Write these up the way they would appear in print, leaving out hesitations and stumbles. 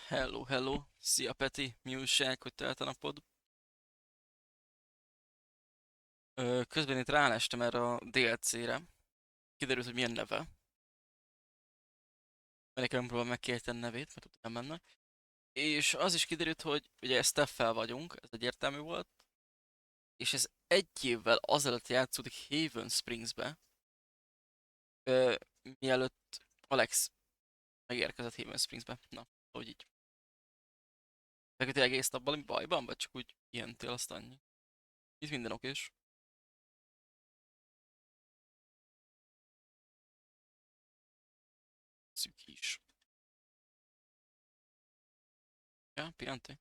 Hello, hello! Szia Peti, mi újság, hogy telt a napod? Közben itt rálestem erre a DLC-re. Kiderült, hogy milyen neve. Mert nekem próbál megkérteni nevét, mert utána mennek. És az is kiderült, hogy ugye Steffel vagyunk, ez egyértelmű volt. És ez egy évvel azelőtt játszódik Haven Springsbe. Mielőtt Alex megérkezett Haven Springsbe. Na, hogy így. Tehát tényleg egész nap valami bajban, vagy csak úgy ijentél, azt annyi. Itt minden okés. Szűkis. Ja, pillanti.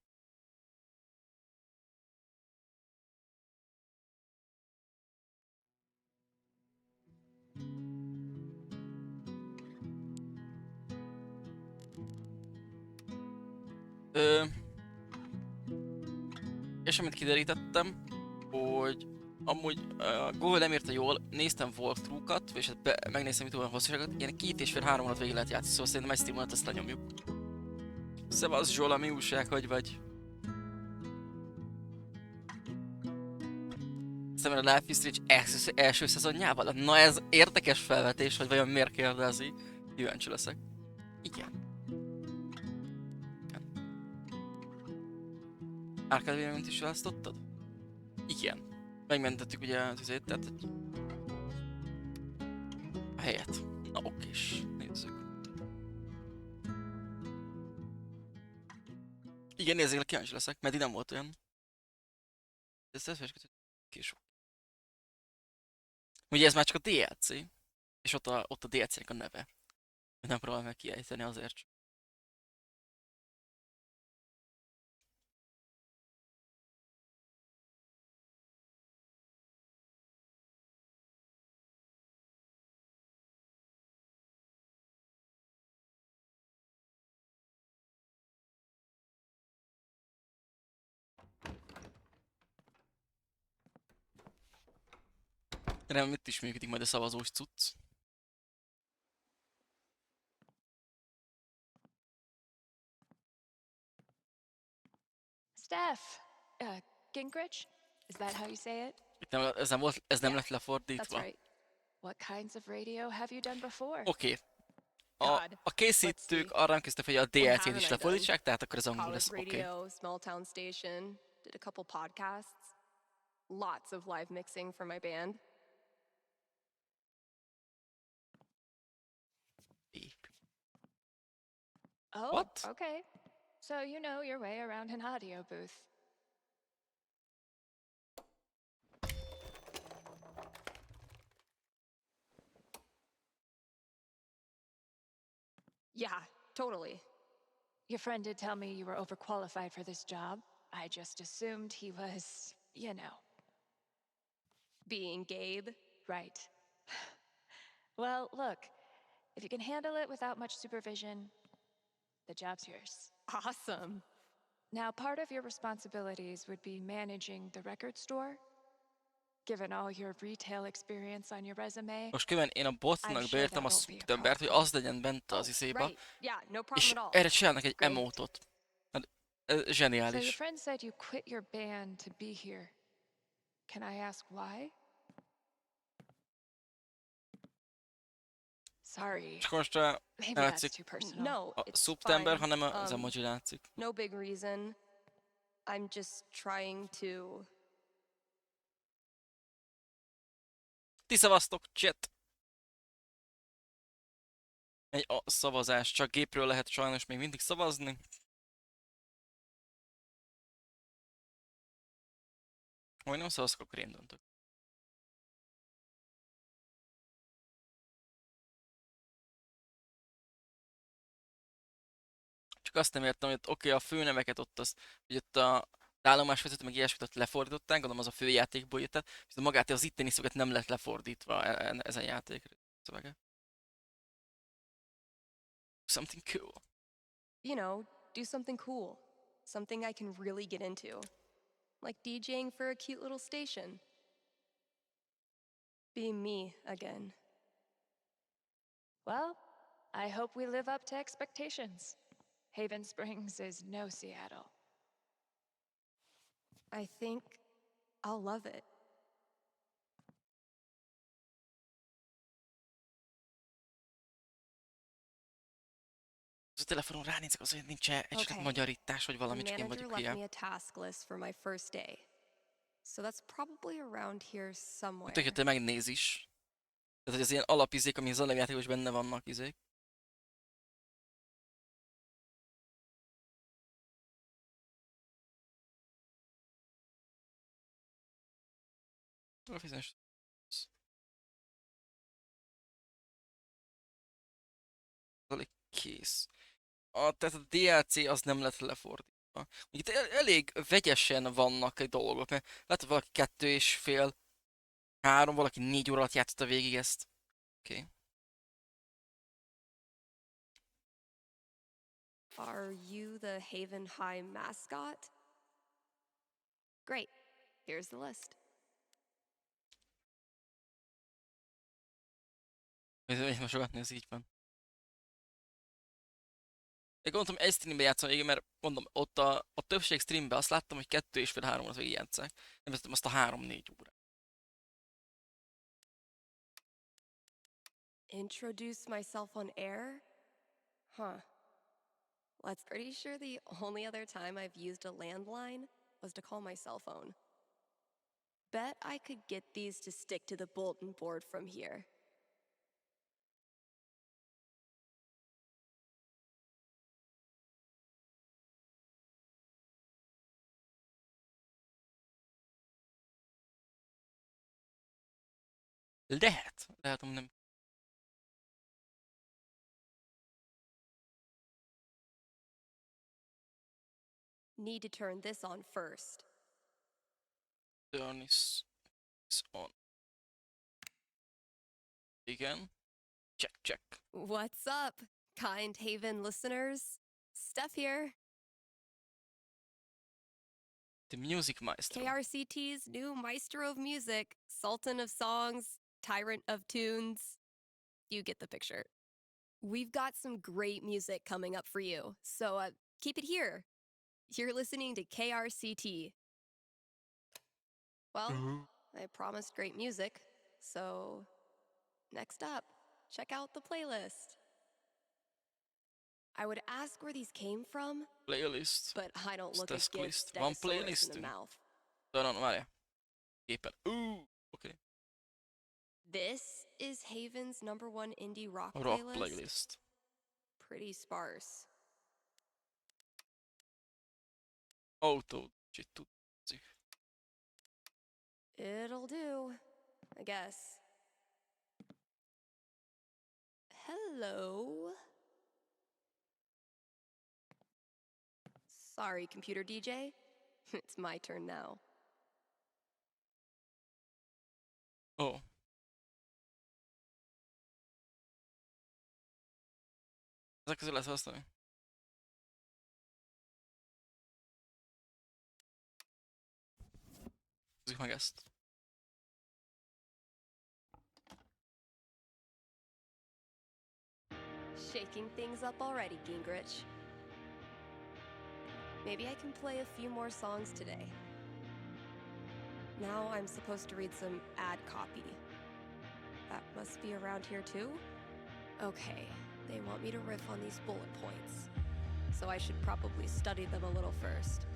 És amit kiderítettem, hogy amúgy a Google nem írta jól, néztem walkthrough-kat, és megnéztem YouTube-on hosszúságot, ilyen 2,5-3 óra végig lehet játszani, szóval szerintem egy Steam-on ezt lenyomjuk. Szevasz Zsola, mi újság, hogy vagy? Szemben a Life is Strange első szezonjával? Na ez érdekes felvetés, hogy vajon miért kérdezi. Kíváncsi leszek. Igen. Arcade véleményt is választottad? Igen. Megmentettük ugye az üzét, tehát hogy... a helyet. Na okés, nézzük. Igen, nézzél, kíváncsi leszek, mert így nem volt olyan. Ez később. Ugye ez már csak a DLC, és ott a DLC-nek a neve. Nem próbálom meg kiejteni azért csak. Remélem itt is működik majd a szavazós cucc. Steph, Gingrich? Is that how you say it? Itt nem, ez nem lett That's lefordítva. right. What kinds of radio have you done before? Oké. God, A készítők arra nem kezdtek, hogy a DLC-t is lefordítsák, tehát akkor ez angol college lesz. Oké. radio, small town station, did a couple podcasts, lots of live mixing for my band. Oh, What? okay. So you know your way around an audio booth. Yeah, totally. Your friend did tell me you were overqualified for this job. I just assumed he was, you know. Being Gabe? Right. Well, look, if you can handle it without much supervision, the job's yours. Awesome. Now, part of your responsibilities would be managing the record store. Given all your retail experience on your resume, Most külön én a botnak beírtam a szubtembert, hogy az legyen bent az izéba, és erre csinálnak egy emotot. Hát, ez So your zseniális. friend said you quit your band to be here. Can I ask why? Sorry. És most nem Maybe that's látszik too personal. No, a it's szubtember, fine. hanem az emoji látszik. No big reason. I'm just trying to... Ti szavaztok, chat! Egy szavazás, csak gépről lehet sajnos még mindig szavazni. Ha nem szavazok, akkor én döntök. Csak azt nem értem, hogy oké, a főneveket ott hogy ott a állomásvezető meg ilyesmit ott lefordították, gondolom az a főjátékból jött el, viszont magát az itteni szöveget nem lett lefordítva ezen játék szövege. Something cool. You know, do something cool. Something I can really get into. Like DJing for a cute little station. Be me again. Well, I hope we live up to expectations. Haven Springs is no Seattle. I think I'll love it. Az a telefonon ránézek, az, hogy nincs esetleg magyarítás, vagy valami, csak én vagyok left me a task list for my first day. So that's probably around here somewhere. Úgyhogy te megnéz is. Tehát, hogy az ilyen alapizék, ami az alapjátékos is benne vannak izék. Kész. Tehát a DLC az nem lett lefordítva. Itt elég vegyesen vannak egy dolgok, mert lehet, hogy valaki 2,5, 3, valaki 4 óra alatt játszotta végig ezt. Oké. Are you the Haven High mascot? Great. Here's the list. Én mosogatni, ez így van. Én gondoltam egy streambe játszom végig, mert mondom, ott a többség streambe azt láttam, hogy 2,5-3 óra végig játsszák. Nem vettem azt a 3-4 órát. Introduce myself on air? Huh. Well, it's pretty sure the only other time I've used a landline was to call my cell phone. Bet I could get these to stick to the bulletin board from here. Lehet, hogy nem. Need to turn this on first. Turn is on. Igen. Check. What's up, kind Haven listeners? Steph here. The Music Maestro. KRCT's new Maestro of Music, Sultan of Songs, Tyrant of Tunes. You get the picture. We've got some great music coming up for you, so keep it here. You're listening to KRCT. Well, I promised great music, so next up, check out the playlist. I would ask where these came from, Playlist. but I don't look at Task gifts list. Stegosaurus Van in the playlistünk. mouth. Várjál. Gépen. Oké. This is Haven's #1 indie rock Rock playlist. playlist. Pretty sparse. Autó. Tudsz. It'll do, I guess. Hello? Sorry, computer DJ. It's my turn now. Oh. Ezek közül lesz használni. Nézzük meg ezt. Shaking things up already, Gingrich. Maybe I can play a few more songs today. Now I'm supposed to read some ad copy. That must be around here too? Okay, they want me to riff on these bullet points. So I should probably study them a little first.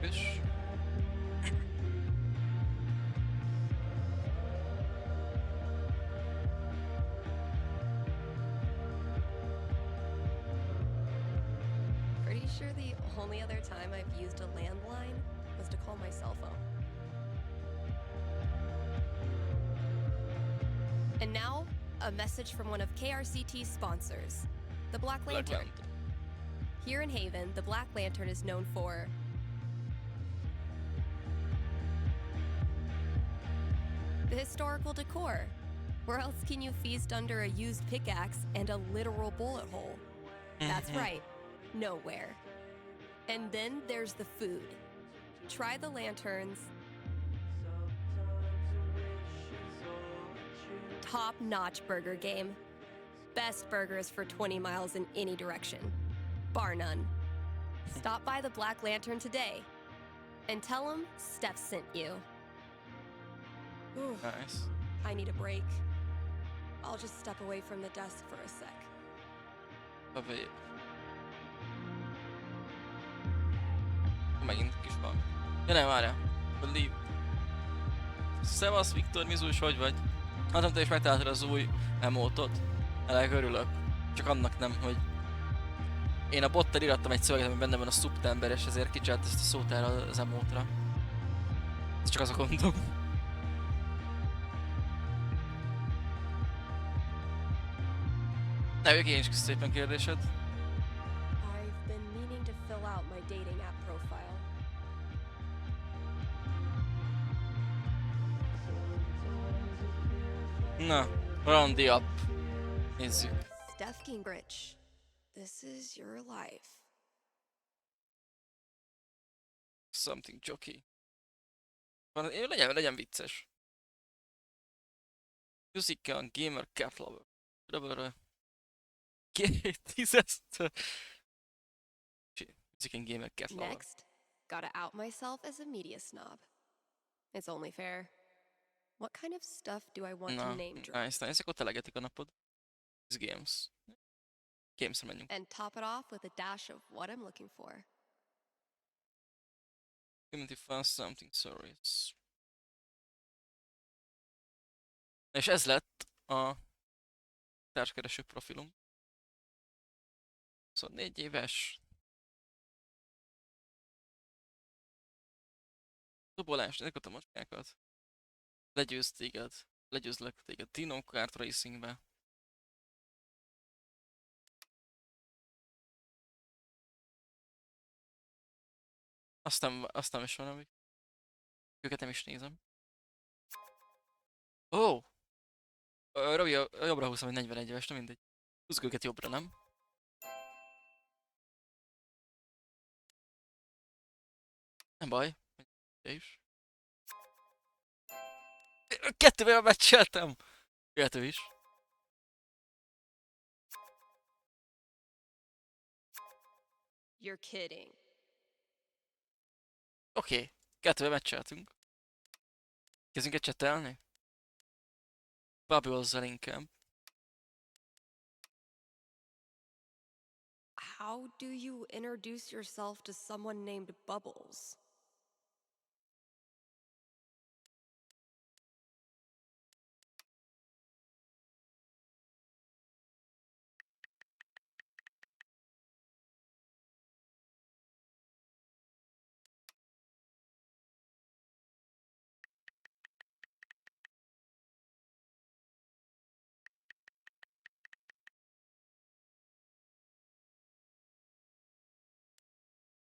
És... Pretty sure the only other time I've used a landline was to call my cell phone. And now, a message from one of KRCT's sponsors, the Black Lantern. Here in Haven, the Black Lantern is known for the historical decor. Where else can you feast under a used pickaxe and a literal bullet hole? That's right, nowhere. And then there's the food. Try the lanterns. Top-notch burger game. Best burgers for 20 miles in any direction. Bar none. Stop by the Black Lantern today and tell them Steph sent you. Ooh, Nice. I need a break. I'll just step away from the desk for a sec. Bevér. Megint kis van. Ja nem, várjál. Believe. Szevasz Viktor, Mizus, hogy vagy? Hát te is megtaláltad az új emótot. Elég örülök. Csak annak nem, hogy... Én a bottal irattam egy szöveget, ami benne van a szuptember, és ezért kicsinált ezt a szót erre az emótra. Ez csak az a gondom. Ne, én is szépen kérdésed. I've been meaning to fill out my dating app profile. Na, round the up. Nézzük. Steph Gingrich, this is your life. Something jockey. Legyen vicces. Music on gamer cat lover. Röbörre. Disaster. Music and gamer cat lover. Next, gotta out myself as a media snob. It's only fair. What kind of stuff do I want to Na, name drop? nice. Akkor telegetik a napod. Ez games. Gamesre menjünk. And top it off with a dash of what I'm looking for. Community fun something stories. És ez lett a társkereső profilunk. 24 éves. Dobolás, ezeket a macskákat. Legyőzlek téged Dino Kart Racingbe. Aztán is van, amik. Őket nem is nézem. Ó! Oh! Robi, jobbra húzom, hogy 41 éves, nem mindegy. Húzzuk őket jobbra, nem? Nem baj. És. Kettővel meccseltem! Jöhető is. You're kidding. Oké, kettővel meccseltünk. Kezdünk egy csetelni? Bubbles-zel inkább. How do you introduce yourself to someone named Bubbles?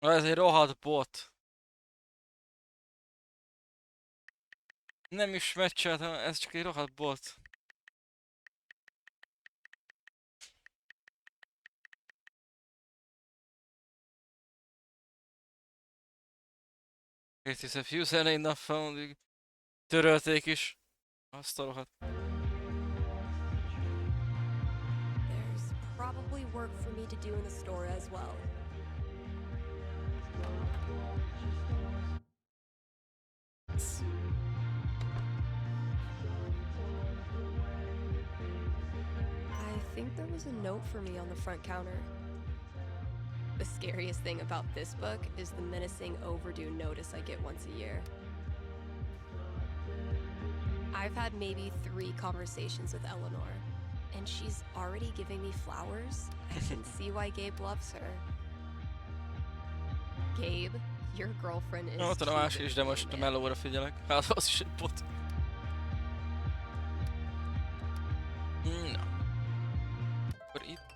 Ez egy rohadt bot. Nem is meccseltem, ez csak egy rohadt bot. It is a few enough found. Törölték is. Azt a rohadt. There's probably work for me to do in the store as well. I think there was a note for me on the front counter. The scariest thing about this book is the menacing overdue notice I get once a year. I've had maybe 3 conversations with Eleanor, and she's already giving me flowers. I can see why Gabe loves her. Gabe, your girlfriend is Ott a másik is, de most a mellóra figyelek. Hát az is egy bot. Na. Akkor itt.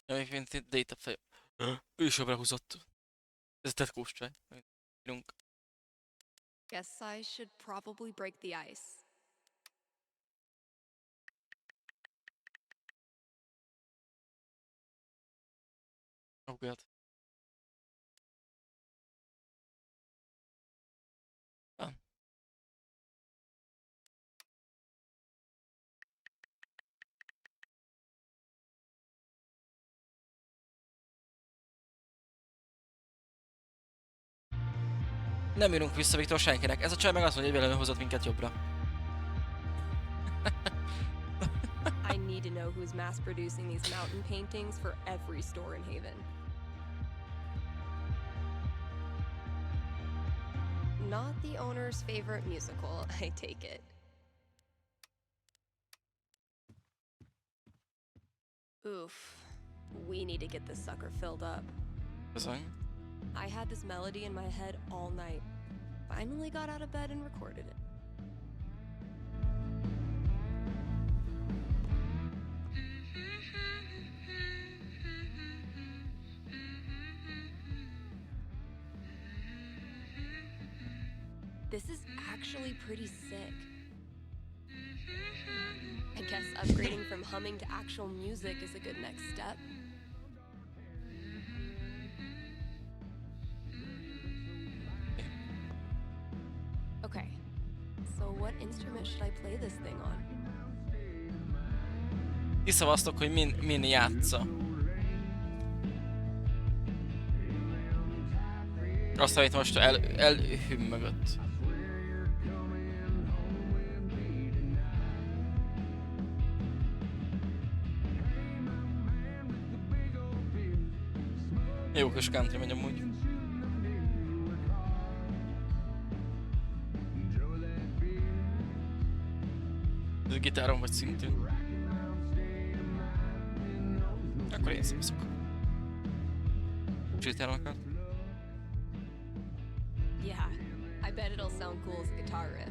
Egyébként itt data fej. Ő is jobbra húzott. Ez tetkós csaj. Írunk. Guess I should probably break the ice. Oh god. Nem írunk vissza Viktor senkinek. Ez a csaj meg azt mondja, hogy véletlenül hozott minket jobbra. I need to know who's mass producing these mountain paintings for every store in Haven. Not the owner's favorite musical, I take it. Oof. We need to get this sucker filled up. Bizony. I had this melody in my head all night. Finally got out of bed and recorded it. This is actually pretty sick. I guess upgrading from humming to actual music is a good next step. Okay, so what instrument should I play this thing on? Kiszavaztok, hogy min játsza. Azt amit most elhümmögött. Jó kis country megy amúgy. Ez gitáron vagy szintén. Akkor én szavazok. Sétálnak. Yeah, I bet it'll sound cool as a guitar riff.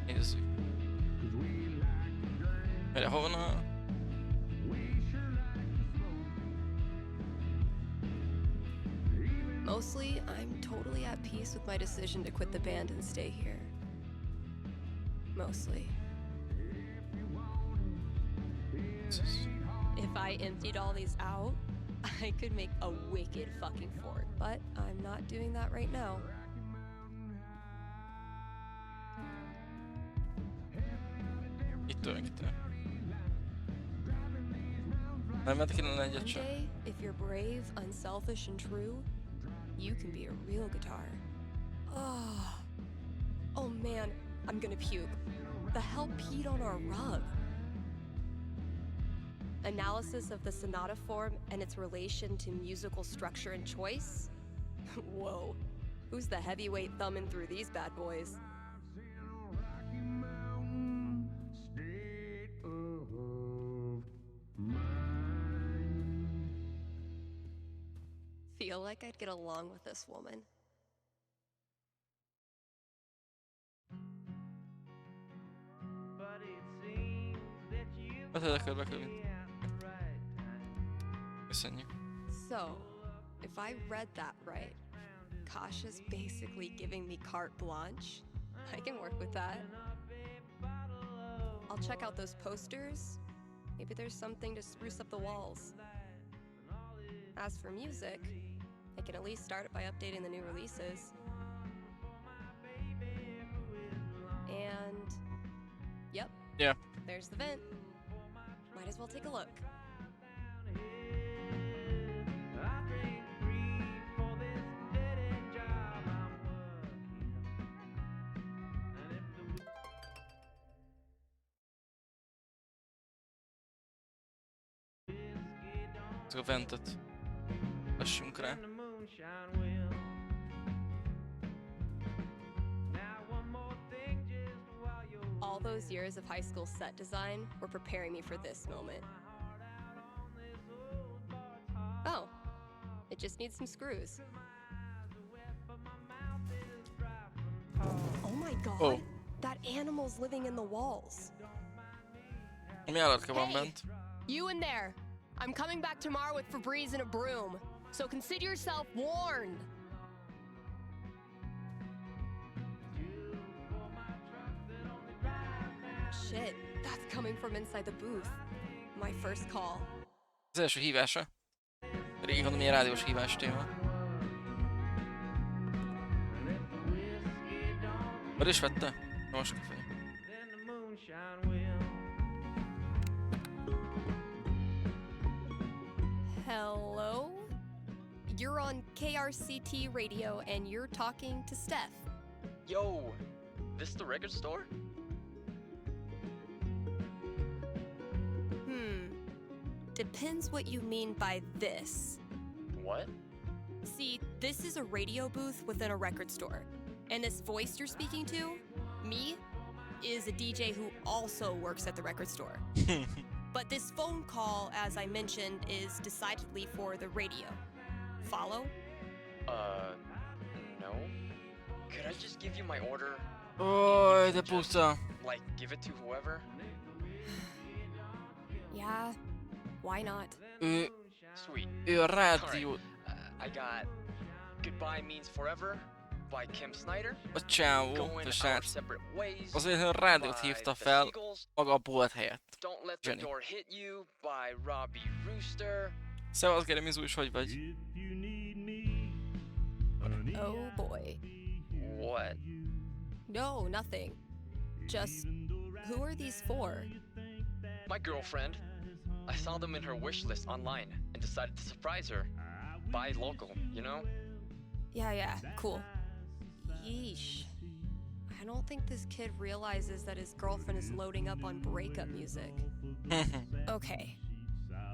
Nézzük. Merre hova? Mostly, I'm totally at peace with my decision to quit the band and stay here. Mostly. If I emptied all these out, I could make a wicked fucking fort, but I'm not doing that right now. Itt olyan gitár. Nem mentek innen egyet sem. One day, if you're brave, unselfish, and true, you can be a real guitar. Oh man, I'm gonna puke. The hell peed on our rug? Analysis of the sonata form and its relation to musical structure and choice? Whoa, who's the heavyweight thumbing through these bad boys? Feel like I'd get along with this woman. Köszönjük. So, if I read that right, Kasha's basically giving me carte blanche. I can work with that. I'll check out those posters. Maybe there's something to spruce up the walls. As for music, I can at least start it by updating the new releases. And... yep. Yeah. There's the vent. Might as well take a look. A ventet. Lassunk rá. All those years of high school set design were preparing me for this moment. Oh, it just needs some screws. Oh my god, Oh. that animal's living in the walls. Mi állatka van Hey, bent? you in there. I'm coming back tomorrow with Febreze and a broom, so consider yourself warned. Shit, that's coming from inside the booth. My first call. Az első hívása. Régi gondolom, ilyen rádiós hívás téma. Már is vette? Most kifeje. Hello? You're on KRCT radio and you're talking to Steph. Yo, this the record store? Depends what you mean by this. What? See, this is a radio booth within a record store. And this voice you're speaking to, me, is a DJ who also works at the record store. But this phone call, as I mentioned, is decidedly for the radio. Follow? No. Could I just give you my order? Oj, de Just, puszta. like, give it to whoever? Yeah, why not? Sweet. Ő a rádió... I got Goodbye Means Forever by Kim Snyder. A csávó, Going a our srác. separate ways Azért a rádiót by hívta the fel Seagulls. maga a bolt helyett. Don't Let the Jenny. Door Hit You by Robbie Rooster. Szevasz, Geri Mizus, hogy vagy? Oh boy. What? No, nothing. Just, who are these for? My girlfriend. I saw them in her wish list online and decided to surprise her. Buy local, you know? Yeah, cool. Yeesh. I don't think this kid realizes that his girlfriend is loading up on breakup music. Okay.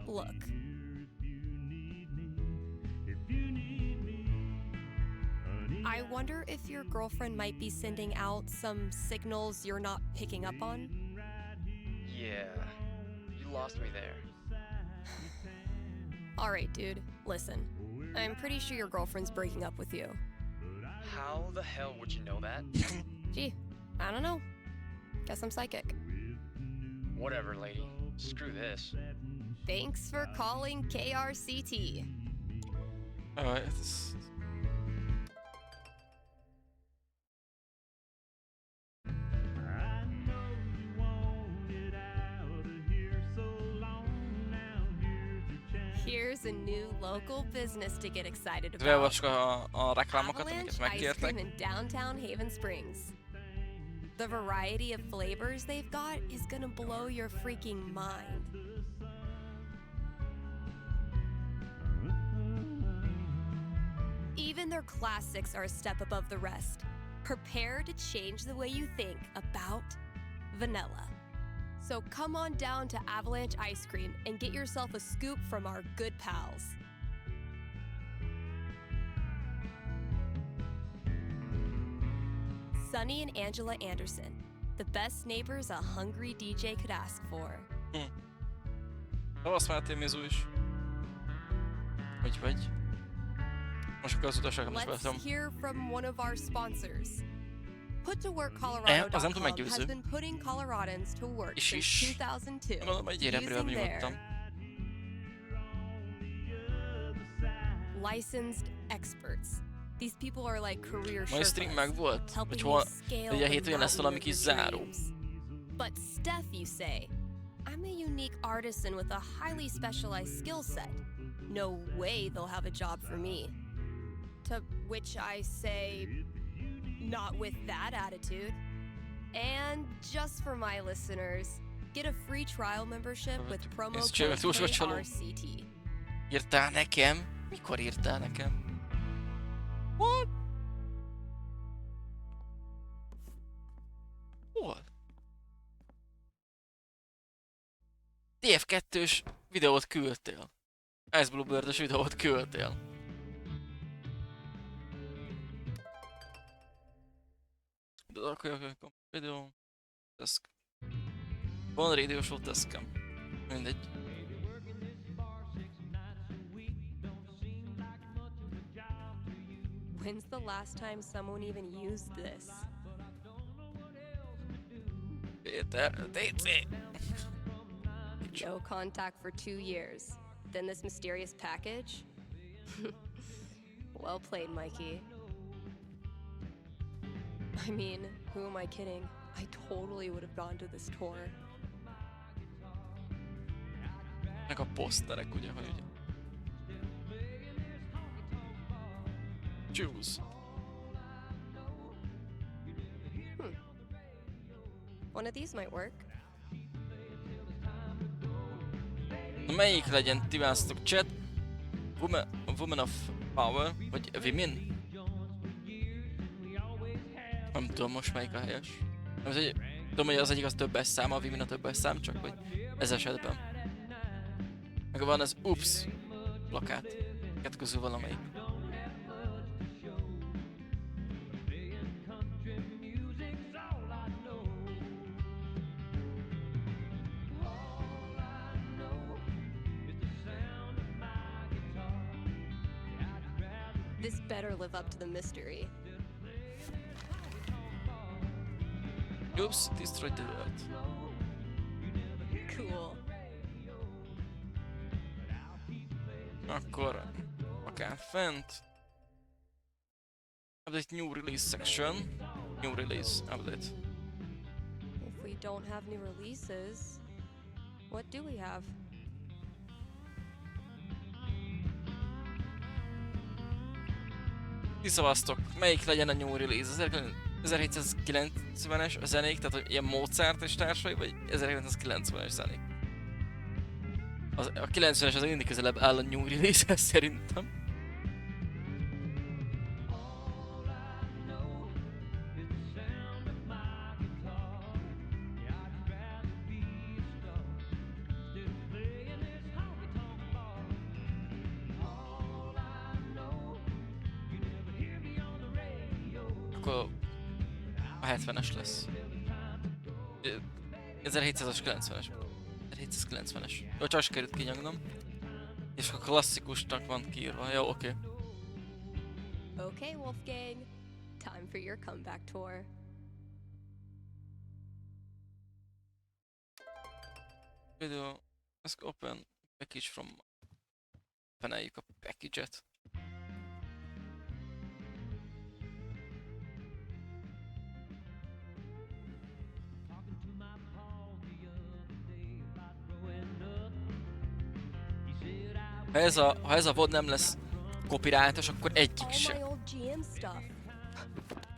Look. I wonder if your girlfriend might be sending out some signals you're not picking up on. Yeah, you lost me there. Alright, dude, listen. I'm pretty sure your girlfriend's breaking up with you. How the hell would you know that? Gee, I don't know. Guess I'm psychic. Whatever, lady. Screw this. Thanks for calling KRCT. Alright. Here's a new local business to get excited about. Elolvassuk a reklámokat, amiket Avalanche ice cream megkértek. in downtown Haven Springs. The variety of flavors they've got is gonna blow your freaking mind. Even their classics are a step above the rest. Prepare to change the way you think about vanilla. So come on down to Avalanche Ice Cream and get yourself a scoop from our good pals. Sunny and Angela Anderson, the best neighbors a hungry DJ could ask for. Azt Máté Mizu is. Hogy vagy? Most akkor az utaságon is vettem. Let's hear from one of our sponsors. PutToWorkColorado.com has been putting Coloradans to work since 2002, Gondolom, egy éremről using their nyugodtam. licensed experts. These people are like career Mai stream Sherpas, meg volt? helping Hogy you hol... scale Ugye a the hétvégén lesz valami mountain kis of your záró. dreams. But Steph, you say, I'm a unique artisan with a highly specialized skill set. No way they'll have a job for me. To which I say, not with that attitude. And just for my listeners, get a free trial membership with promo Ez code túl sok csaló. KRCT. Írtál nekem? Mikor írtál nekem? What? Hol? TF2-s videót küldtél. Ice Bluebird-ös videót küldtél. De akkor videó... Task. Van radio show taskem. Mindegy. When's the last time someone even used this? Péter, DC! No contact for 2 years. Then this mysterious package? Well played, Mikey. I mean, who am I kidding? I totally would have gone to this tour. Meg a poszterek, ugye, hogy... Choose. One of these might work. Na melyik legyen, ti választok, chat? Woman of Power, vagy Women? Nem tudom most melyik a helyes. Tudom, hogy az egyik az többes szám, a Women a többes szám, csak hogy ez esetben. Meg van az Oops plakát. Kettő közül valamelyik. This better live up to the mystery. Oops, destroyed the world. Cool. Akkor akár fent. Update new release section. New release update. If we don't have new releases, what do we have? Ti szavaztok, melyik legyen a new release? 1790-es a zenék, tehát ilyen Mozart és társai, vagy 1990-es zenék? A 90-es az mindig közelebb áll a new release-hez szerintem. Akkor a 70-es lesz. 1700-as 90-es. 1790-es. Jó, csak sikerült kinyagnom. És a klasszikusnak van kiírva. Jó, oké. Okay, Wolfgang. Time for your comeback tour. Video. Let's open package from... Peneljük a package-et. Ha ez a VOD nem lesz copyrightos, akkor egyik All my se. old GM stuff.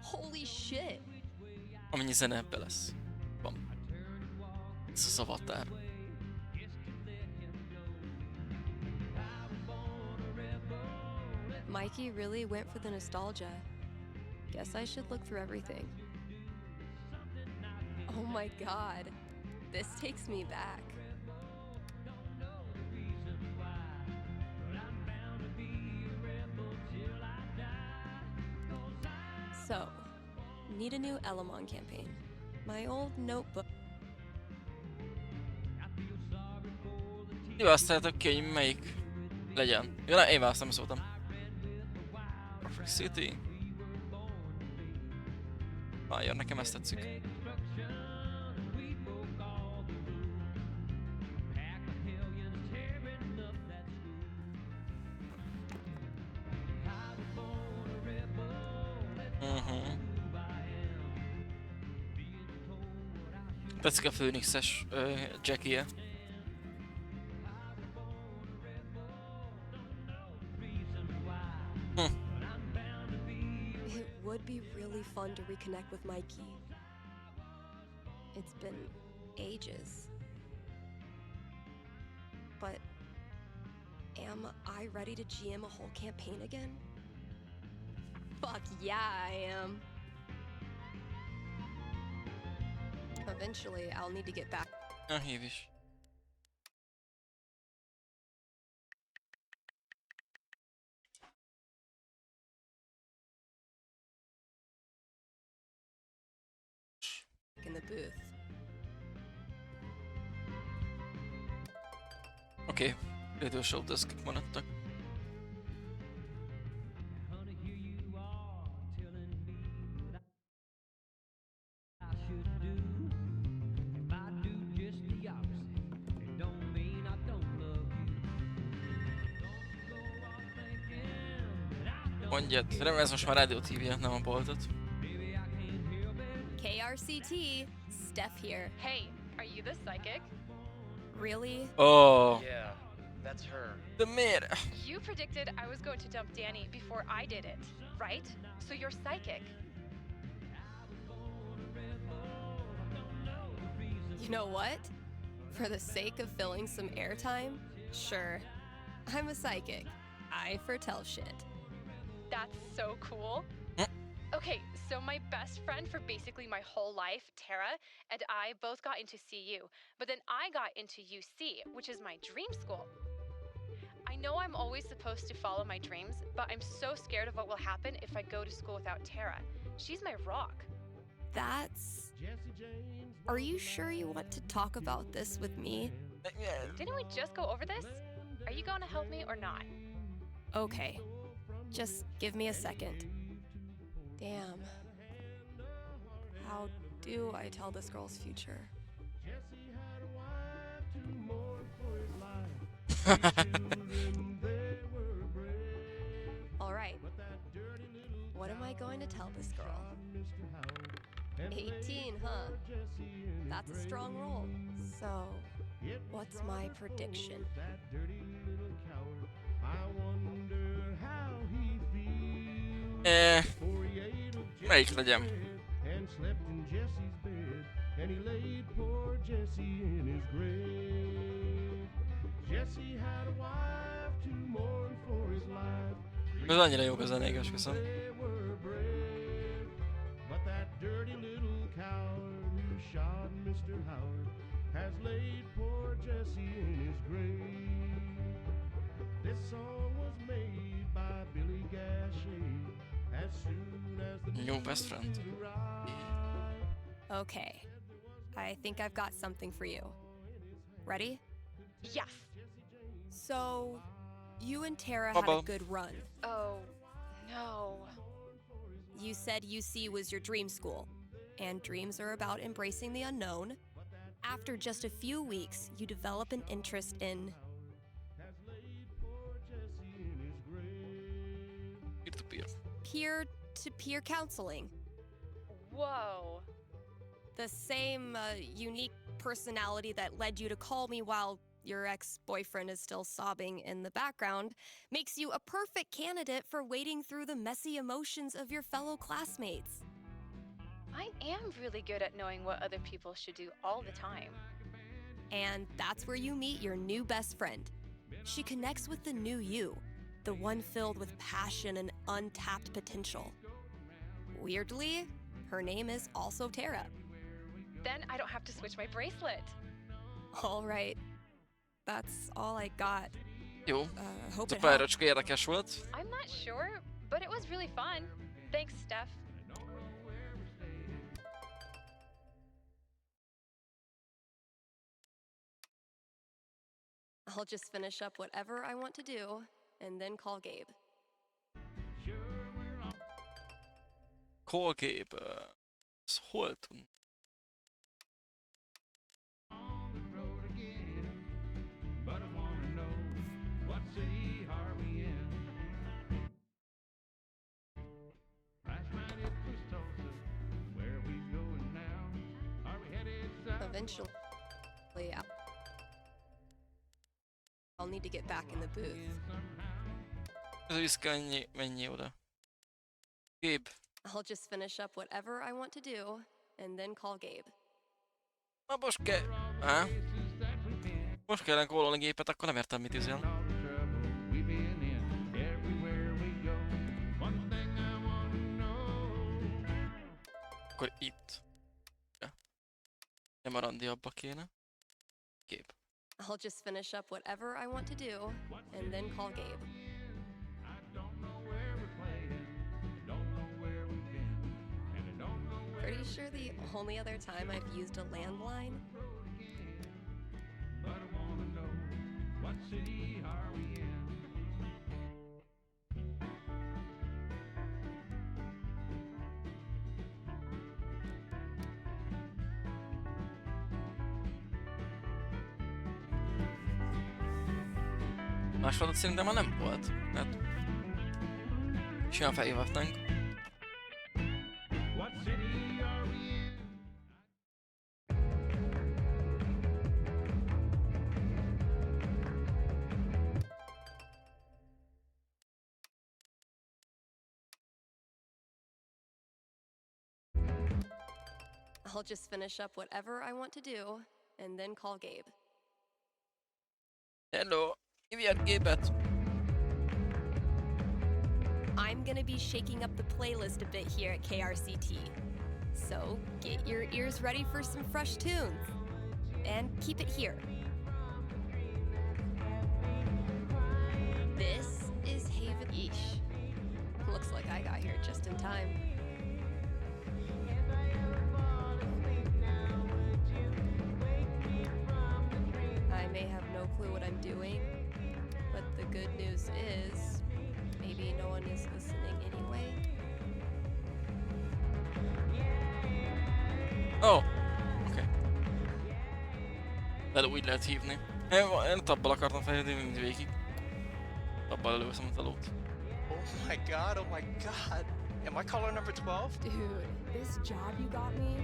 Holy shit. Amennyi zene ebbe lesz. Van. Ez az avatár. Mikey really went for the nostalgia. Guess I should look through everything. Oh my god. This takes me back. So, need a new Elamon campaign. My old notebook. Ti választjátok ki, hogy melyik legyen. Jó, nem, én választom, szóltam. Perfect City. Fire, nekem ezt tetszik. Tetszik a Phoenix-es Jackie-je. It would be really fun to reconnect with Mikey. It's been ages. But am I ready to GM a whole campaign again? Fuck yeah, I am. Eventually, I'll need to get back. Na, hív is. In the booth. Oké, radio show deszkek maradtak. Mondjad, remélem ez most már rádió TV-je, nem a boltot. KRCT, Steph here. Hey, are you the psychic? Really? Oh, Yeah, that's her. de miért? You predicted I was going to dump Danny before I did it, right? So you're psychic. You know what? For the sake of filling some airtime, sure. I'm a psychic. I foretell shit. That's so cool. Okay, so my best friend for basically my whole life, Tara, and I both got into CU, but then I got into UC, which is my dream school. I know I'm always supposed to follow my dreams, but I'm so scared of what will happen if I go to school without Tara. She's my rock. That's... Are you sure you want to talk about this with me? Didn't we just go over this? Are you going to help me or not? Okay. Just give me a second. Damn. How do I tell this girl's future? All right. What am I going to tell this girl? 18, huh? That's a strong roll. So, what's my prediction? Melyik legyen? Ez annyira jó a zenék, esküszöm. New best friend. Okay, I think I've got something for you. Ready? Yes. So, you and Tara had a Bubba. good run. Oh, no. You said UC was your dream school, and dreams are about embracing the unknown. After just a few weeks, you develop an interest in Peer-to-peer. peer-to-peer counseling. Whoa. The same unique personality that led you to call me while your ex-boyfriend is still sobbing in the background makes you a perfect candidate for wading through the messy emotions of your fellow classmates. I am really good at knowing what other people should do all the time. And that's where you meet your new best friend. She connects with the new you, the one filled with passion and untapped potential. Weirdly, her name is also Tara. Then I don't have to switch my bracelet. All right. That's all I got. Jó. Hope Ez a it pályára helped. csak érdekes volt. I'm not sure, but it was really fun. Thanks, Steph. I'll just finish up whatever I want to do and then call Gabe. Callgép. Ez hol tud? Eventually, I'll need to get back in the booth. Ez a viszka, mennyi oda. Gabe. I'll just finish up whatever I want to do and then call Gabe. Na most kell... Most kellene kólolni gépet, akkor nem értem mit üzel. Akkor itt. Ja. Nem a randi abba kéne. Gép. I'll just finish up whatever I want to do and then call Gabe. Pretty sure the only other time I've used a landline. Más feladat szerintem már nem volt. Hát... Simán felhívhatnánk. I'll just finish up whatever I want to do and then call Gabe. Hello! Hívjad gépet! I'm gonna be shaking up the playlist a bit here at KRCT. So get your ears ready for some fresh tunes. And keep it here. This is Haven. Yeesh. Looks like I got here just in time. I may have no clue what I'm doing, but the good news is maybe no one is listening anyway. Oh! Oké. De úgy lehet hívni. Én tabbal akartam fejlődni mind végig. Tabbal előveszem a telót. Oh my god, oh my god. Am I caller number 12? Dude, this job you got me,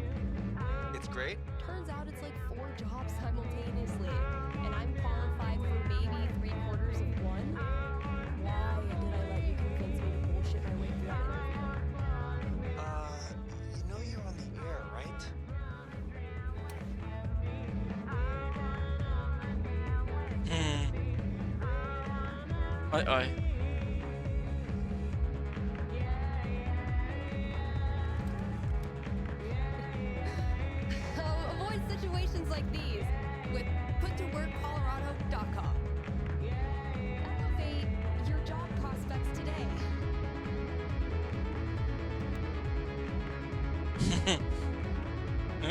It's great. turns out it's like 4 jobs simultaneously, and I'm qualified for maybe 3/4 of one. Why did I let you convince me to bullshit my way through that interview? You know you're on the air, right? Hmm. Aj. Avoid situations like these with puttoworkcolorado.com. Elevate your job prospects today.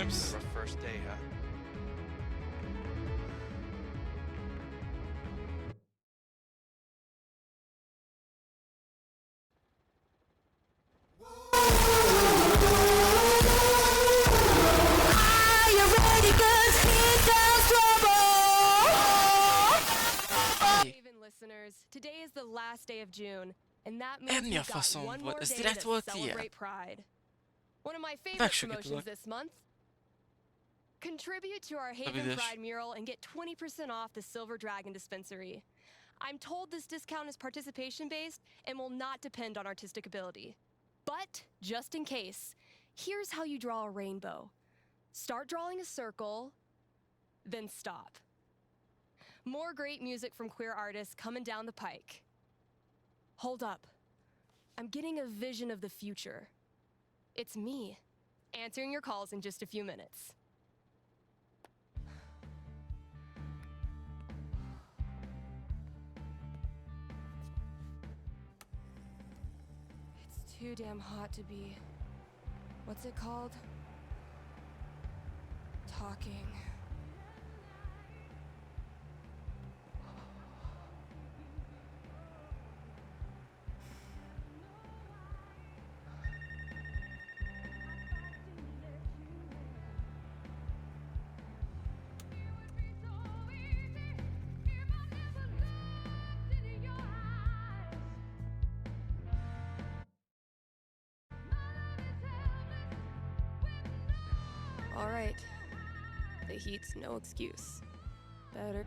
Oops. Rough first day, huh? Haven listeners, today is the last day of June, and that Mi means a we've got faszom one volt? more Ez day direkt to volt ilyen? celebrate Pride. One of my favorite Megsüket promotions tudok. this month. Contribute to our Haven Rövides. Pride mural and get 20% off the Silver Dragon dispensary. I'm told this discount is participation-based and will not depend on artistic ability. But, just in case, here's how you draw a rainbow. Start drawing a circle, then stop. More great music from queer artists coming down the pike. Hold up. I'm getting a vision of the future. It's me, answering your calls in just a few minutes. It's too damn hot to be... what's it called? Talking. All right. The heat's no excuse. Better.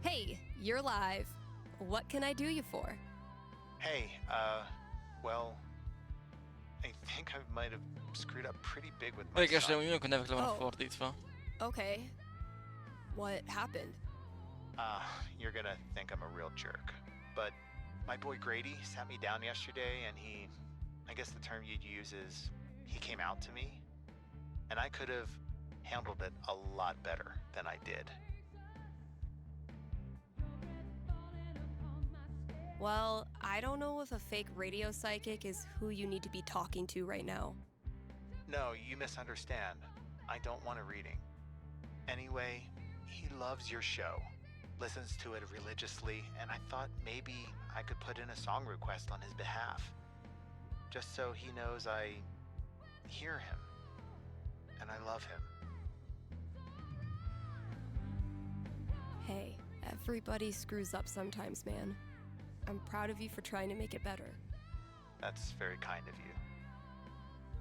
Hey, you're live. What can I do you for? Hey, well, I think I might have screwed up pretty big with my Érdekes, de son. úgy olyankor nevek le vannak Oh. fordítva. Okay. What happened? You're gonna think I'm a real jerk, but my boy Grady sat me down yesterday and I guess the term you'd use is, he came out to me, and I could have handled it a lot better than I did. Well, I don't know if a fake radio psychic is who you need to be talking to right now. No, you misunderstand. I don't want a reading. Anyway, he loves your show, listens to it religiously, and I thought maybe I could put in a song request on his behalf. Just so he knows I hear him, and I love him. Hey, everybody screws up sometimes, man. I'm proud of you for trying to make it better. That's very kind of you.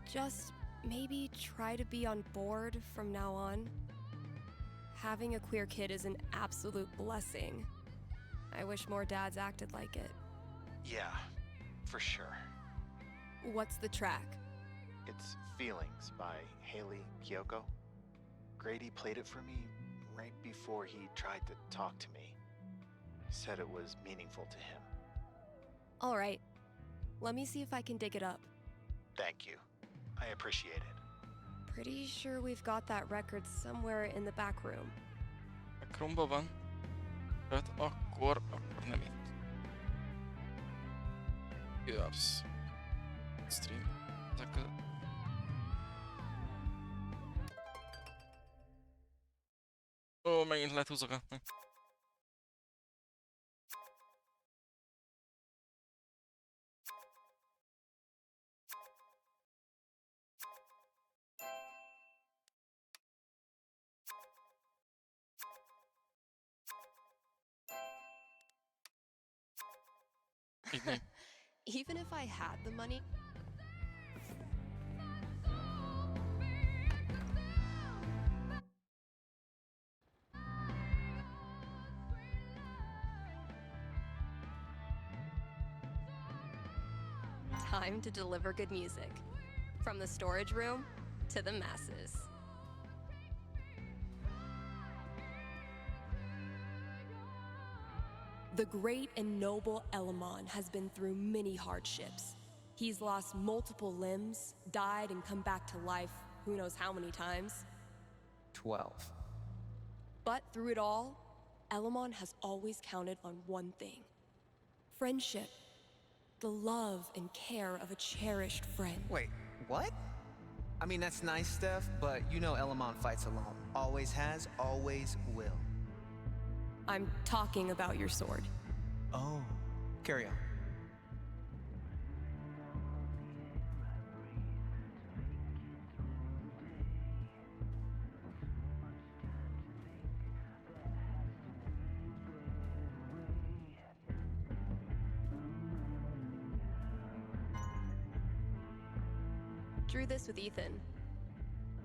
Just maybe try to be on board from now on. Having a queer kid is an absolute blessing. I wish more dads acted like it. Yeah, for sure. What's the track? It's Feelings by Haley Kiyoko. Grady played it for me right before he tried to talk to me. Said it was meaningful to him. All right. Let me see if I can dig it up. Thank you. I appreciate it. Pretty sure we've got that record somewhere in the back room. A Chrome-ba van. Tehát akkor nem itt. Jössz. Stream. Ezek között. Ó, megint lehet húzogatni. Így nem. Even if I had the money... Time to deliver good music. From the storage room to the masses. The great and noble Elamon has been through many hardships. He's lost multiple limbs, died and come back to life who knows how many times. 12. But through it all, Elamon has always counted on one thing. Friendship. The love and care of a cherished friend. Wait, what? I mean, that's nice stuff, but you know Elamon fights alone. Always has, always will. I'm talking about your sword. Oh, carry on. Drew this with Ethan.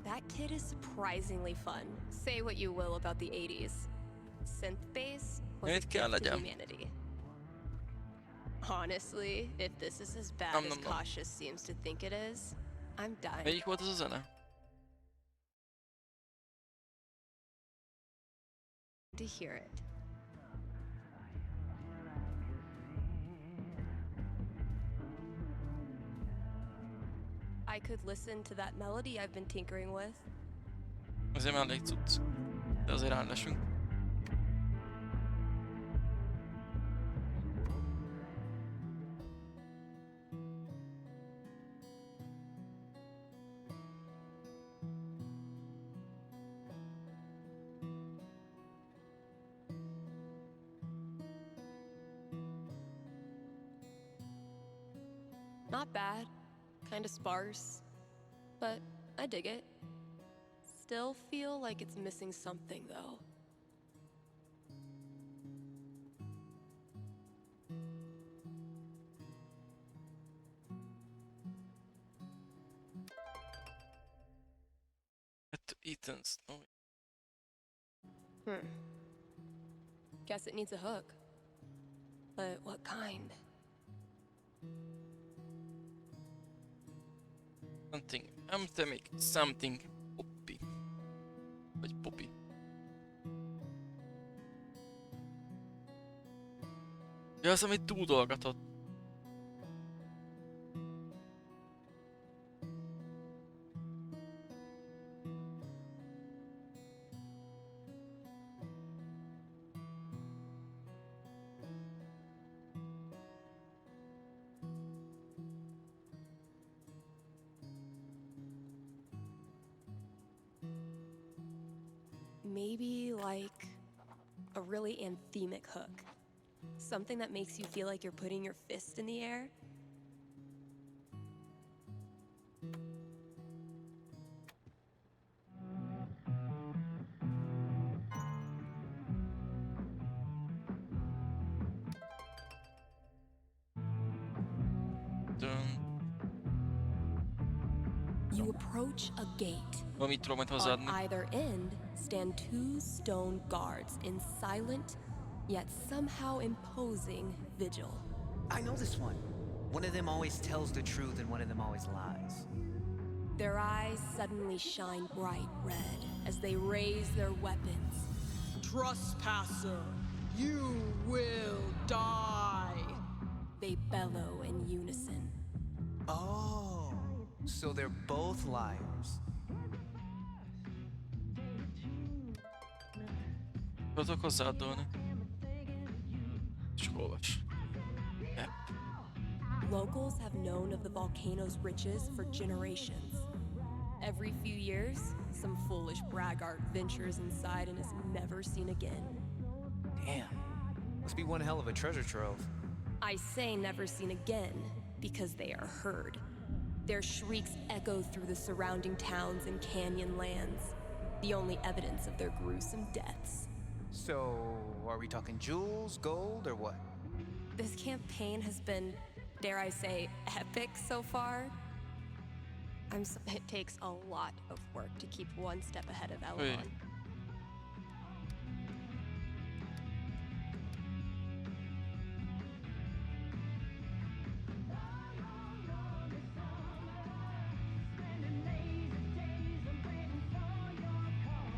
That kid is surprisingly fun. Say what you will about the 80s. Synth bass was a It kell gift to legyen. humanity. Honestly, if this is as bad Nom, as nom, nom. Cautious seems to think it is, I'm dying Melyik volt az a zene? to hear it. I could listen to that melody I've been tinkering with. Azért már elég cucc. De azért rálesünk. Not bad, kind of sparse, but I dig it. Still feel like it's missing something though. Hát Ethan's. Oh. Guess it needs a hook. But what kind? Something. I'm to make something poppy. Vagy poppy. Ja, az, amit túldolgatott. Maybe like a really anthemic hook. Something that makes you feel like you're putting your fist in the air. Dön. You approach a gate. Valamit tudom majd On hozzáadni. either end stand two stone guards in silent, yet somehow imposing vigil. I know this one. One of them always tells the truth and one of them always lies. Their eyes suddenly shine bright red as they raise their weapons. Trespasser, you will die. They bellow in unison. Oh, so they're both liars. Tudok hozzáadolni. Csak olvas. Yep. Locals have known of the volcano's riches for generations. Every few years, some foolish braggart ventures inside and is never seen again. Damn. Must be one hell of a treasure trove. I say never seen again because they are heard. Their shrieks echo through the surrounding towns and canyon lands, the only evidence of their gruesome deaths. So, are we talking jewels, gold, or what? This campaign has been, dare I say, epic so far. It takes a lot of work to keep one step ahead of Wait. Elamon.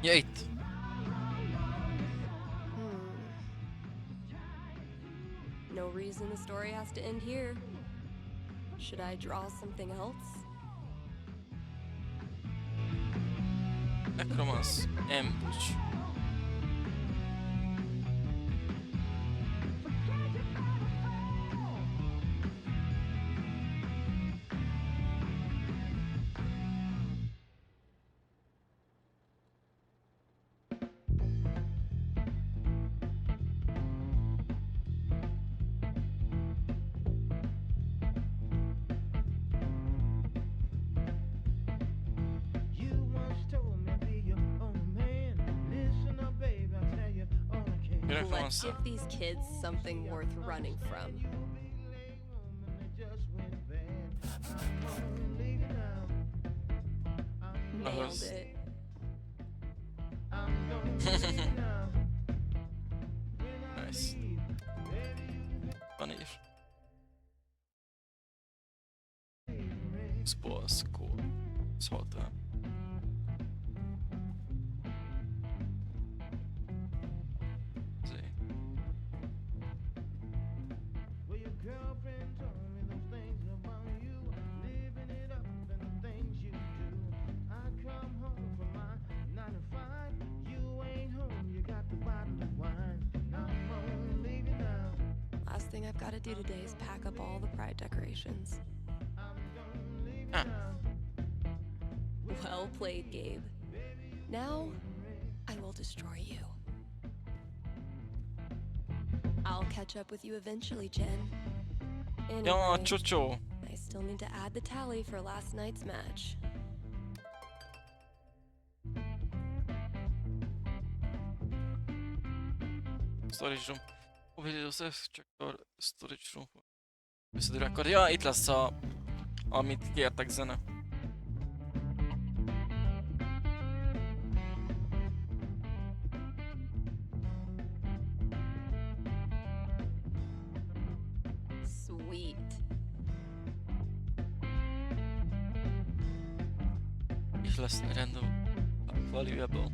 Ja, itt. reason the story has to end here. Should I draw something else? Necromance, ambush. Let's give these kids something worth running from. Nailed it. Nice. Van hier. Spårskål. Salt här. Last thing I've got to do today is pack up all the pride decorations. Well played, Gabe. Now, I will destroy you. I'll catch up with you eventually, Jen. Ja, Anyway, tjo. I still need to add the tally for last night's match. Storage room. Och vill du checkar storage room. Összedi record. Ja, itt lesz amit kértek zene. Sweet. Itt lesz random valuable.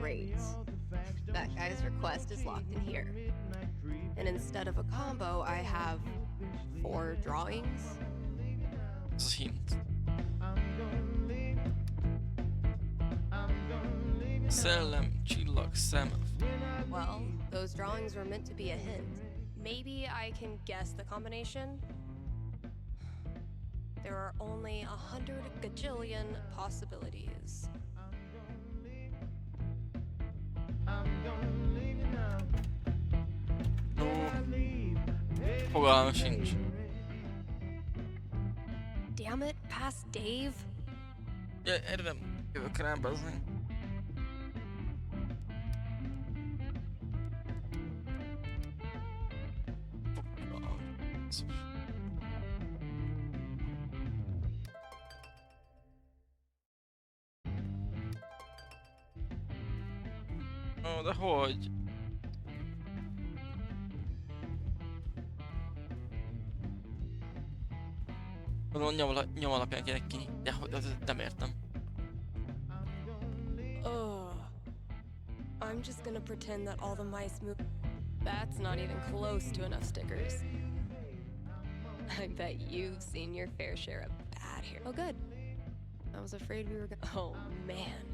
Great. That guy's request is locked in here. And instead of a combo, I have 4 drawings. Das ist hint. Szellem, csillag, szem. Well, those drawings were meant to be a hint. Maybe I can guess the combination? There are only 100 gajillion possibilities. Fogalmam sincs. Damn it, past Dave. Ja, erre nem jövök rá, bazdmeg. Ó, de hogy? Mondom, nyom alapján kéne ki, de nem értem. Ugh. I'm just gonna pretend that all the mice move. That's not even close to enough stickers. I bet you've seen your fair share of bad hair. Oh, good. I was afraid we were gonna. Oh, man.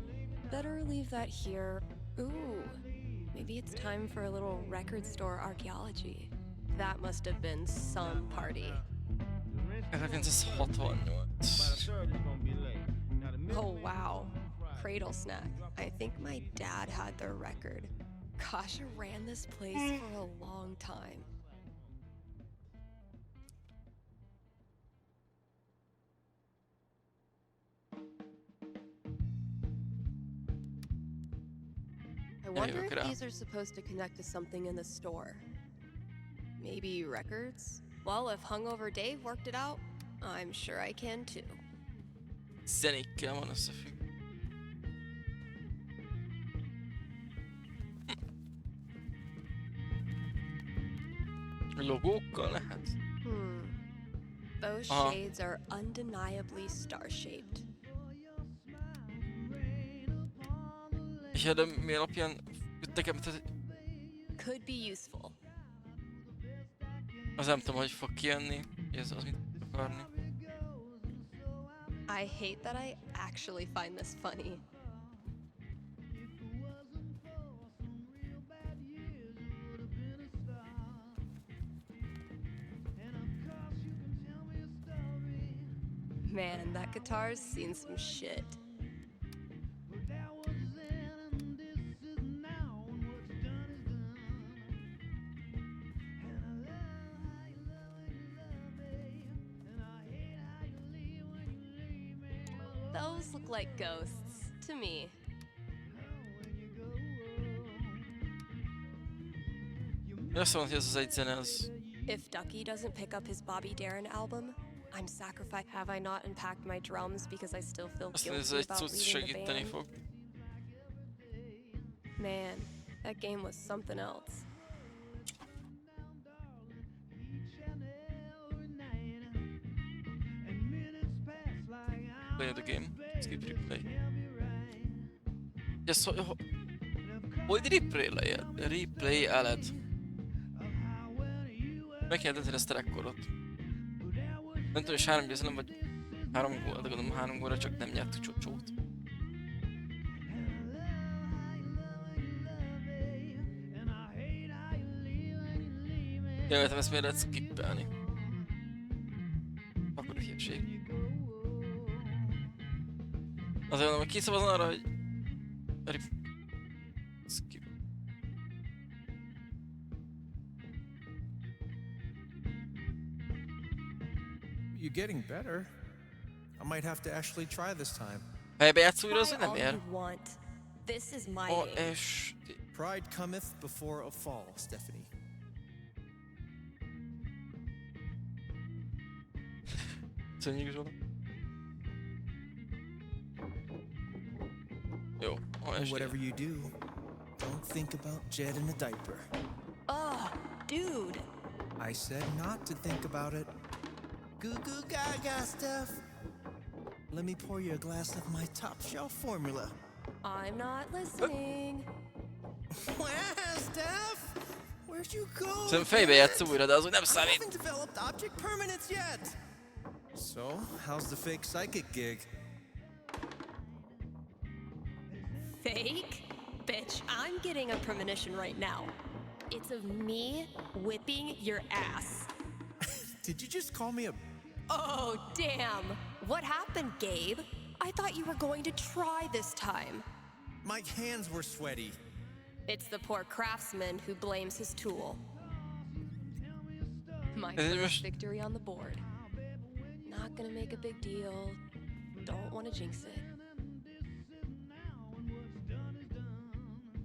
Better leave that here. Ooh. Maybe it's time for a little record store archaeology. That must have been some party. 1968. Oh, wow. Cradle snack. I think my dad had their record. Kasha ran this place for a long time. I wonder if these are supposed to connect to something in the store. Maybe records? Well, if Hungover Dave worked it out, I'm sure I can too. Zenékkel van összefügg. Logókkal lehet? Those Uh-huh. shades are undeniably star-shaped. És de mi alapján nekem, tehát Could be useful. az nem tudom, hogy fog kijönni, ez az mit akarni. I hate that I actually find this funny. Man, that guitar's seen some shit. Those look like ghosts to me. Én azt mondom, hogy ez az egy zene, az... If Ducky doesn't pick up his Bobby Darin album, I'm sacrificed. Have I not unpacked my drums because I still feel Azt mondom, ez guilty egy about cucc leaving the segíteni band? fog. Man, that game was something else. Play the game. Skip replay. Yes, hogy replay-eled? Meg kell dönteni ezt a rekordot. Nem tudom, és 3 győzelem vagy 3 gól, de gondolom 3 gólra csak nem nyert csót. Jelöltem, ezt miért lehet skippelni? Akkor a hülyeség. Azért mondom, hogy kiszavazom arra, hogy... Skip. You're getting better. I might have to actually try this time. Helybe játsz újra, az Try nem all ér. you want. This is my O, game. és... Pride cometh before a fall, Stephanie. Köszönjük Zsola. Jó, And whatever you do, don't think about Jed in a diaper. Ugh, dude. I said not to think about it. Goo goo gaga, Steph. Let me pour you a glass of my top shelf formula. I'm not listening. Wow, Steph! Where'd you go? Szerintem fejbe játsz újra, de az úgy nem I számít. haven't developed object permanence yet. So, how's the fake psychic gig? Fake? Bitch, I'm getting a premonition right now. It's of me whipping your ass. Did you just call me a... Oh, damn. What happened, Gabe? I thought you were going to try this time. My hands were sweaty. It's the poor craftsman who blames his tool. My Is it first just- victory on the board. Not gonna make a big deal. Don't want to jinx it.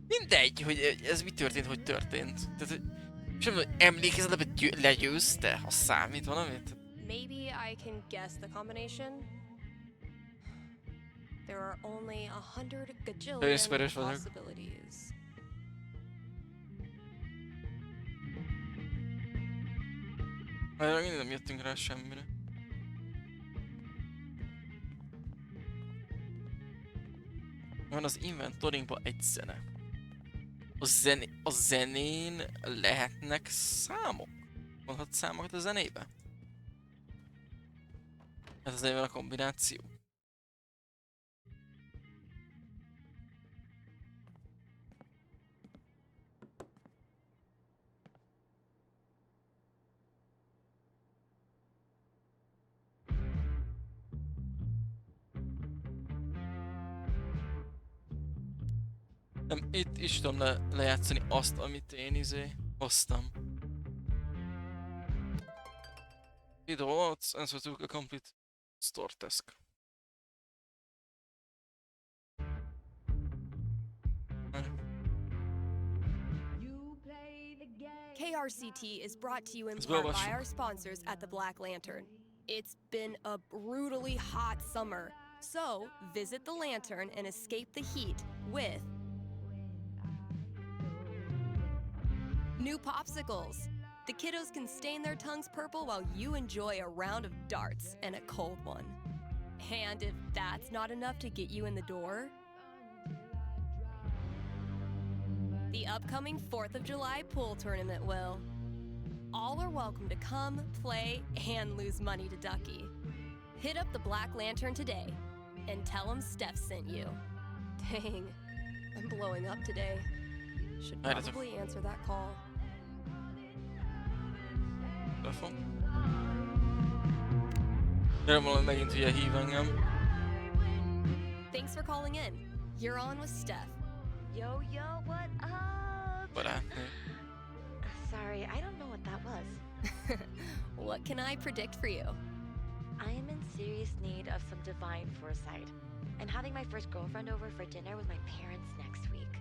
Mindegy, hogy ez mi történt, hogy történt. Tehát, hogy sem hogy emlékezed, hogy legyőzte, ha számít valamit. Maybe I can guess the combination. There are only 100 gajillion ismerős vagyok. possibilities. Már mindig nem jöttünk rá semmire. Van az inventoringban egy zene. A zenén lehetnek számok? Mondhat számokat a zenébe? Ez az a kombináció. Nem, itt is tudom lejátszani azt, amit én hoztam. It wants answer to a complete store task. KRCT is brought to you in Ez part by beolvassuk. our sponsors at the Black Lantern. It's been a brutally hot summer, so visit the Lantern and escape the heat with new popsicles. The kiddos can stain their tongues purple while you enjoy a round of darts and a cold one. And if that's not enough to get you in the door, the upcoming 4th of July pool tournament will. All are welcome to come, play, and lose money to Ducky. Hit up the Black Lantern today and tell him Steph sent you. Dang, I'm blowing up today. Should probably answer that call. Telefon. Remélem megint ugye hív engem. Thanks for calling in. You're on with Steph. Yo, what up? Barátnő. Sorry, I don't know what that was. What can I predict for you? I am in serious need of some divine foresight. I'm having my first girlfriend over for dinner with my parents next week.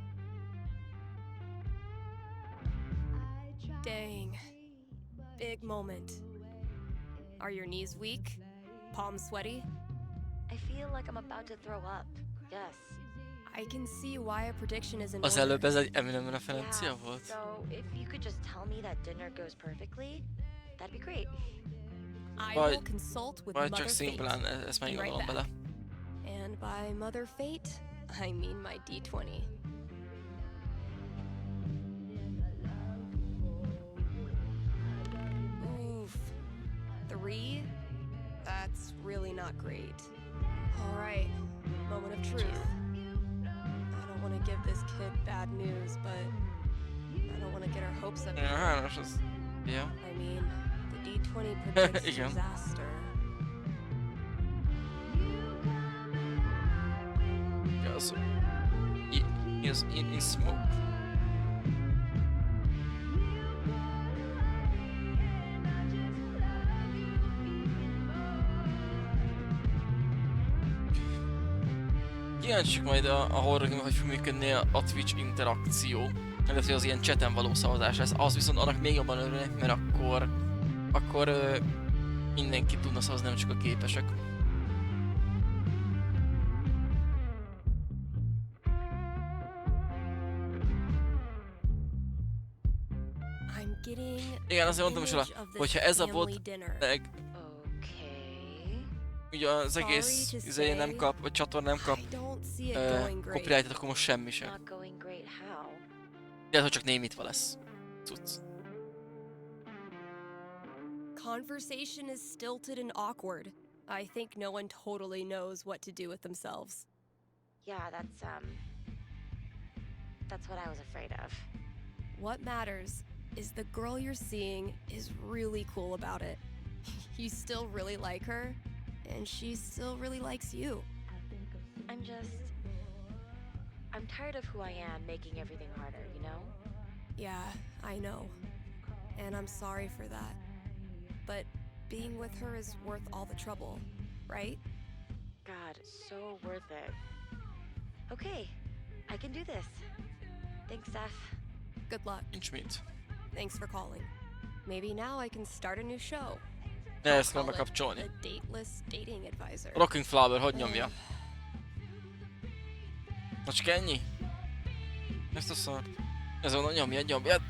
Dang. Big moment. Are your knees weak? Palms sweaty? I feel like I'm about to throw up. Yes. I can see why a prediction is in Az order. előbb ez egy Eminem referencia volt. So if you could just tell me that dinner goes perfectly, that'd be great. I will consult with Vagy Mother csak szimplán Fate. ezt Be right meggondolom back. bele. And by Mother Fate, I mean my D20. Oof. 3? That's really not great. All right, moment of truth. I don't want to give this kid bad news, but I don't want to get our hopes up. Háros az... Ja. I mean, the D20 predicts Igen. disaster. Az... He is in smoke. Kíváncsiak majd a horror, hogy fog működni a Twitch interakció. Illetve az ilyen chaten való szavazás lesz. Az viszont annak még jobban örülnék, mert akkor mindenki tudna szavazni, nem csak a képesek. Igen, azért mondtam is, hogyha ez a VOD ugye az egész nem kap, vagy csatorna nem kap copyrightet, akkor most semmi sem. De hogy csak némítva lesz. Cucc. Conversation is stilted and awkward. I think no one totally knows what to do with themselves. Yeah, that's what I was afraid of. What matters is the girl you're seeing is really cool about it. You still really like her, and she still really likes you. I'm tired of who I am making everything harder, you know? Yeah, I know. And I'm sorry for that. But being with her is worth all the trouble, right? God, so worth it. Okay, I can do this. Thanks, Steph. Good luck. Nincs mit. Thanks for calling. Maybe now I can start a new show. De ezt kell bekapcsolni. A dateless dating advisor. Rocking Flower, hogy nyomja? Na csak ennyi? Ezt a szart. Ez van, nyomjad.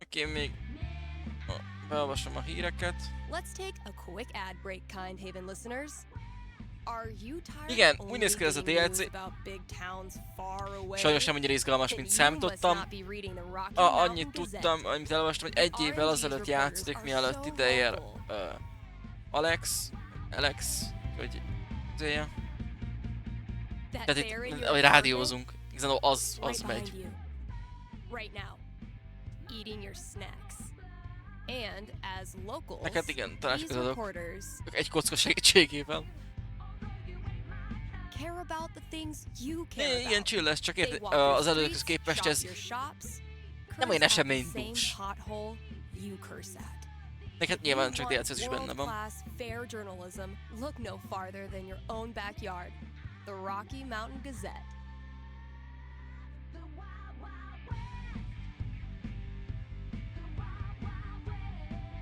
Oké, még beolvasom a híreket. Let's take a quick ad break, Kind Haven listeners. Are you tired? Igen, úgy néz ki ez a DLC. Sajnos nem annyira izgalmas, mint számítottam. Annyit tudtam, amit elolvastam, hogy 1 évvel azelőtt játszottak, mielőtt ideér Alex, hogy izéje. Tehát itt, ahogy rádiózunk, igazából az megy. Neked igen, tanácskozadok. Egy kocka segítségével. Igen, chill lesz, csak az előzőkhöz képest ez nem olyan eseménydús. Neked nyilván csak DLC is benne van.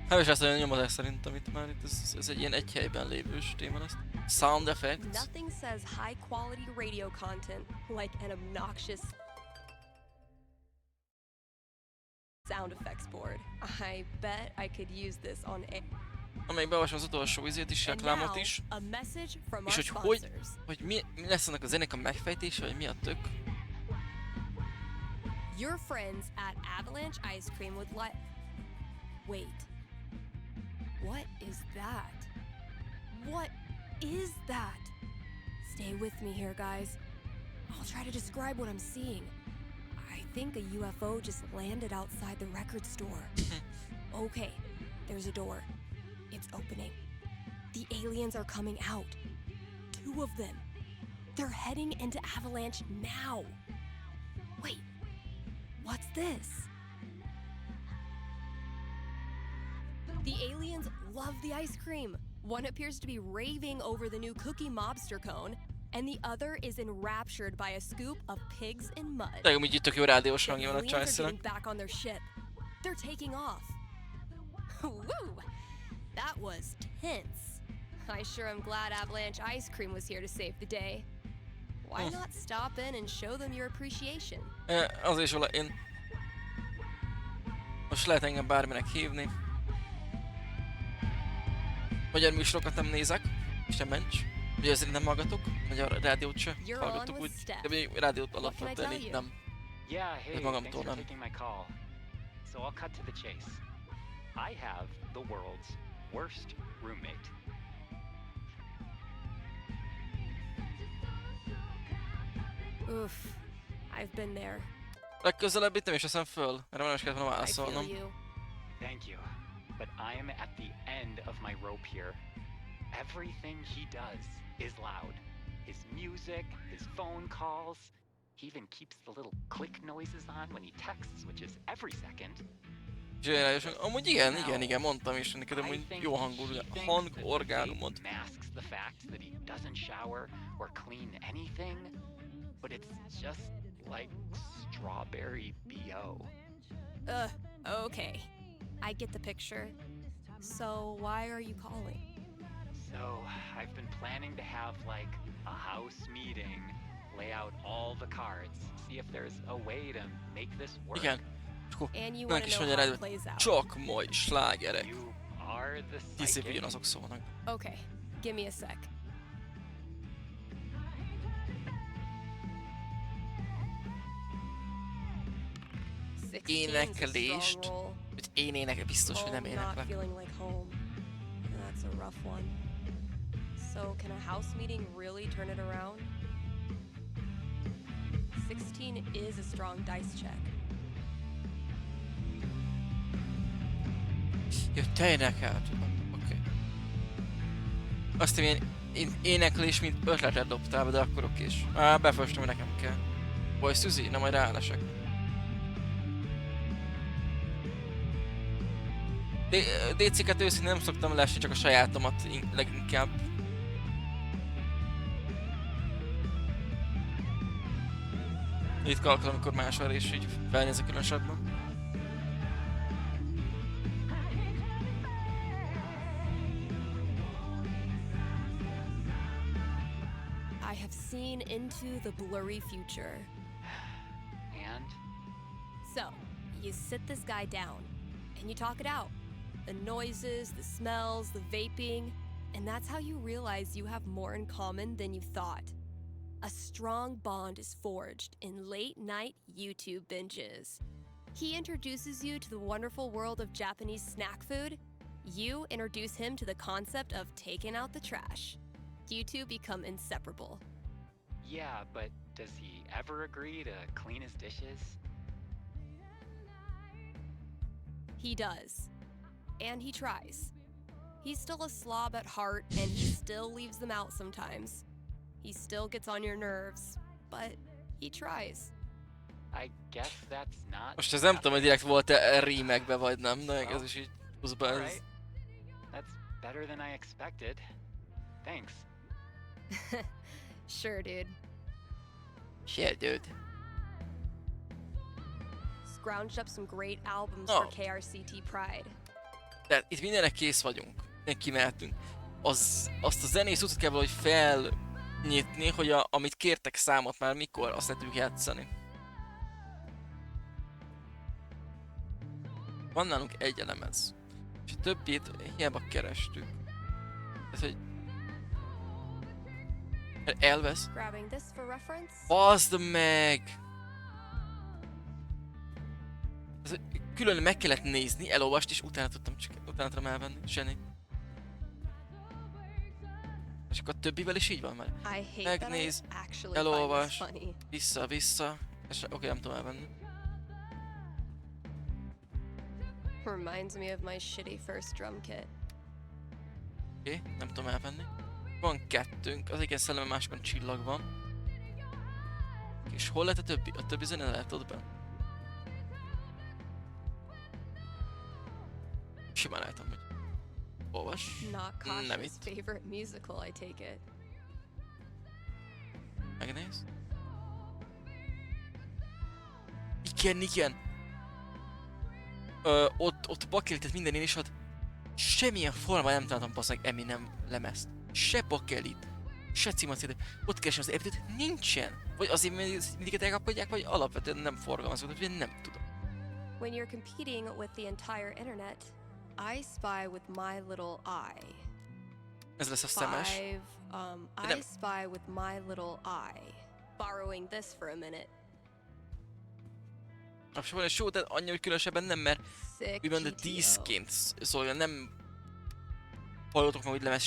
Hát és ezt a nyomozás szerintem itt már itt ez egy ilyen egy helyben lévős téma lesz. Sound effects. Nothing says high quality radio content like an obnoxious sound effects board. I bet I could use this on air. Amelyik beolvasom az utolsó izét is, And reklámot now, is. a message from És our hogy sponsors. hogy mi lesz annak a zenék a megfejtése, vagy mi a tök? Your friends at Avalanche Ice Cream would like. Wait. What is that? What is that? Stay with me here, guys. I'll try to describe what I'm seeing. I think a UFO just landed outside the record store. Okay, there's a door. It's opening. The aliens are coming out. 2 of them. They're heading into Avalanche now. Wait, what's this? The aliens love the ice cream. One appears to be raving over the new Cookie Mobster cone, and the other is enraptured by a scoop of pigs in mud. De úgy itt tök jó rádiós The hangja van a aliens are csajszínak. getting back on their ship. They're taking off. Woo! That was tense. I sure am glad Avalanche Ice Cream was here to save the day. Why not stop in and show them your appreciation? Azért is én... Most lehet engem bárminek hívni. Magyar műsorokat nem nézek, és nem ments. Ugye ezért nem hallgatok, magyar rádiót se hallgatok úgy. De rádiót alapvetően így nem. Yeah, hey, magamtól thanks for nem. taking my call. So I'll cut to the chase. I have the world's worst roommate. Oof, I've been there. Legközelebb itt nem is veszem föl, erre nem is kellett volna I válaszolnom. feel you. Thank you. But I am at the end of my rope here. Everything he does is loud. His music, his phone calls. He even keeps the little click noises on when he texts, which is every second. Zseniálisan. Amúgy igen, mondtam is neked, amúgy jó hangorgánumot. Masks the fact that he doesn't shower or clean anything, but it's just like strawberry BO. Okay. I get the picture. So why are you calling? So, I've been planning to have like a house meeting, lay out all the cards, see if there's a way to make this work. Igen. És akkor And you meg want is to know mondja how it rád, plays out. csak majd slágerek. You are the 10 év psychic. ugyanazok szólnak. Okay, give me a sec. Éneklést, hogy én énekel, biztos, hogy nem Not éneklek. feeling like home. That's a rough one. So can a house meeting really turn it around? 16 is a strong dice check. Ja, te énekelt. Oké. Azt én éneklés, mint ötletet dobtál be, de akkor okés. Befestem, hogy nekem kell. Vagy Suzy, na majd ráállesek. DC-ket őszintén nem szoktam lesni, csak a sajátomat leginkább. Ritka alkalom, amikor másra is így felnézek különösebben. I have seen into the blurry future. And So, you sit this guy down, and you talk it out. The noises, the smells, the vaping, and that's how you realize you have more in common than you thought. A strong bond is forged in late-night YouTube binges. He introduces you to the wonderful world of Japanese snack food. You introduce him to the concept of taking out the trash. You two become inseparable. yeah, but does he ever agree to clean his dishes? He does. And he tries. He's still a slob at heart, and he still leaves them out sometimes. He still gets on your nerves, but he tries. I guess that's not. Most ez nem tudom, hogy direkt volt-e remake-be vagy nem, de ez is így húz be ez. Alright. That's better than I expected. Thanks. Sure, dude. Shit, dude. Scrounged up some great albums Oh. for KRCT Pride. Tehát itt mindenre kész vagyunk. Kimehetünk. Azt a zenész utat kell valahogy felnyitni, hogy amit kértek számot már mikor, azt le tudjuk játszani. Van nálunk egy elemez. És a többit hiába kerestük. Tehát, hogy... Elvesz. Grabbing this for reference. Baszd meg! Ez, hogy külön meg kellett nézni, elolvast és utána tudom elvenni. Zseni. És akkor a többivel is így van már. Megnéz, elolvas, vissza, és oké, nem tudom elvenni. Reminds me of my shitty first drum kit. Oké, nem tudom elvenni. Van kettőnk, az igen szelleme, másikon csillag van. És hol lett a többi? A többi zene lehet ott benn. Simán látom, hogy olvas. Nem itt. Favorite musical, I take it. Megnéz. Igen. Ott bakelített minden én is, ott semmilyen formában nem találtam basszak Eminem lemezt. Se bakelit, se címacét. Ott keresem az epitet, nincsen. Vagy azért mindig elkapkodják, vagy alapvetően nem forgalmazott, vagy nem tudom. When you're competing with the entire internet, I spy with my little eye. Ez lesz a szemes. I spy with my little eye. Borrowing this for a minute. Van egy show, tehát annyi, hogy különösebben nem, mert úgymond a díszként szóljon, nem hallgatok meg, hogy lemez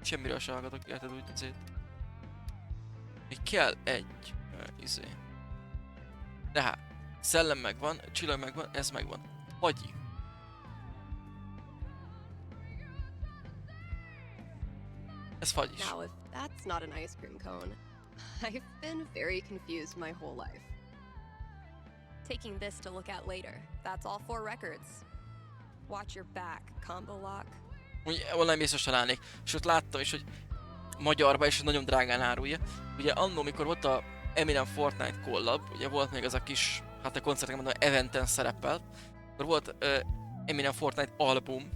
semmiről se hallgatok, érted úgy azért. Még kell egy izé. De hát, szellem megvan, csillag megvan, ez megvan. Fagyi. Ez fagyis. Now, if that's not an ice cream cone, I've been very confused my whole life. Taking this to look at later. That's all 4 records. Watch your back, combo lock. Úgy valami biztos találnék. És ott láttam is, hogy magyarba és nagyon drágán árulja. Ugye annó, mikor volt a Eminem Fortnite collab, ugye volt még az a kis, hát a koncerteken mondom, eventen szerepel. Akkor volt Eminem Fortnite album.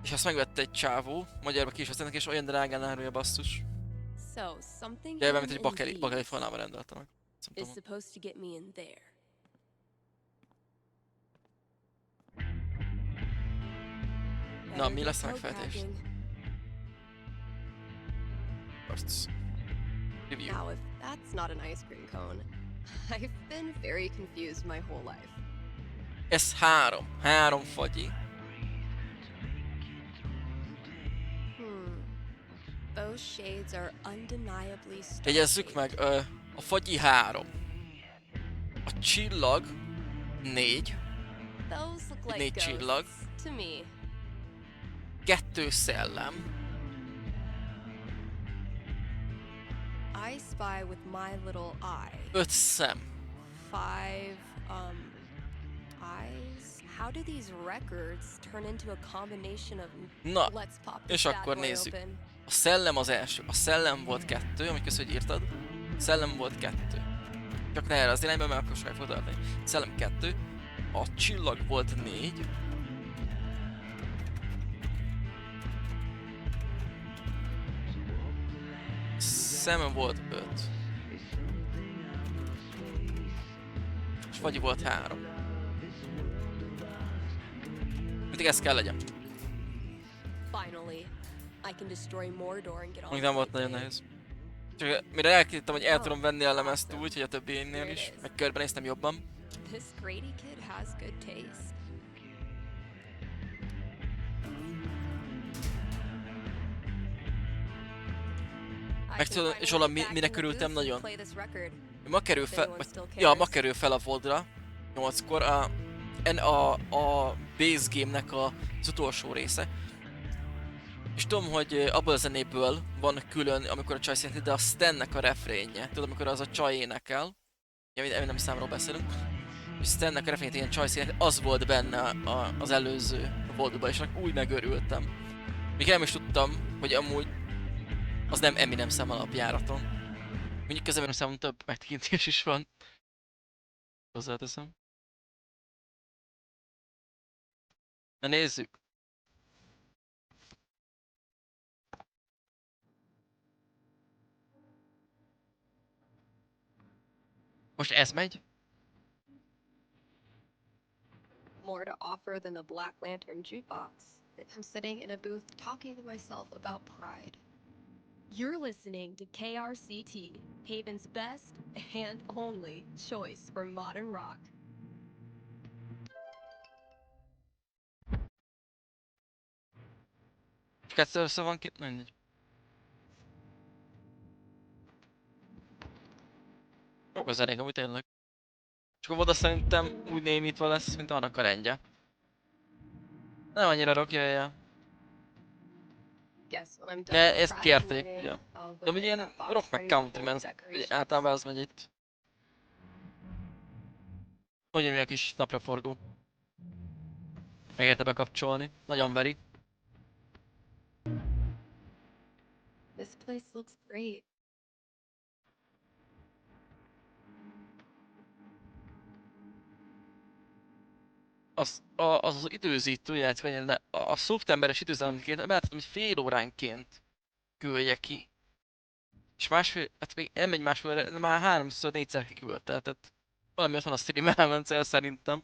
És azt megvette egy csávó, magyarba ki is használnak, és olyan drágán árulja, basszus. So, something De mint egy bakelit formában rendeltem meg. is supposed to get me in there. Na, mi lesz a megfejtés? First. Review. Now, if that's not an ice cream cone, I've been very confused my whole life. Ez 3 fagyi. Those shades are undeniably starshade. Jegyezzük meg, a fagyi 3. A csillag 4. Those look like 4 csillag. ghosts to me. 2 szellem. I spy with my little eye. 5 szem. 5 eyes. How do these records turn into a combination of? Na, Let's pop és this bad akkor boy nézzük. open. A szellem az első. A szellem volt 2, amit köszönjük, hogy írtad. A szellem volt 2. Csak ne erre az irányba, mert akkor sokáig fog tartani. Szellem 2. A csillag volt 4. Szem volt 5. És fagyi volt 3. Mindig ez kell legyen. Finally, I can destroy Mordor and get on. Még nem volt nagyon nehéz. Csak mire elkittem, hogy el tudom venni a lemezt úgy, hogy a többinél is, meg körbenéztem jobban. This Grady kid has good taste. Meg tudod, és valami minek örültem nagyon. Ma kerül fel, ma kerül fel a VOD-ra, 8-kor, a Base Game-nek az utolsó része. És tudom, hogy abból a zenéből van külön, amikor a csaj szerinti, de a Stannek a refrénje. Tudod, amikor az a csaj énekel. Ja, nem számról beszélünk. És Stannek a refrénje ilyen csaj szerinti, az volt benne az előző VOD-ban, és úgy megörültem. Még nem is tudtam, hogy amúgy az nem Eminem szám alapjáraton. Mondjuk az Eminem számon több megtekintés is van. Hozzáteszem. Na nézzük. Most ez megy. more to offer than a Black Lantern jukebox. I'm sitting in a booth talking to myself about pride. You're listening to KRCT, Haven's best and only choice for modern rock. Kettő össze van két, mindegy. Jó az elég, amúgy tényleg. Csak a voda szerintem úgy némítva lesz, mint annak a rendje. Nem annyira rockja. De ezt kérték, ugye. De ugye ilyen rock meg country, mert általában az megy itt. Hogy a kis napraforgó. Meg érte bekapcsolni. Nagyon veri. This place looks great. Az időzítő, illetve a szeptemberes időzítóként, mert hogy fél óránként küldje ki. És másfél, hát még elmegy másfél, de már 3-4-szer kiküldte, tehát valami ott van a stream elmencel szerintem.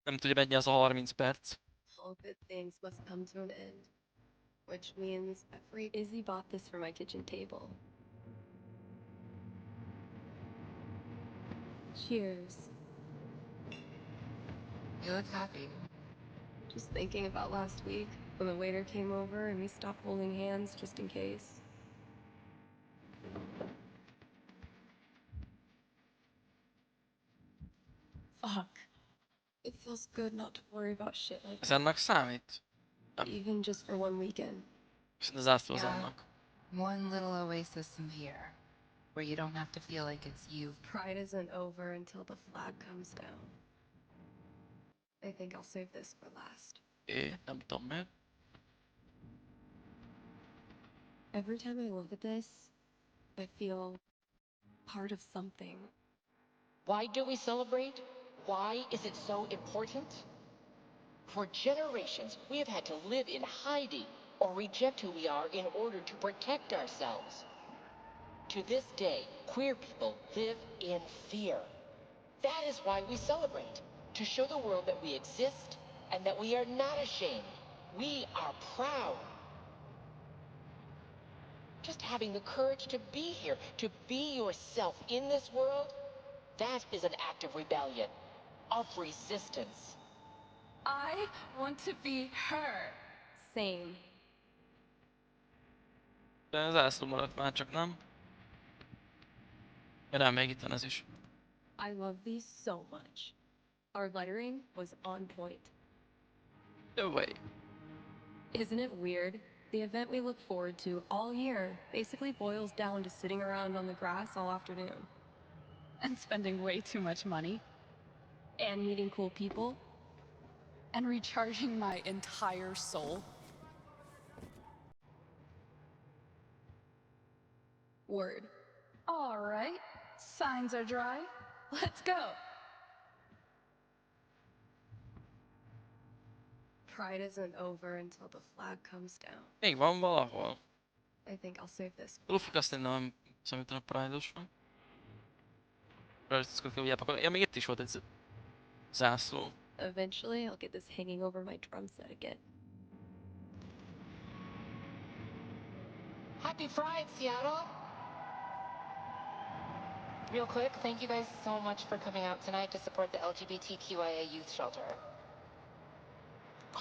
Nem tudja mennyi az a 30 perc. All good things must come to an end. Which means Izzy bought this for my kitchen table. Cheers. You look happy. Just thinking about last week when the waiter came over and we stopped holding hands just in case. Fuck. It feels good not to worry about shit like Ez that. ennek számít? Even just for one weekend. Szerintem az ászló az annak. One little oasis in here, where you don't have to feel like it's you. Pride isn't over until the flag comes down. I think I'll save this for last. Nem tudom meg. Every time I look at this, I feel part of something. Why do we celebrate? Why is it so important? For generations, we have had to live in hiding or reject who we are in order to protect ourselves. To this day, queer people live in fear. That is why we celebrate, to show the world that we exist and that we are not ashamed. We are proud. Just having the courage to be here, to be yourself in this world, that is an act of rebellion, of resistance. I want to be her. Same. De az ászló maradt már csak nem. Ja, még itt van ez is. I love these so much. Our lettering was on point. No way. Isn't it weird? The event we look forward to all year basically boils down to sitting around on the grass all afternoon. And spending way too much money. And meeting cool people. And recharging my entire soul. Word. All right. Signs are dry. Let's go. Pride isn't over until the flag comes down. Még van valahol. I think I'll save this. Lufik azt nem számítan a Pride-os van. Ja, még itt is volt egy zászló. Eventually, I'll get this hanging over my drum set again. Happy Pride, Seattle! Real quick, thank you guys so much for coming out tonight to support the LGBTQIA youth shelter.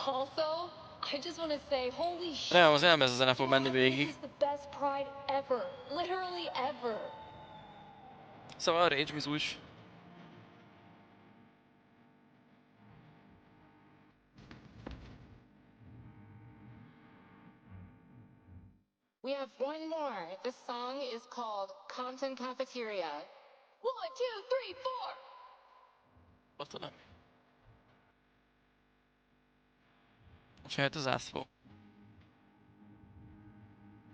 Also, I just want to say, holy shit! Nem, az elmez a zene fog menni This végig. is the best Pride ever. Literally ever. Szóval a Rage Mizus. We have one more. This song is called Compton Cafeteria. 1, 2, 3, 4. Ott nem. Most jött az zászló.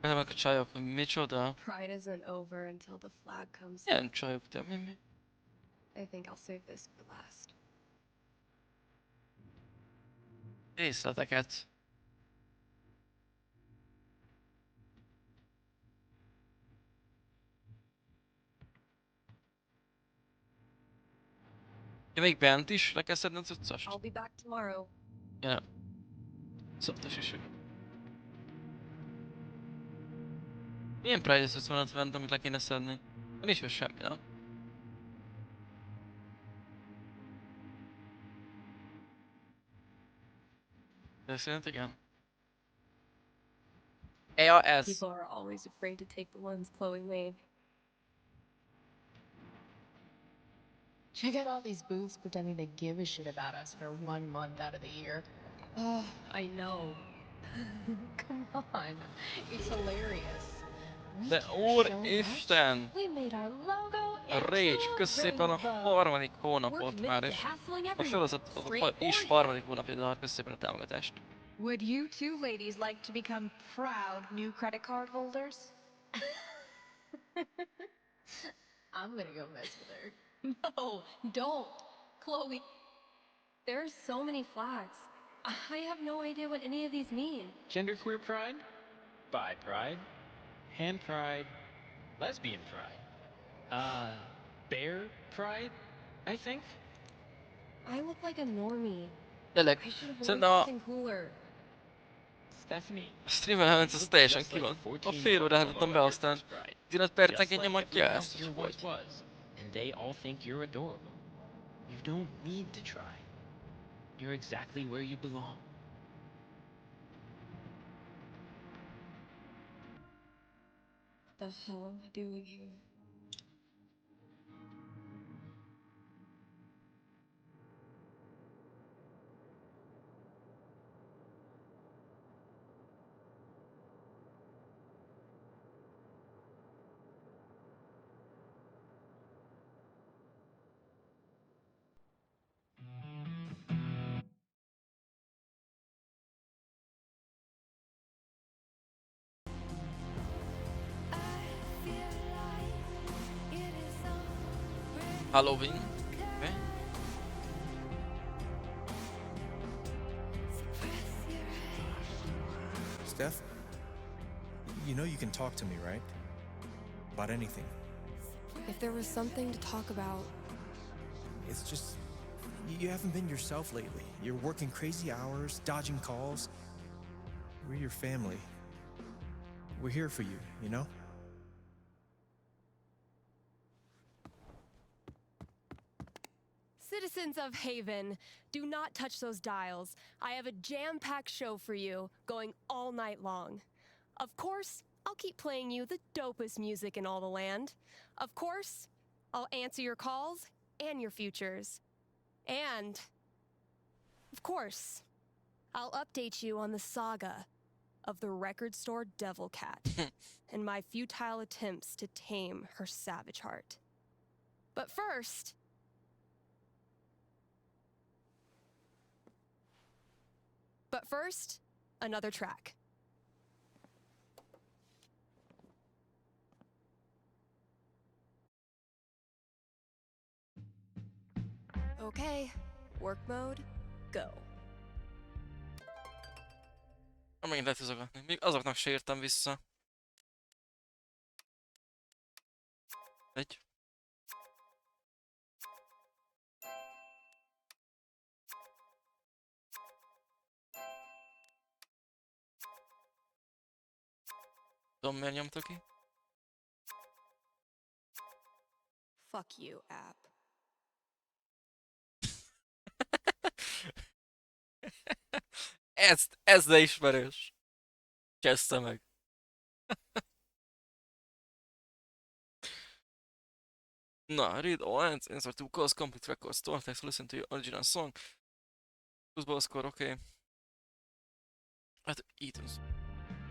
Ezek a csajok, micsoda? Pride isn't over until the flag comes Ilyen down. csajok, te mi? I think I'll save this for last. Részleteket. Ja, még bent is le kell szedni az utcast. I'll be back tomorrow. Ja. Szoptas is ő. Milyen prices van ott fent, amit le kéne szedni? Nincs most semmi, nem? De szerint igen. Ja, ez. People are always afraid to take the ones Chloe made. Check out all these booths pretending they give a shit about us for 1 month out of the year. Oh, I know. Come on, it's hilarious. We De care so úristen! We made our logo Rage, kösz szépen a harmadik hónapot már is. A sorozat is harmadik hónapja, de kösz szépen a támogatást. Would you two ladies like to become proud new credit card holders? I'm gonna go mess with her. No, don't. Chloe, there's so many flags. I have no idea what any of these mean. Genderqueer pride, bi pride, hand pride, lesbian pride, bear pride, I think. I look like a normie. Tényleg, I should have worn szerintem a something cooler. Stephanie, streamen előtt az teljesen ki van. A fél óra állítottam be, aztán 15 percenként nyomatja ezt, hogy hogy. And they all think you're adorable. You don't need to try. You're exactly where you belong. The hell am I doing here? Halloween. Okay. Steph, you know you can talk to me, right? About anything. If there was something to talk about, It's just, you haven't been yourself lately. You're working crazy hours, dodging calls. We're your family. We're here for you, you know? citizens of Haven, do not touch those dials. I have a jam-packed show for you, going all night long. Of course, I'll keep playing you the dopest music in all the land. Of course, I'll answer your calls and your futures. And, of course, I'll update you on the saga of the record store Devil Cat and my futile attempts to tame her savage heart. But first, another track. Okay, work mode, go. Megint lehet húzogatni. Még azoknak se írtam vissza. Egy. Tudom, miért nyomta ki? Fuck you, app. ez de ismerős. Csessze meg. Na, read all ends, insert two calls, complete record store, text, listen to your original song. Pluszból score, oké. Okay. Hát, iTunes.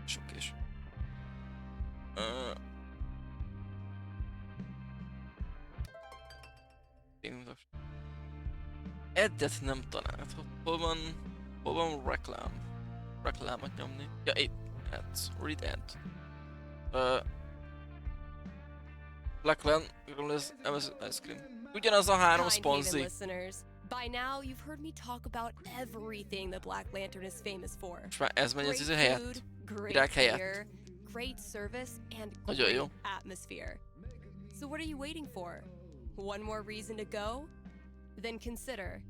Sok is. Egyet nem talált. Hol van reklám? Reklámot nyomni. Ja, itt. Ads. Read ad. Blackland, ez ice cream. Ugyanaz a három szponzi. By now, you've heard me talk about everything the Black Lantern is famous for. És már ez megy az izé helyett. Great gear, great service, and great atmosphere. So what are you waiting for? One more reason to go? then consider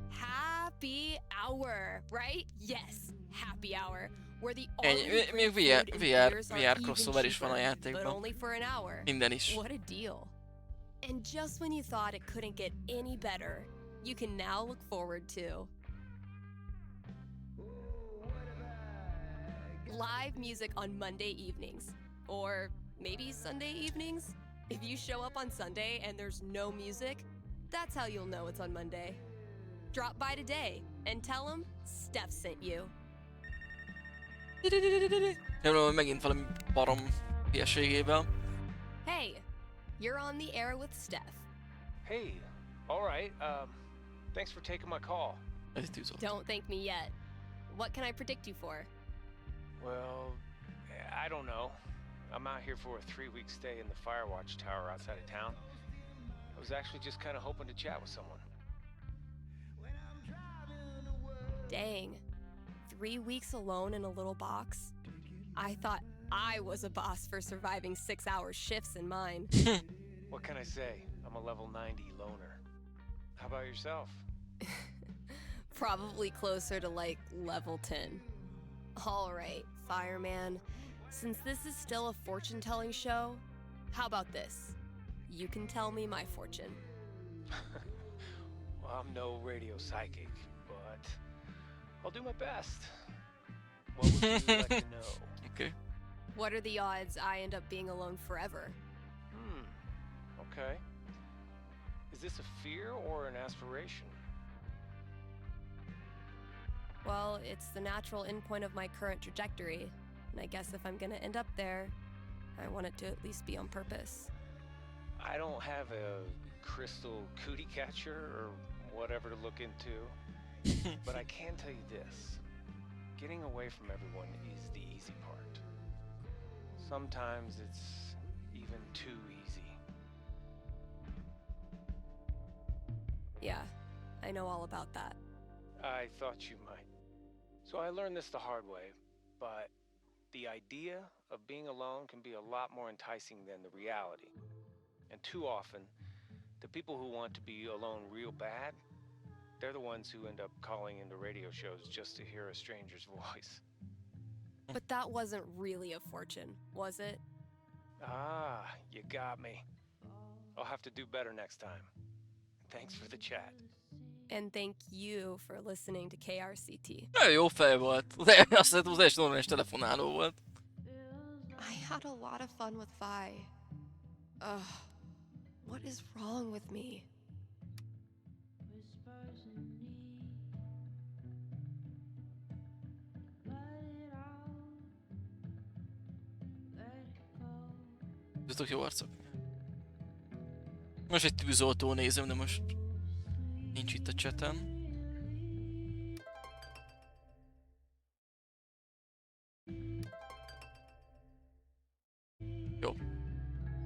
happy hour, right? Yes, happy hour. Where the Ennyi, még VR crossover is van a but játékban. only for an hour. Minden is. What a deal. And just when you thought it couldn't get any better, you can now look forward to live music on Monday evenings, or maybe Sunday evenings. If you show up on Sunday and there's no music, that's how you'll know it's on Monday. Drop by today and tell them Steph sent you. Remélem, hogy megint valami barom hülyeségével. Hey, you're on the air with Steph. Hey, all right. Thanks for taking my call. Don't thank me yet. What can I predict you for? Well, I don't know. I'm out here for a 3-week stay in the Firewatch Tower outside of town. I was actually just kind of hoping to chat with someone. Dang. 3 weeks alone in a little box? I thought I was a boss for surviving 6-hour shifts in mine. What can I say? I'm a level 90 loner. How about yourself? Probably closer to like level 10. All right, fireman. Since this is still a fortune-telling show, how about this? You can tell me my fortune. Well, I'm no radio psychic, but I'll do my best. What would you like to know? Okay. What are the odds I end up being alone forever? Okay. Is this a fear or an aspiration? Well, it's the natural endpoint of my current trajectory, and I guess if I'm gonna end up there, I want it to at least be on purpose. I don't have a crystal cootie catcher or whatever to look into, but I can tell you this. Getting away from everyone is the easy part. Sometimes it's even too easy. Yeah, I know all about that. I thought you might. So I learned this the hard way, but the idea of being alone can be a lot more enticing than the reality. And too often, the people who want to be alone real bad, they're the ones who end up calling into radio shows just to hear a stranger's voice. But that wasn't really a fortune, was it? Ah, you got me. I'll have to do better next time. Thanks for the chat. And thank you for listening to KRCT. Nagyon jó fej volt. Azt hiszem, az első normális telefonáló volt. I had a lot of fun with Vi. Ugh, what is wrong with me? Tudok jó arcok. Most egy tűzoltó nézem, de most nincs itt a chaten. Jó.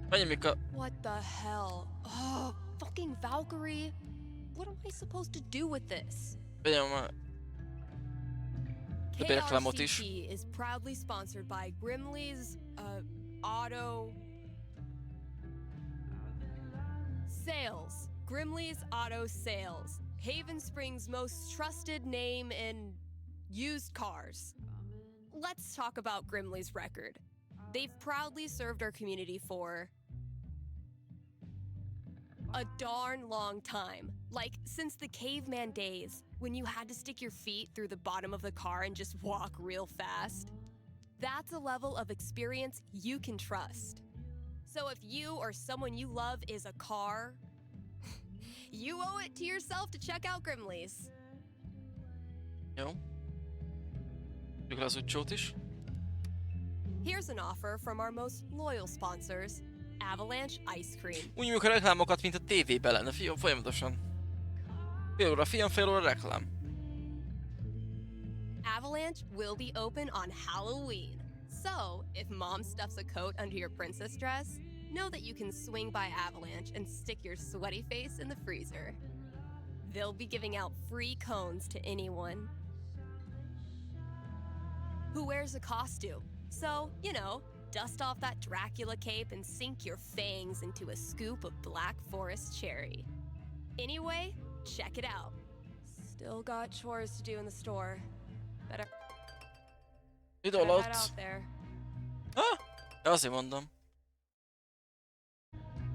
Menjünk a... What the hell? Oh, fucking Valkyrie. What am I supposed to do with this? Vegyem a... többi reklámot is. KRCT is proudly sponsored by Grimley's Auto Sales. Grimley's Auto Sales. Haven Springs' most trusted name in used cars. Let's talk about Grimley's record. They've proudly served our community for a darn long time. Like, since the caveman days, when you had to stick your feet through the bottom of the car and just walk real fast. That's a level of experience you can trust. So if you or someone you love is a car, you owe it to yourself to check out Grimley's. Jó. Tudjuk le az utcsót is. Here's an offer from our most loyal sponsors, Avalanche Ice Cream. Úgy nyomjuk a reklámokat, mint a tévében lenne, folyamatosan. Fél óra film, fél óra reklám. Avalanche will be open on Halloween. So, if mom stuffs a coat under your princess dress, know that you can swing by Avalanche and stick your sweaty face in the freezer. They'll be giving out free cones to anyone who wears a costume. So, you know, Dust off that Dracula cape and sink your fangs into a scoop of Black Forest cherry. Anyway, check it out. Still got chores to do in the store. Better Ide head alatt. out there. Ah! Azért mondom.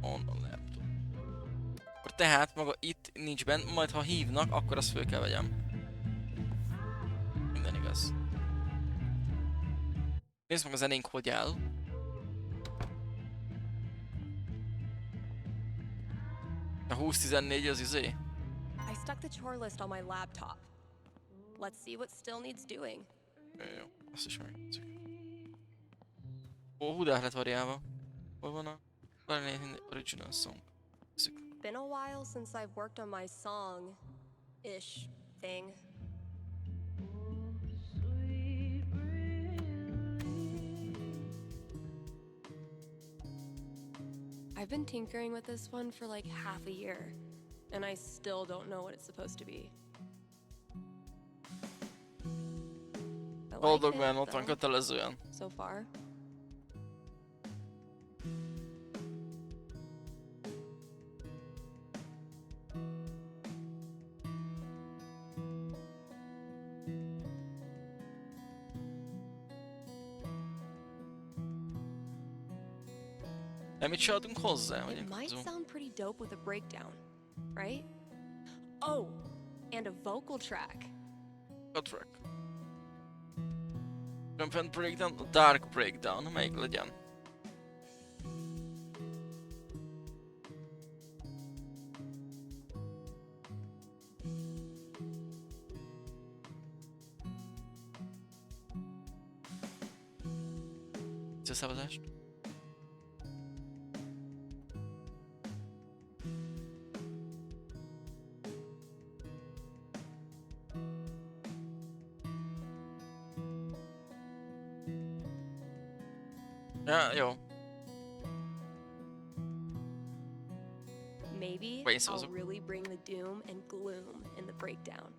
On a laptop. Akkor tehát maga itt nincs bent, majd ha hívnak, akkor azt föl kell vegyem. Minden igaz. Nézd meg a zenénk hogy áll. A 20-14 az izé. I stuck the chore list on my laptop. Let's see what still needs doing. Jó, azt is megnézzük. Ó, hú, de át lett variálva. Hol van a original song? Been a while since I've worked on my song-ish thing. I've been tinkering with this one for like half a year, and I still don't know what it's supposed to be. I like Boldog it, man, ott van though, kötelezően. so far. Nem mit se adunk hozzá, hogy It might sound pretty dope with a breakdown, right? Oh, and a vocal track. A track. Triumphant Breakdown, a Dark Breakdown, melyik legyen? Szavazást. Ja, jó. Maybe Wait, so- I'll really bring the doom and gloom in the breakdown.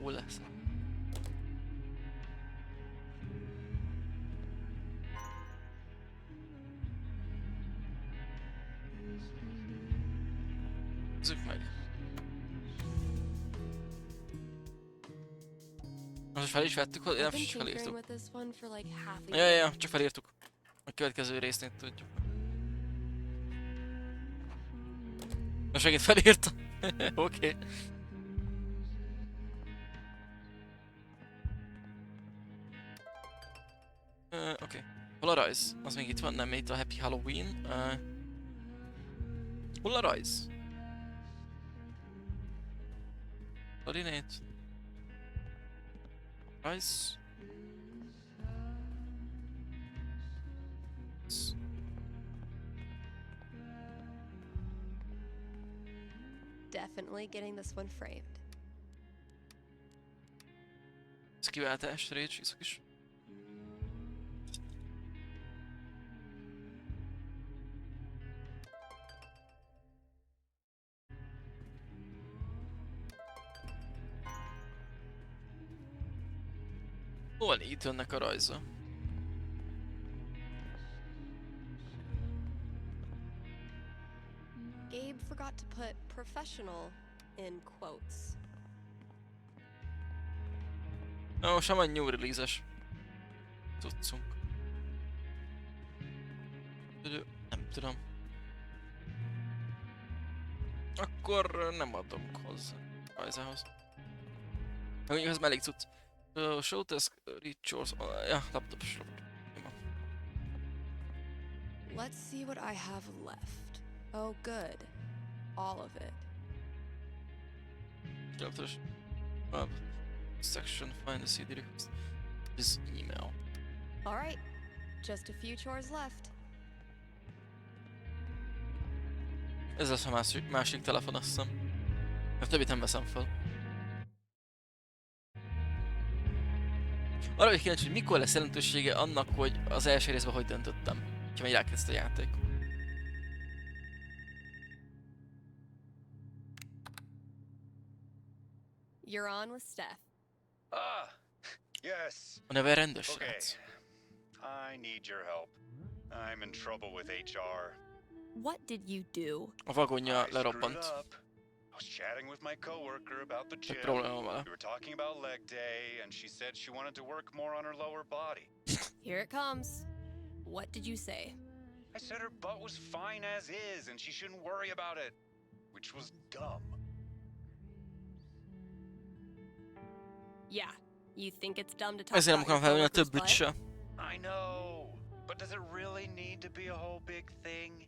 Jó lesz. Nézzük meg. Most fel is vettük, nem I've been is tinkering felírtuk. with this one for like half a Ja, year. ja, csak felírtuk. A következő résznél tudjuk. Na segít felírta. Oké. Oké. Hol a rajz? Az még itt van, nem itt a Happy Halloween. Hol a rajz? Coordinate. Rajz. Definitely getting this one framed. Ez kiváltás, Rage, iszok is. Hol itt jönnek a rajza? Gabe forgot to put professional in quotes. Na, most már new release-es cuccunk. Nem tudom. Akkor nem adom hozzá rajzához. Mondjuk ez már elég cucc. Showtask, rituals, ja, laptopos. Let's see what I have left. Oh, good. All of it. Laptopos. Section, find the CD request. This email. All right. Just a few chores left. Ez lesz a másik telefon, azt hiszem. A többit nem veszem fel. Arra is kíváncsi, hogy mikor lesz jelentősége annak, hogy az első részben hogy döntöttem. Ha megy rákezd a játék. You're on with Steph. Yes. A neve rendes Okay. srác. I need your help. I'm in trouble with HR. What did you do? A vagonja I screwed lerobbant. up. I was chatting with my coworker about the Egy gym. probléma vele. We were talking about leg day, and she said she wanted to work more on her lower body. Here it comes. What did you say? I said her butt was fine as is, and she shouldn't worry about it, which was dumb. Yeah, you think it's dumb to talk Ezért nem about akarom your felvenni a coworker's többit butt? se. I know, but does it really need to be a whole big thing?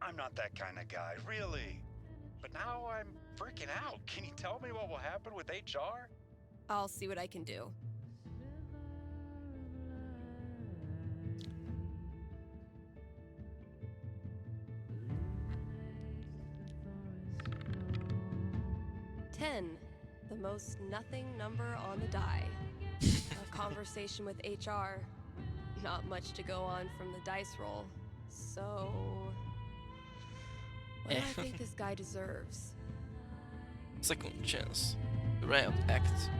I'm not that kind of guy, really. But now I'm freaking out. Can you tell me what will happen with HR? I'll see what I can do. Ten, the most nothing number on the die. A conversation with HR. Not much to go on from the dice roll. So, what do I think this guy deserves? Second chance. Riot Act.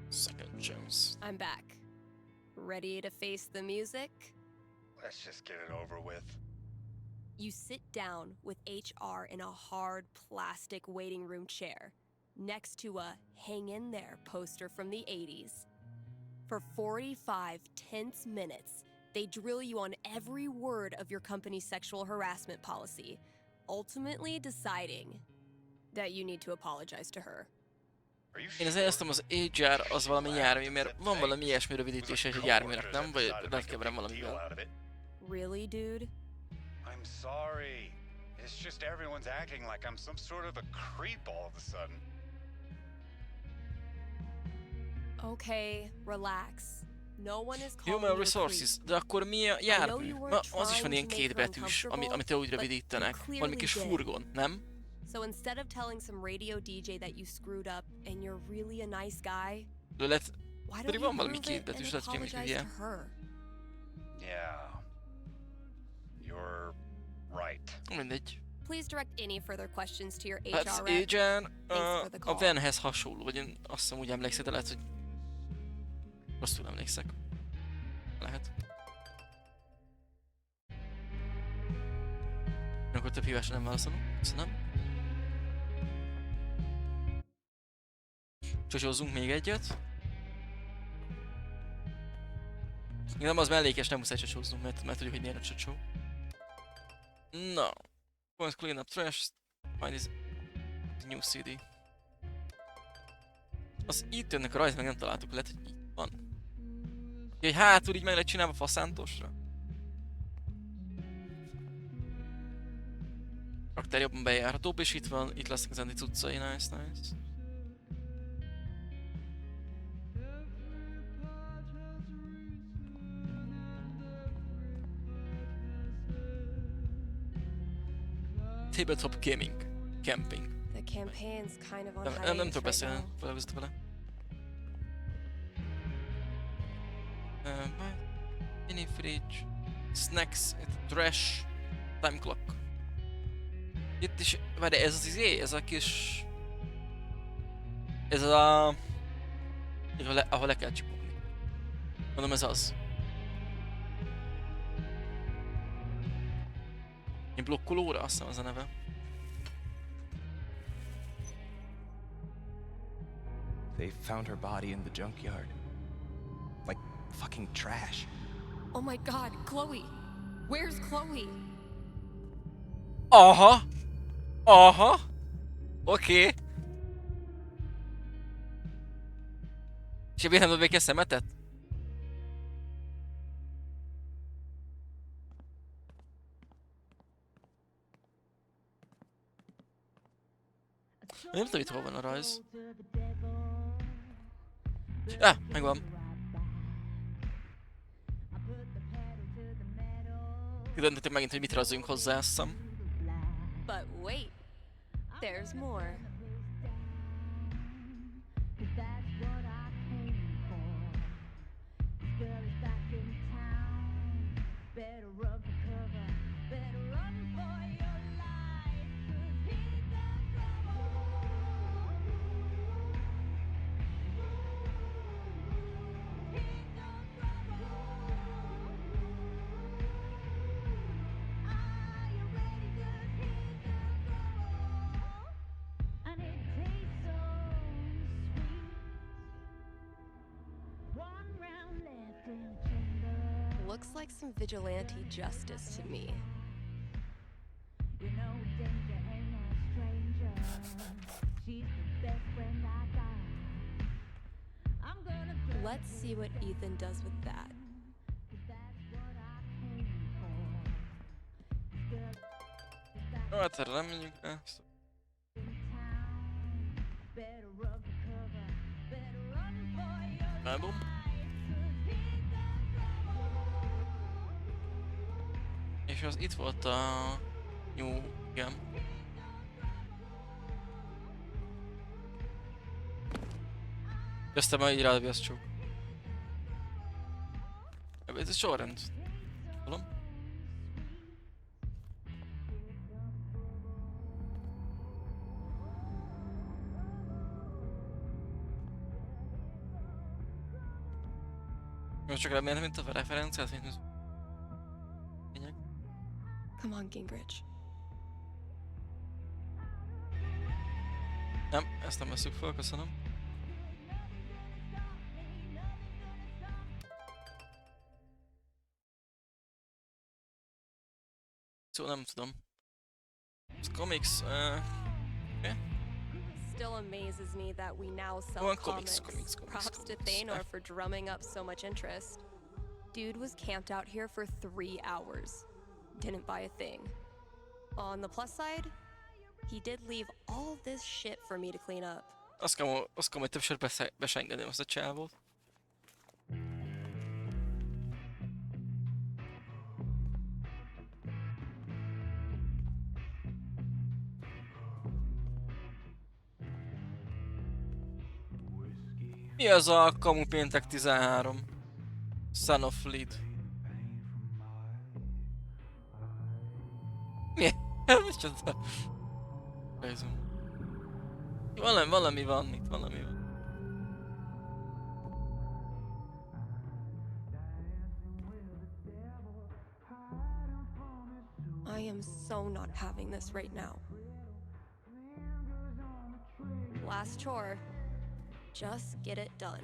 Second chance. I'm back. Ready to face the music? Let's just get it over with. You sit down with HR in a hard plastic waiting room chair next to a hang in there poster from the 80s. For 45 tense minutes, they drill you on every word of your company's sexual harassment policy, ultimately deciding that you need to apologize to her. Én azért éreztem, az HR az valami jármű, mert van valami ilyesmi rövidítése egy járműnek, nem? Vagy megkeverem valamivel. Really, dude? I'm sorry. It's just everyone's acting like I'm some sort of a creep all of a sudden. Okay, relax. No one is calling Human you a Resources, creep. de akkor mi a jármű? Na, az is van ilyen kétbetűs, amit úgy rövidítenek. Valami kis furgon, nem? So instead of telling some radio DJ that you screwed up and you're really a nice guy, De lehet, why don't pedig you van valami prove it kétbetűs, and lehet, hogy én is apologize hülye. to her? Yeah. You're right. Mindegy. Please direct any further questions to your Hát HR rep. Agent Thanks for the a call. Vanhez hasonló, vagy én azt hiszem úgy emlékszek, de lehet, hogy rosszul emlékszek. Lehet. Akkor több hívásra nem válaszolunk. Köszönöm. Csocsózzunk még egyet. Nem, az mellékes, nem muszáj csocsóznunk, mert tudjuk, hogy miért a csocsó. Na. Points clean up trash. Find this new CD. Az itt jönnek a rajz, meg nem találtuk, lehet, hogy így van. Úgyhogy hátul így meg lett csinálva faszántosra. Raktár jobban bejárhatóbb, és itt van, itt lesznek az Andy cuccai, nice, nice. Tabletop gaming. Camping. The campaign's kind of on Nem hiatus tudok right beszélni, now. felhúztam vele. Mini fridge. Snacks, trash. Time clock. Itt is, várj, ez az izé, ez a kis... Ez a... ahol le kell csipogni. Mondom, ez az. Én blokkolóra, azt hiszem az a neve. They found her body in the junkyard. Like fucking trash. Oh my god, Chloe! Where's Chloe? Aha! Aha! Oké. Okay. És én nem dobják a szemetet? Nem tudom, itt hol van a rajz. Megvan. Döntöttem megint, hogy mit rajzoljunk hozzá, azt hiszem. But wait, there's more. Looks like some vigilante justice to me. Let's see what Ethan does with that. Jó, hát erre nem megyünk rá. Album. És az itt volt a... Jó, igen. Aztán már így ráviasztsuk. Ez a sorrend. Tudom. Most csak remélem, mint a referenciát, mint... Come on, Gingrich. Nem, ezt nem veszük fel, köszönöm. Szóval nem tudom. Ez comics, okay. Still amazes me that we now sell Well, comics. comics. Props to Thanor for drumming up so much interest. Dude was camped out here for 3 hours. Didn't buy a thing. On the plus side, he did leave all this shit for me to clean up. Azt kell, hogy többször besengedem azt a csávót. Mi az a kamu péntek 13? Son of Lead. Mi? Micsoda? Valami van itt, valami van. I am so not having this right now. Last chore. Just get it done.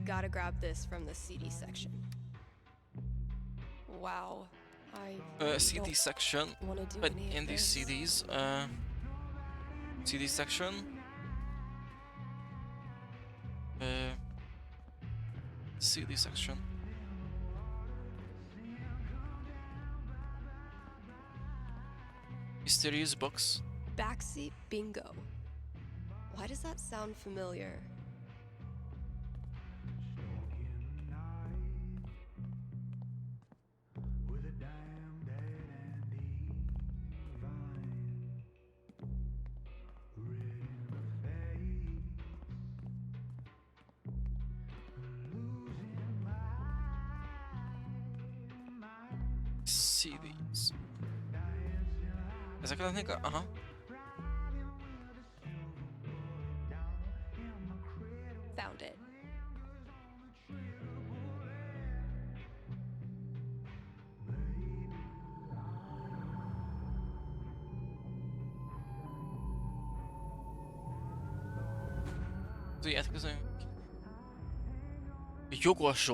Gotta grab this from the CD section. Wow. CD section, but in these CDs, CD section, CD section. Mysterious box. Backseat bingo. Why does that sound familiar? CDs. Ezeket lennék aha. Found it. Ilyet közöljünk. Jogos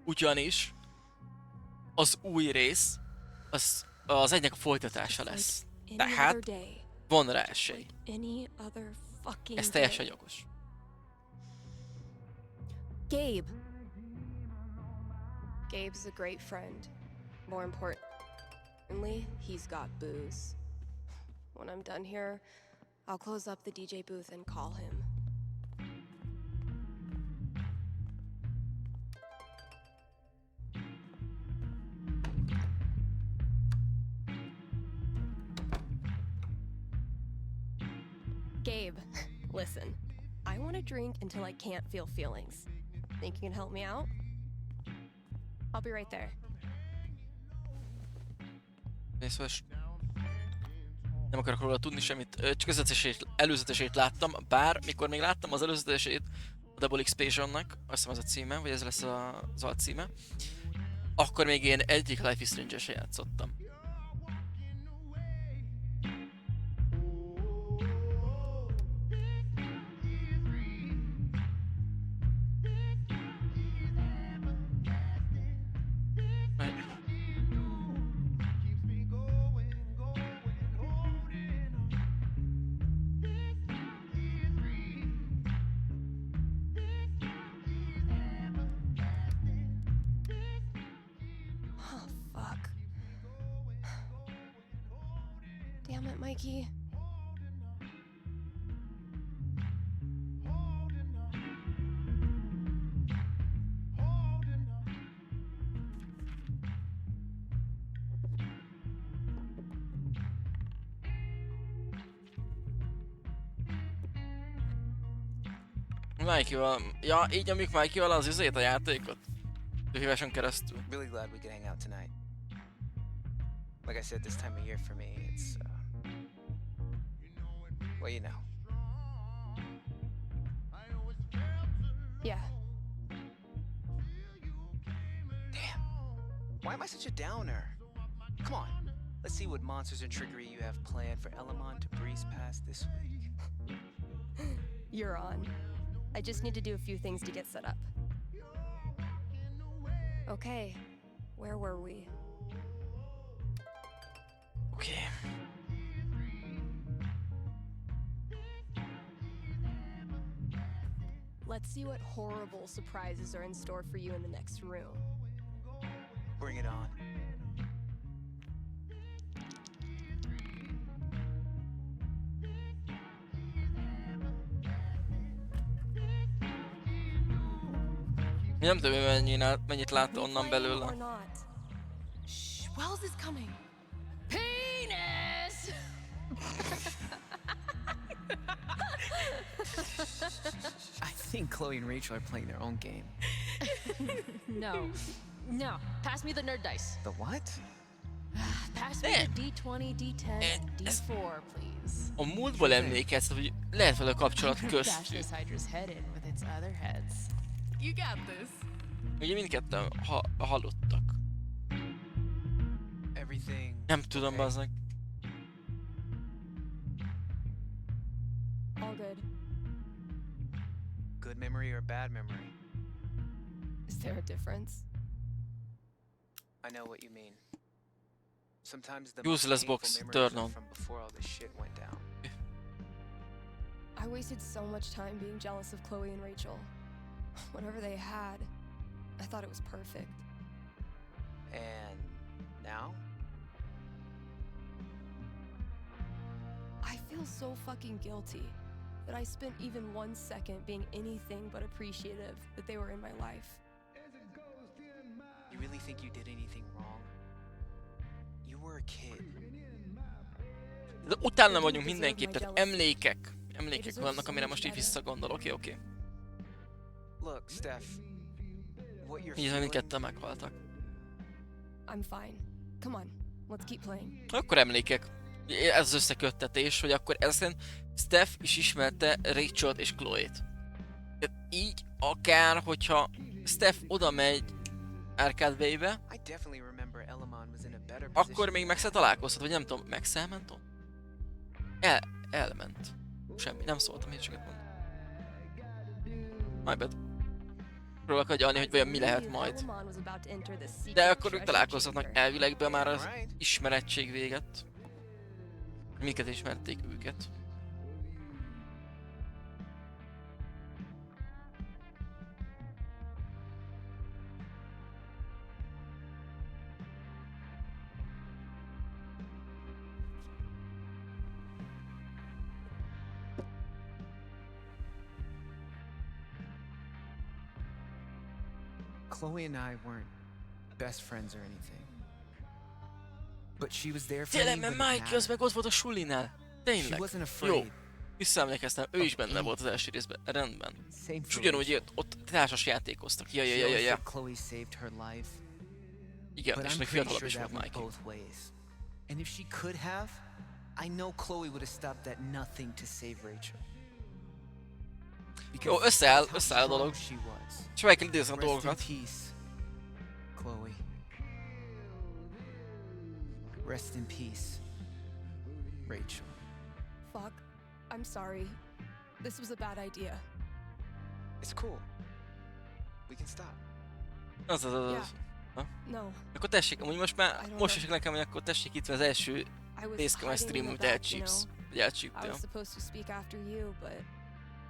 ugyanis az új rész az egynek a folytatása lesz. Tehát van rá esély. Ez teljesen jogos. Gabe. Gabe's a great friend. More importantly, he's got booze. When I'm done here, I'll close up the DJ booth and call him. Gabe, listen. I want to drink until I can't feel feelings. Think you can help me out? I'll be right there. Szóval nem akarok róla tudni semmit, csak az előzetesét láttam, bár mikor még láttam az előzetesét a Double Expansionnak, azt hiszem az a címe, vagy ez lesz az alcíme, akkor még én egyik Life is Strange-esen játszottam. Damn it, Mikey. Mikey-val, ja, így nyomjuk Mikey-val az izét a játékot. Híváson keresztül. Really glad we could hang out tonight. Like I said, this time of year for me, it's, well, you know. Yeah. Damn. Why am I such a downer? Come on. Let's see what monsters and trickery you have planned for Elamon to breeze past this week. You're on. I just need to do a few things to get set up. Okay, where were we? Okay. Let's see what horrible surprises are in store for you in the next room. Bring it on. Nem tudom, mennyit lát onnan belőle. Shh, Wells is coming. Penis! I think Chloe and Rachel are playing their own game. No. No. Pass me the nerd dice. The what? Pass me the D20, D10, and D4, please. A múltból emlékeztem, hogy lehet vele kapcsolat Bash köztük. this Hydra's head in with its other heads. You got this. Ugye mindketten hallottak. Everything. Nem tudom, bazdmeg. All good. Good memory or bad memory? Is there a difference? I know what you mean. Sometimes the Useless painful box, memories turn are on. from before all this shit went down. I wasted so much time being jealous of Chloe and Rachel. Whatever they had, I thought it was perfect. And now? I feel so fucking guilty that I spent even 1 second being anything but appreciative that they were in my life. You really think you did anything wrong? You were a kid. De utána vagyunk mindenképp, tehát emlékek vannak, amire most így visszagondolok, oké. Look, Steph, what you're Így mindketten meghaltak. I'm fine. Come on, let's keep playing. Akkor emlékek. Ez az összeköttetés, hogy akkor ezen Steph is ismerte Rachel-t és Chloe-t. Tehát így akár, hogyha Steph oda megy Arcade Bay-be, akkor még Max-el találkozhat, vagy nem tudom, Max elment ott? Elment. Semmi, nem szóltam, én sokat mondom. My bad. Próbálok agyalni, hogy vajon mi lehet majd. De akkor ők találkozhatnak elvilegben már az ismerettség véget. Miket ismerték őket. Chloe and I weren't best friends or anything. But she was there for Tényleg, me mert when it Mike az meg ott volt a sulinál. She Tényleg. wasn't Jó. afraid Visszaemlékeztem, ő is benne volt az első részben, rendben. És ugyanúgy ott társas játékoztak. Ja. Chloe saved her life. Igen, és még fiatalabb is volt Mikey. And if she could have, I know Chloe would have stopped at nothing to save Rachel. Jó, összeáll a dolog. És meg kell idézni a dolgokat. Chloe. Rest in peace, Rachel. Fuck. I'm sorry. This was a bad idea. It's cool. We can stop. Az. Ha? No. Akkor tessék, amúgy most is nekem, hogy akkor tessék itt az első részkemes stream, amit elcsípsz. Vagy elcsíptél. I was supposed to speak after you, but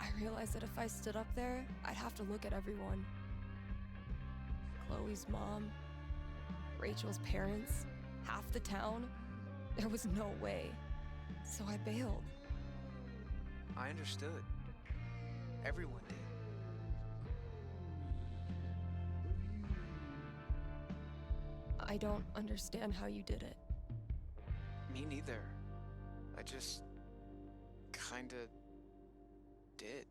I realized that if I stood up there, I'd have to look at everyone. Chloe's mom, Rachel's parents, half the town. There was no way. So I bailed. I understood. Everyone did. I don't understand how you did it. Me neither. I just kinda did.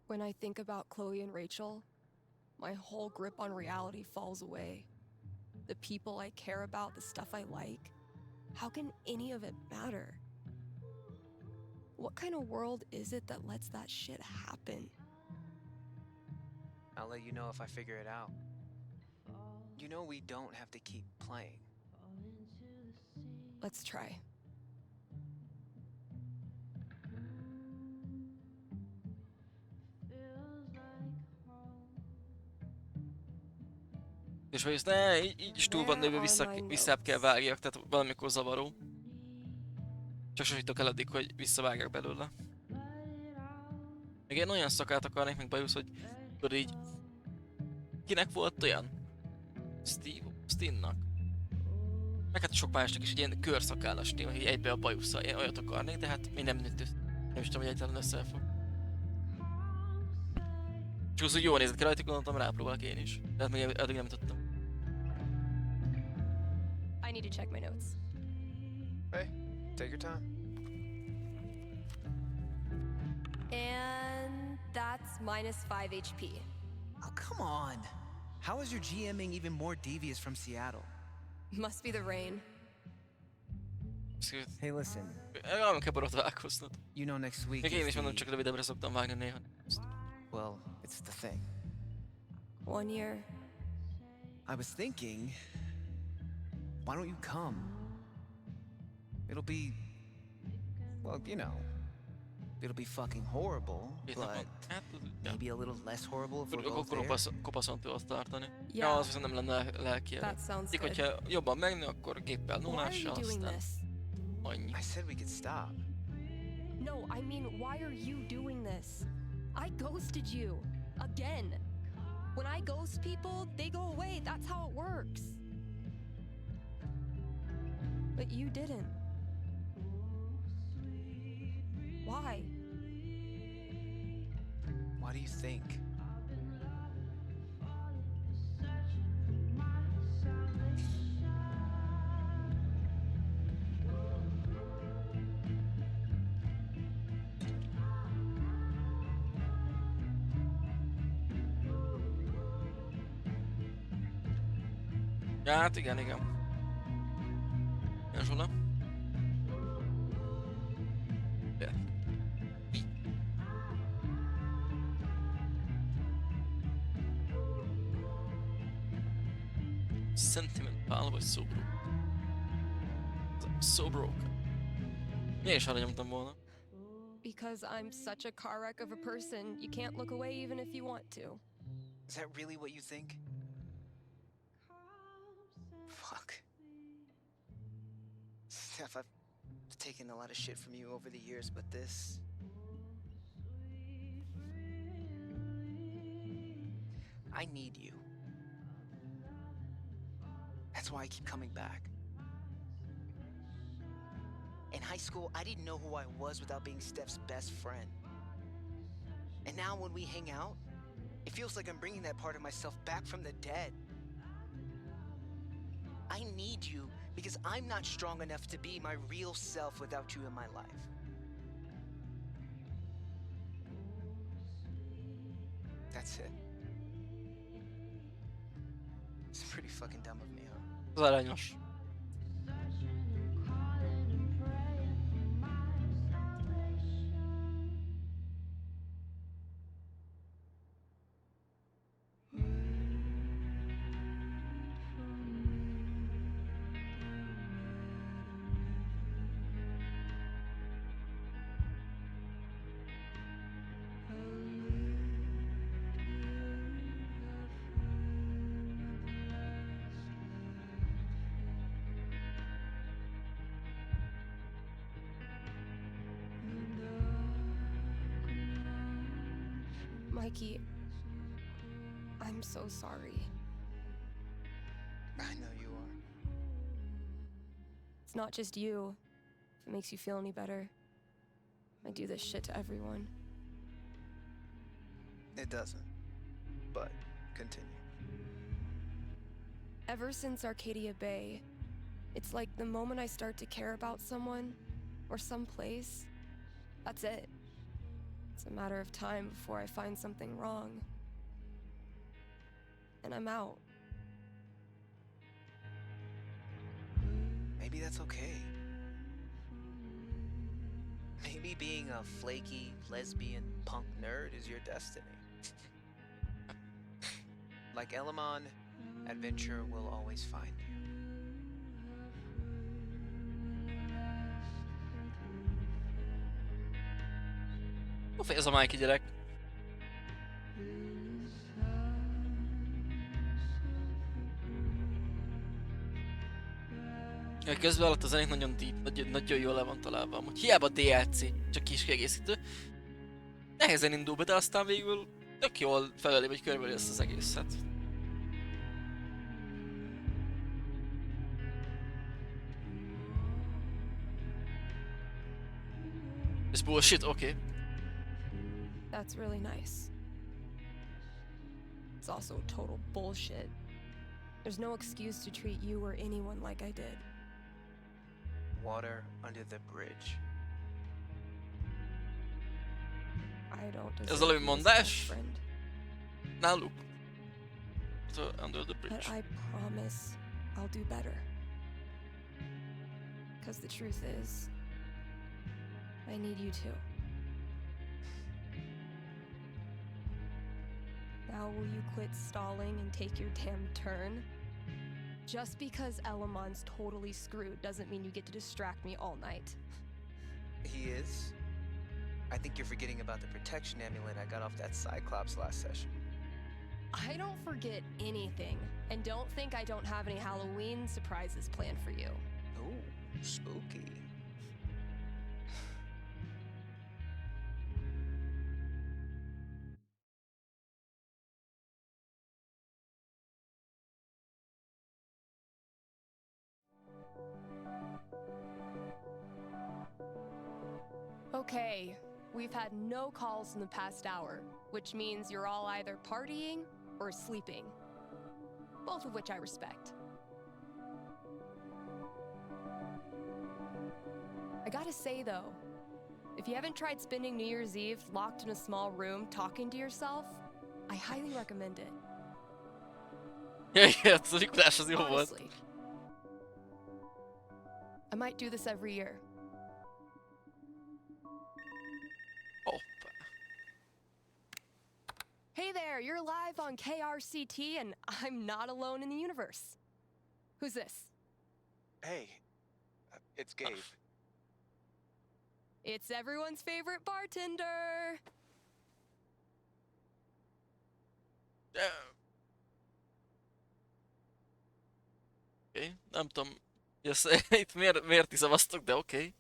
When I think about Chloe and Rachel, my whole grip on reality falls away. The people I care about, the stuff I like. How can any of it matter? What kind of world is it that lets that shit happen? I'll let you know if I figure it out. You know we don't have to keep playing. Let's try. És hogy ne, így is túl van nőve, vissza kell vágjak, tehát valamikor zavaró. Csak sosem jutok el addig, hogy visszavágjak belőle. Még én olyan szakát akarnék, meg bajusz, hogy tudod így... Kinek volt olyan? Steve-nak. Meg hát sok másnak is egy ilyen körszakállas téma, hogy egybe a bajusszal. Én olyat akarnék, de hát még nem is tudom, hogy egyáltalán összefog. Csak az úgy jól nézett ki rajta, gondoltam, rápróbálok én is. De hát még eddig nem tudtam. I need to check my notes. Hey, take your time. And that's minus 5 HP. Oh, come on. How is your GMing even more devious from Seattle? Must be the rain. Hey, listen. Nem kell borotválkoznod. You know next week. Még én is mondom, csak rövidebbre szoktam vágni néha. Well, it's the thing. 1 year. I was thinking, why don't you come? It'll be, well, you know, it'll be fucking horrible, but maybe a little less horrible if we're both there. Kopaszon tudod tartani. Ja, az viszont nem lenne lelkielő. Így, hogyha jobban megnő, akkor géppel nulással, aztán annyi. I said we could stop. No, I mean, why are you doing this? I ghosted you. Again. When I ghost people, they go away. That's how it works. But you didn't. Why? What do you think? Ja, hát igen. Ja, Zsola? Sentimental vagy szobró? Szobró. Miért is arra nyomtam volna? Because I'm such a car wreck of a person, you can't look away even if you want to. Is that really what you think? Fuck. Steph, I've taken a lot of shit from you over the years, but this... I need you. That's why I keep coming back. In high school, I didn't know who I was without being Steph's best friend. And now when we hang out, it feels like I'm bringing that part of myself back from the dead. I need you because I'm not strong enough to be my real self without you in my life. That's it. It's pretty fucking dumb of me, huh? Az aranyos. Mikey, I'm so sorry. I know you are. It's not just you. If it makes you feel any better. I do this shit to everyone. It doesn't. But continue. Ever since Arcadia Bay, it's like the moment I start to care about someone or some place, that's it. It's a matter of time before I find something wrong. And I'm out. Maybe that's okay. Maybe being a flaky, lesbian, punk nerd is your destiny. Like Elamon, adventure will always find you. Ufa, ez a Mikey gyerek. Közben alatt a zenék nagyon deep, nagyon jól le van találva. Amúgy hiába DLC, csak kis kiegészítő. Nehezen indul be, de aztán végül tök jól felelé, vagy körülbelül ezt az egészet. Ez bullshit, okay. That's really nice. It's also total bullshit. There's no excuse to treat you or anyone like I did. Water under the bridge. I don't Ez deserve valami you as a mondás? best friend. Náluk. Under the bridge. But I promise I'll do better. Because the truth is, I need you too. Now will you quit stalling and take your damn turn? Just because Elamon's totally screwed doesn't mean you get to distract me all night. He is. I think you're forgetting about the protection amulet I got off that Cyclops last session. I don't forget anything, and don't think I don't have any Halloween surprises planned for you. Ooh, spooky. Okay, we've had no calls in the past hour, which means you're all either partying or sleeping. Both of which I respect. I gotta say though, if you haven't tried spending New Year's Eve locked in a small room talking to yourself, I highly recommend it. Ja, ez a Nikolás az jó volt. Honestly. I might do this every year. Hoppá. Hey there, you're live on KRCT and I'm not alone in the universe. Who's this? Hey, it's Gabe. It's everyone's favorite bartender. Oké, nem tudom, itt miért is szavaztok, de oké.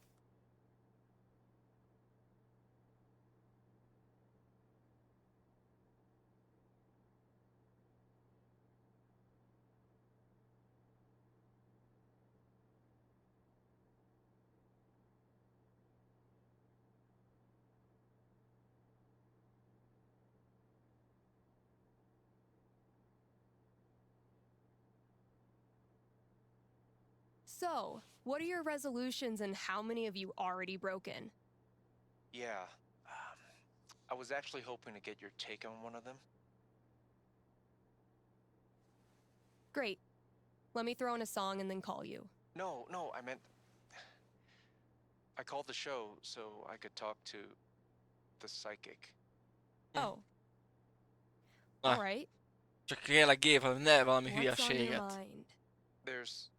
So, what are your resolutions and how many have you already broken? Yeah, I was actually hoping to get your take on one of them. Great. Let me throw in a song and then call you. No, I meant... I called the show so I could talk to the psychic. Oh. All right. Csak kérlek gép, ne valami What's on your hülyeséget. mind? There's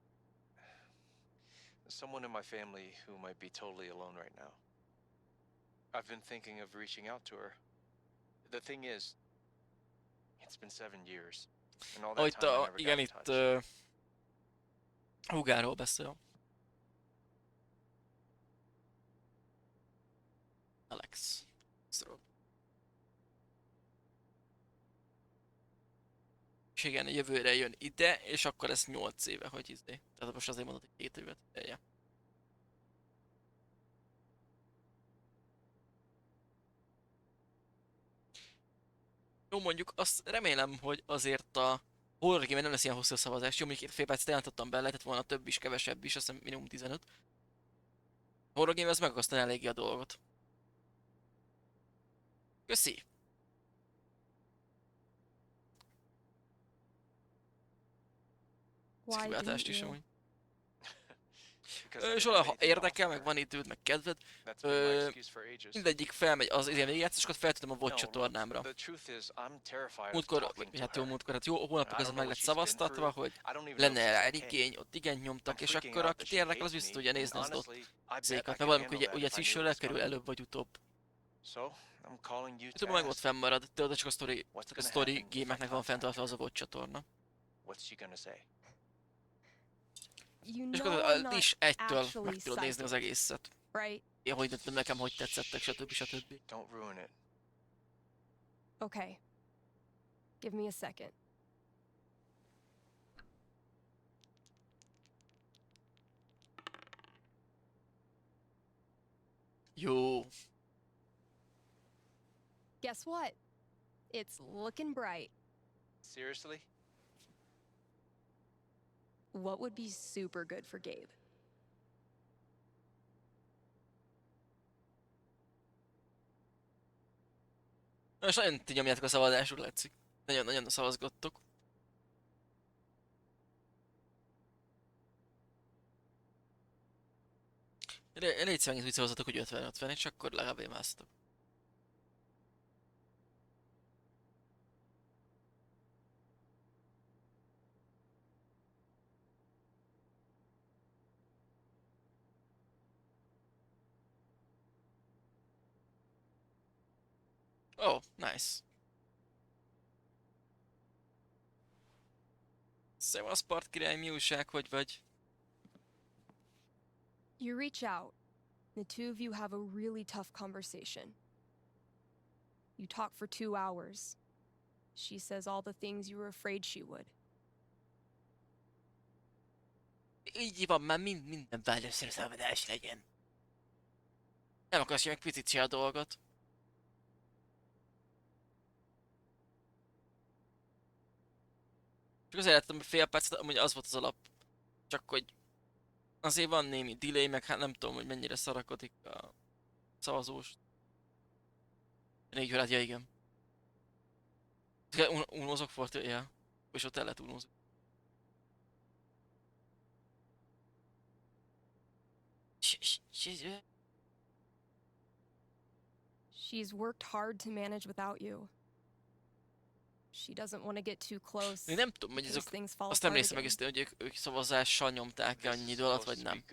someone in my family who might be totally alone right now. I've been thinking of reaching out to her. The thing is, it's been 7 years, and all that time I never got Igen, in itt touch. Hugáról beszél. Alex. És igen, jövőre jön ide, és akkor lesz 8 éve, hogy izé. Tehát most azért mondod, hogy 2 évet. Ja. Jó, mondjuk azt remélem, hogy azért a horror game nem lesz ilyen hosszú a szavazás. Jó, mondjuk 2 percet jelentottam bele, lehetett volna több is, kevesebb is, azt hiszem minimum 15. Horror game az megakasztaná eléggé a dolgot. Köszi! Szkrivátást is amúgy. Zsola, ha érdekel, meg van időd, meg kedved, mindegyik felmegy az ilyen végigjátszásokat, feltudom a VOD csatornámra. Múltkor, hát jó hónapok ezelőtt meg lett szavaztatva, hogy lenne rá igény, ott igen nyomtak, és akkor akit érdekel, az vissza tudja nézni az ott zékat, mert valamikor ugye Switchről elkerül előbb vagy utóbb. Tudom, meg ott fennmarad, de oda csak a story gémeknek van fenntartva az a VOD csatorna. És akkor a LiS 1-től meg tudod nézni az egészet. Én hogy döntöm nekem, hogy tetszettek, stb. Okay. Give me a second. Jó. Guess what? It's looking bright. Seriously? What would be super good for Gabe? Most nagyon ti nyomjátok a szavazásuk, látszik. Nagyon szavazgattok. Légy szíves, hogy szavazatok, hogy 50-50, és akkor legalább másztok. Oh, nice. Szevasz part király, mi újság, hogy vagy? You reach out. The two of you have a really tough conversation. You talk for 2 hours. She says all the things you were afraid she would. Így van, már minden vágyaszor a szavazás legyen. Nem akarsz meg picit se a dolgot. Csak azért láttam, hogy fél percet, amúgy az volt az alap. Csak hogy azért van némi delay, meg hát nem tudom, hogy mennyire szarakodik a szavazós. Négy órát, ja igen. Unózok volt, ja. És ott el lehet unózni. She's worked hard to manage without you. She doesn't want to get too close. Én nem tudom, hogy azok, azt nem néztem egész, hogy ők szavazással nyomták el annyi idő alatt, vagy nem.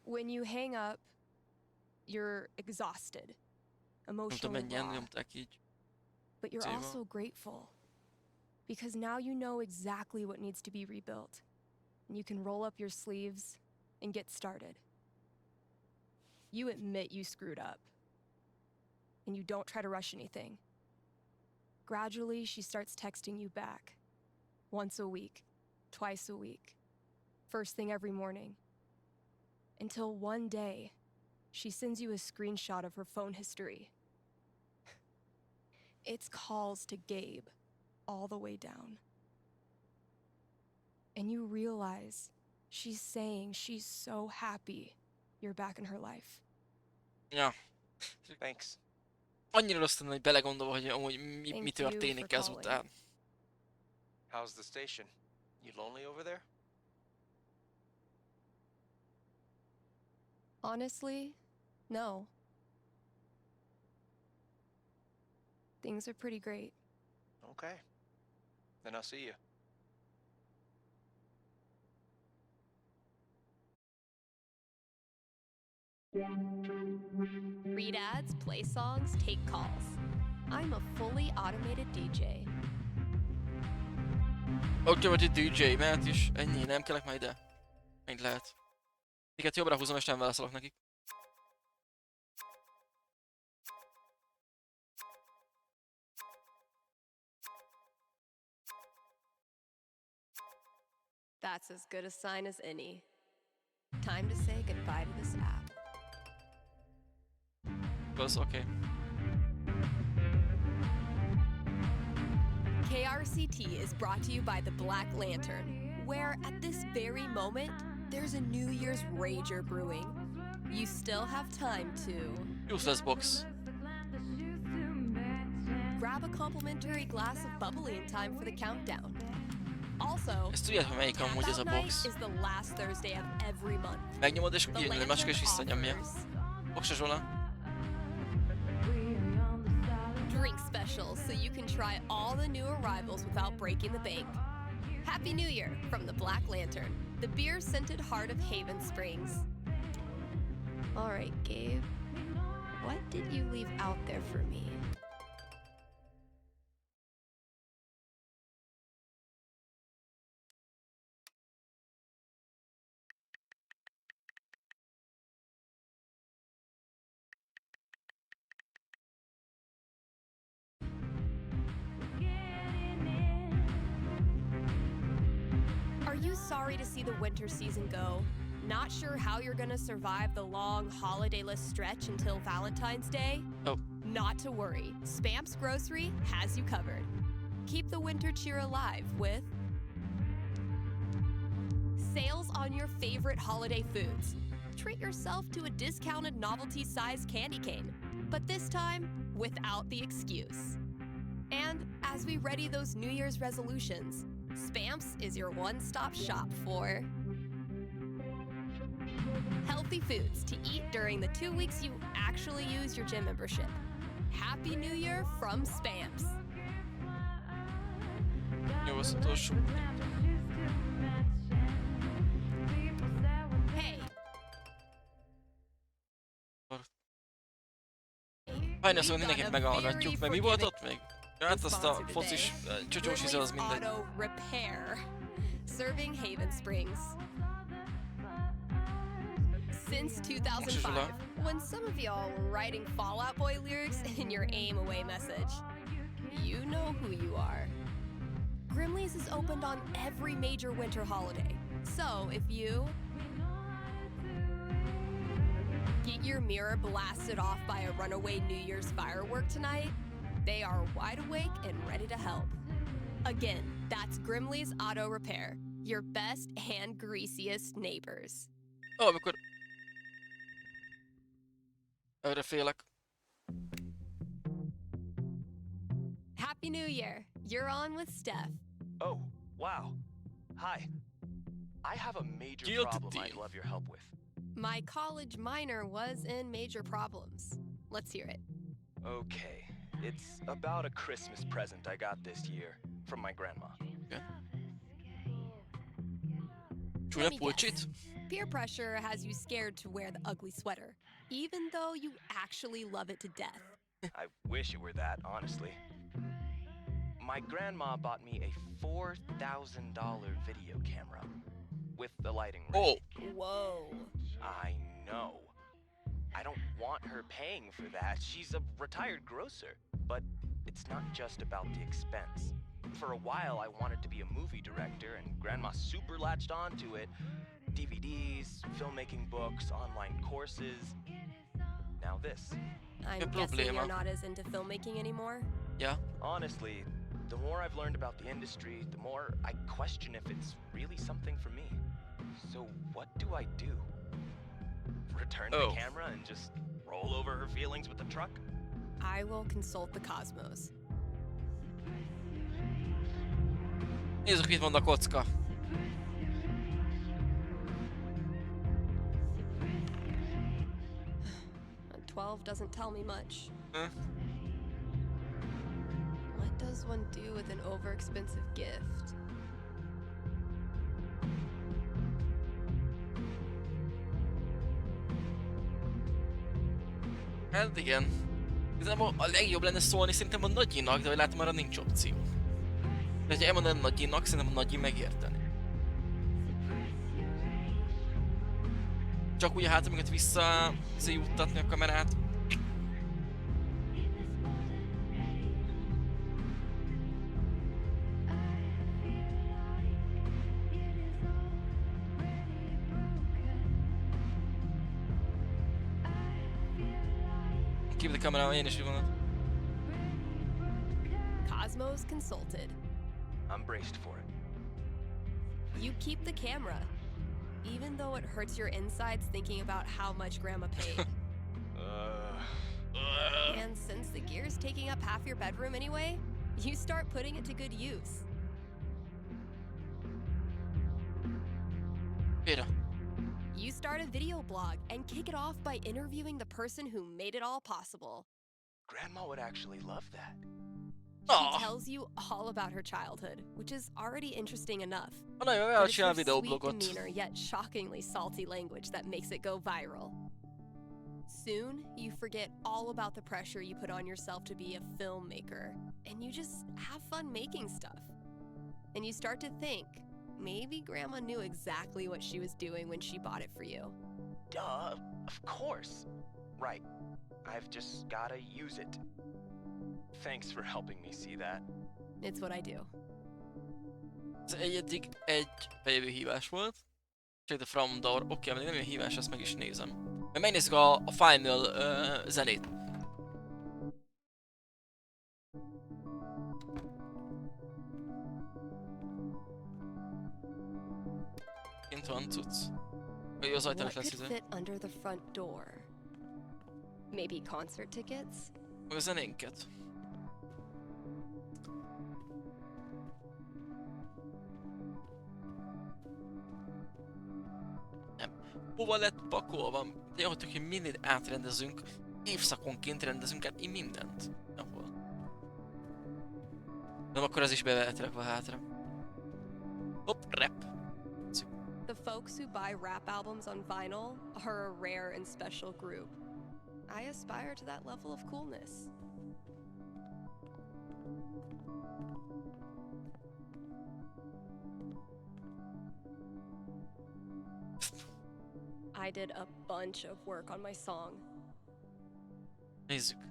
When you hang up, you're exhausted, Nem tudom, emotionally mennyien raw. nyomták így. But you're also grateful. Because now you know exactly what needs to be rebuilt. And you can roll up your sleeves and get started. You admit you screwed up. And you don't try to rush anything. Gradually, she starts texting you back. Once a week, twice a week, first thing every morning. Until one day, she sends you a screenshot of her phone history. It's calls to Gabe, all the way down. And you realize she's saying she's so happy you're back in her life. Ja. Thanks. Annyira rossz lenne, hogy belegondolva, hogy amúgy mi történik ezután. How's the station? You lonely over there? Honestly, no. Things are pretty great. Okay. Then I'll see you. Read ads, play songs, take calls. I'm a fully automated DJ. Automated DJ, mehet is. Ennyi, nem kellek majd ide. Mennyit lehet. Miket jobbra húzom és nem válaszolok nekik. That's as good a sign as any. Time to say goodbye to this app. Okay. KRCT is brought to you by the Black Lantern, where at this very moment, there's a New Year's rager brewing. You still have time to Useless box. grab a complimentary glass of bubbly in time for the countdown. Also, Ezt tudjátok, hogy melyik amúgy ez a Tap Out box? Night is the last Thursday of every month. Megnyomod és The írni, macska és Lantern visszanyomja. offers Boksa Zsola. drink specials so you can try all the new arrivals without breaking the bank. Happy New Year from the Black Lantern, the beer-scented heart of Haven Springs. All right, Gabe, what did you leave out there for me? Are you sorry to see the winter season go? Not sure how you're gonna survive the long holidayless stretch until Valentine's Day? Oh. Not to worry, Spam's Grocery has you covered. Keep the winter cheer alive with sales on your favorite holiday foods. Treat yourself to a discounted novelty-sized candy cane, but this time without the excuse. And as we ready those New Year's resolutions, Spamps is your one-stop shop for healthy foods to eat during the 2 weeks you actually use your gym membership. Happy New Year from Spamps. Jó, az utolsó. Hey. Fajna szóval mindenkit meghallgatjuk, meg mi volt ott még? Hát azt a focis csocsós izé az mindegy. Auto Repair, serving Haven Springs. Since 2005, when some of y'all were writing Fall Out Boy lyrics in your aim away message, you know who you are. Grimley's is opened on every major winter holiday, so if you get your mirror blasted off by a runaway New Year's firework tonight, they are wide awake and ready to help. Again, that's Grimley's Auto Repair, your best and greasiest neighbors. Ó, amikor... Erre félek. Happy New Year. You're on with Steph. Oh, wow. Hi. I have a major problem I'd love your help with. My college minor was in major problems. Let's hear it. Okay. It's about a Christmas present I got this year from my grandma. Okay. Let me guess. Peer pressure has you scared to wear the ugly sweater, even though you actually love it to death. I wish it were that, honestly. My grandma bought me a $4,000 video camera with the lighting rig. Oh. Whoa. I know. I don't want her paying for that. She's a retired grocer. But it's not just about the expense. For a while, I wanted to be a movie director, and Grandma super latched onto it. DVDs, filmmaking books, online courses. Now this. I'm guessing you're not as into filmmaking anymore? Yeah. Honestly, the more I've learned about the industry, the more I question if it's really something for me. So what do I do? Return the camera and just roll over her feelings with the truck? I will consult the cosmos. Nézzük, mit mond a kocka. A 12 doesn't tell me much. Huh? What does one do with an overexpensive gift? Hát igen. Igazából a legjobb lenne szólni szerintem a nagyinak, de hogy látom arra nincs opció. De ha elmondaná a nagyinak, szerintem a nagyi megérteni. Csak úgy a hátamögött visszajuttatni a kamerát. Keep the camera én is úgy gondolom. Cosmo's consulted. I'm braced for it. You keep the camera, even though it hurts your insides thinking about how much Grandma paid. And since the gear's taking up half your bedroom anyway, you start putting it to good use. Mira. You start a video blog and kick it off by interviewing the person who made it all possible. Grandma would actually love that. She tells you all about her childhood, which is already interesting enough. Nagyon jó, But it's csinál her sweet videoblogot. demeanor yet shockingly salty language that makes it go viral. Soon, you forget all about the pressure you put on yourself to be a filmmaker, and you just have fun making stuff. And you start to think, maybe Grandma knew exactly what she was doing when she bought it for you. Duh, of course. Right. I've just gotta use it. Thanks for helping me see that. It's what I do. Ez eddig egy bejövő hívás volt. Check the from door. Oké, még nem jön hívás, ezt meg is nézem. Mert megnézzük a final zenét. Kint van cucc. Vagy az ajtón is What lesz could izé. fit under the front door? Maybe concert tickets? Meg a zenénket. Nem. Hova lett pakolva? De jó, hogy mindent átrendezünk. Évszakonként rendezünk át mindent. Ahol. Nem, akkor az is be lehet rakva hátra. Hopp, rap. The folks who buy rap albums on vinyl are a rare and special group. I aspire to that level of coolness. I did a bunch of work on my song. Nézzük.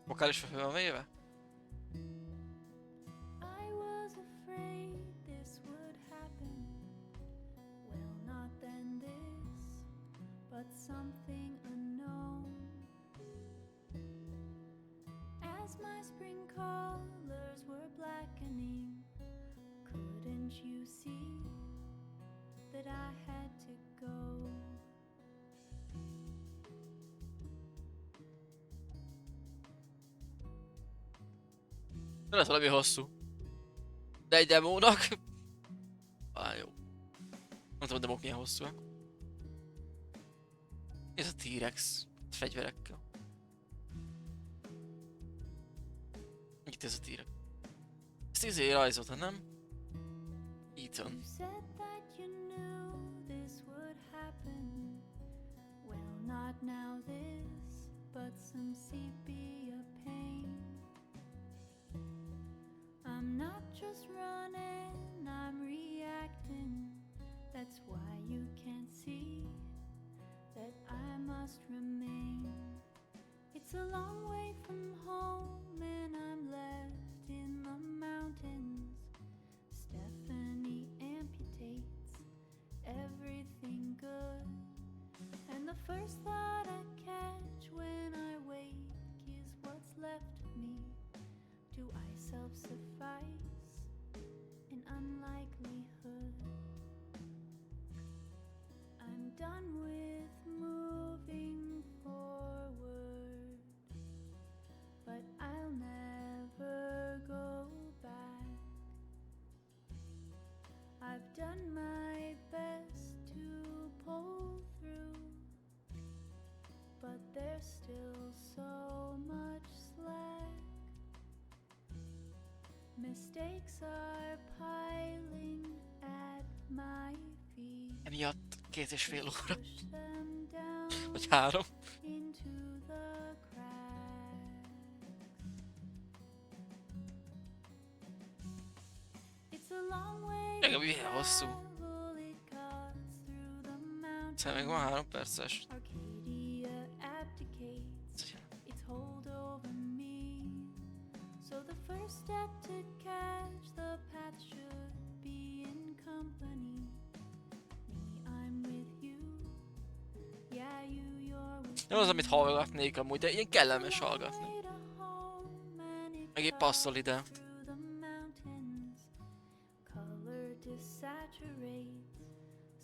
Vokálisra fel van véve? I was afraid this would happen. Well, not then this, but something unknown. As my spring colors were blackening, couldn't you see that I had to go? Nem lesz valami hosszú. De egy demónak... Jó. Nem tudom, a demók milyen hosszúak. Mi ez a T-Rex? Fegyverekkel. Itt ez a T-Rex. Ezt izé rajzolta, nem? Ethan. You said that you knew this would happen. Well, not now this, but some sepia pain. I'm not just running, I'm reacting. That's why you can't see that I must remain. It's a long way from home and I'm left in the mountains. Stephanie amputates everything good. And the first thought I catch when I Mistakes are piling at my feet. Emiatt 2,5 óra. Push them down Vagy 3. into the cracks. It's a long way Legalább to ilyen hosszú. travel, it cuts through the mountains. Szóval még van 3 perces. Arcadia abdicates its hold over me. So the first step to catch the path should be in company. Me, I'm with you. Yeah, you're with Nem az, amit hallgatnék amúgy, de ilyen kellemes hallgatni. Meg épp passzol ide. the mountains. Color desaturates,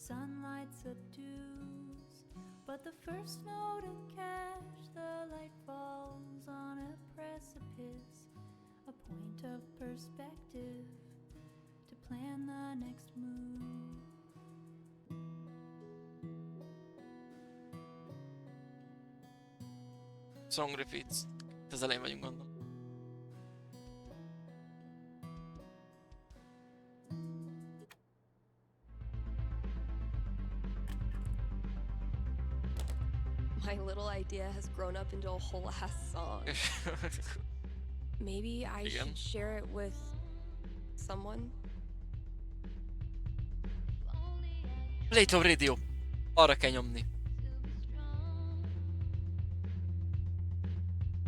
sunlight subdues. But the first note to catch the light falls on a precipice, a point of perspective to plan the next move. Song repeats. Itt az elején vagyunk, gondolom. My little idea has grown up into a whole ass song. Maybe I Igen. should share it with someone? Play of Radio. Arra kell nyomni.